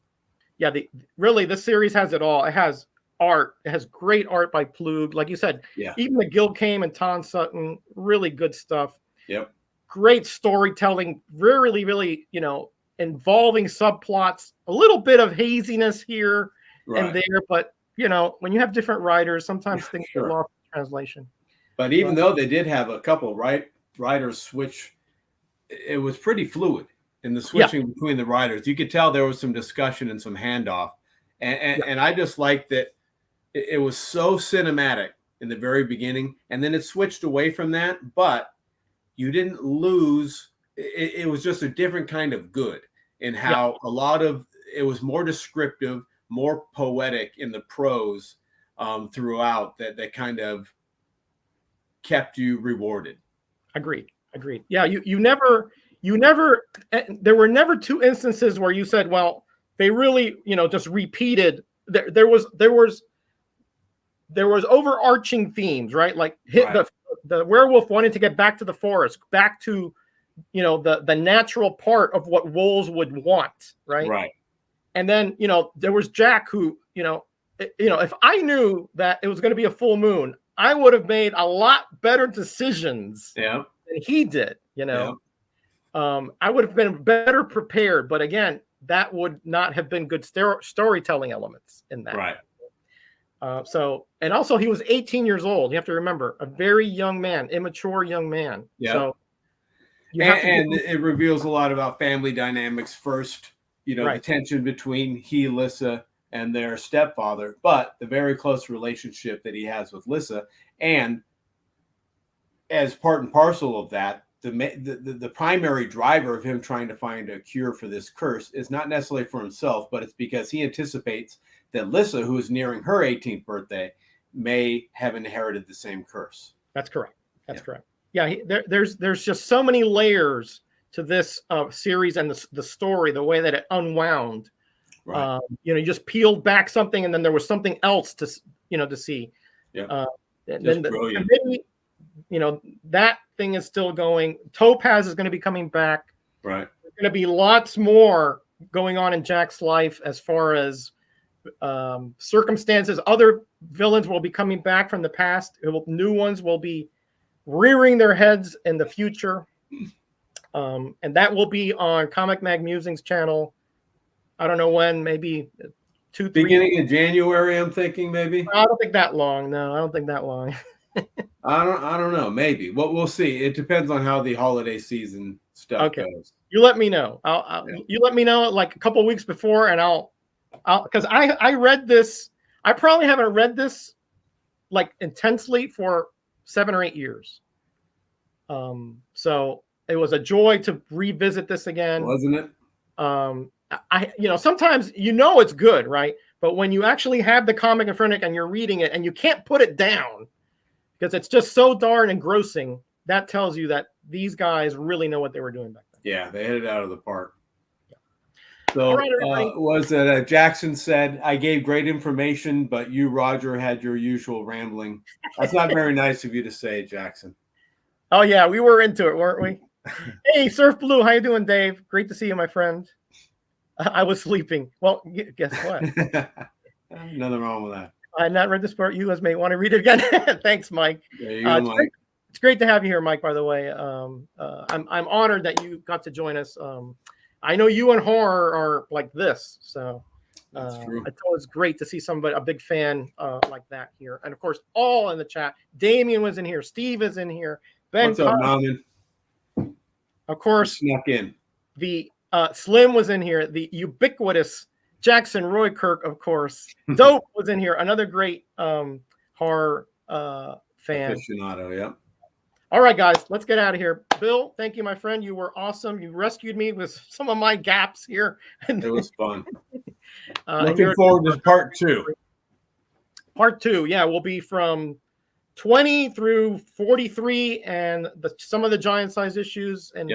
Yeah, really, this series has it all. It has art. It has great art by Plug. Like you said, Yeah. even McGill came and Tom Sutton, really good stuff. Yep. Great storytelling, really, really, involving subplots, a little bit of haziness here and there, but when you have different writers, sometimes things get lost in translation. But even though they did have a couple writers switch, it was pretty fluid in the switching between the writers. You could tell there was some discussion and some handoff. And I just liked that it was so cinematic in the very beginning, and then it switched away from that, but you didn't lose. It was just a different kind of good in how a lot of it was more descriptive, more poetic in the prose throughout that kind of kept you rewarded. Agreed. Yeah, you never, there were never two instances where you said, well, they really, just repeated. There was overarching themes, right? Like the werewolf wanted to get back to the forest, back to, the natural part of what wolves would want, right? Right. And then, there was Jack who, if I knew that it was going to be a full moon, I would have made a lot better decisions than he did, I would have been better prepared. But again, that would not have been good storytelling elements in that. Right. And also he was 18 years old. You have to remember, a very young man, immature young man. Yeah. So it reveals a lot about family dynamics first, the tension between Lissa, and their stepfather, but the very close relationship that he has with Lissa. And as part and parcel of that, the primary driver of him trying to find a cure for this curse is not necessarily for himself, but it's because he anticipates that Lissa, who is nearing her 18th birthday, may have inherited the same curse. That's correct. Correct. Yeah, there's just so many layers to this series and the story, the way that it unwound. Right. You just peeled back something, and then there was something else to see. Yeah. And then that thing is still going. Topaz is going to be coming back. Right. There's going to be lots more going on in Jack's life as far as circumstances. Other villains will be coming back from the past. New ones will be rearing their heads in the future. And that will be on Comic Mag Musings channel. I don't know when, maybe 2-3 beginning of January, I'm thinking maybe. I don't think that long. No, I don't think that long. I don't know. Maybe. We'll see. It depends on how the holiday season stuff goes. You let me know. You let me know like a couple of weeks before, and I'll because I read this. I probably haven't read this like intensely for 7 or 8 years. So it was a joy to revisit this again. Wasn't it? Sometimes it's good, right? But when you actually have the comic in front of you and you're reading it and you can't put it down because it's just so darn engrossing, that tells you that these guys really know what they were doing back then. Yeah, they hit it out of the park. So was it Jackson said, I gave great information, but you, Roger, had your usual rambling. That's not very nice of you to say, Jackson. Oh, yeah, we were into it, weren't we? Hey, Surf Blue, how you doing, Dave? Great to see you, my friend. I was sleeping. Well, guess what? Nothing wrong with that. I had not read this part. You guys may want to read it again. Thanks, Mike. There you go, Mike. It's great to have you here, Mike, by the way. I'm honored that you got to join us. I know you and horror are like this, so that's true. It's always great to see somebody, a big fan like that here. And of course, all in the chat. Damien was in here. Steve is in here. Ben, what's up, Norman? Of course, snuck in. The Slim was in here. The ubiquitous Jackson Roy Kirk, of course. Dope was in here. Another great horror fan. Aficionado, yeah. All right, guys, let's get out of here. Bill, thank you, my friend. You were awesome. You rescued me with some of my gaps here. It was fun. Looking forward to part 2. Part 2, yeah, will be from 20 through 43 and some of the giant-size issues. And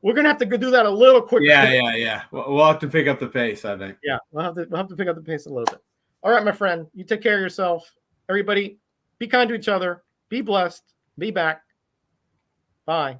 we're going to have to do that a little quicker. Yeah. We'll have to pick up the pace, I think. Yeah, we'll have to pick up the pace a little bit. All right, my friend. You take care of yourself. Everybody, be kind to each other. Be blessed. Be back. Bye.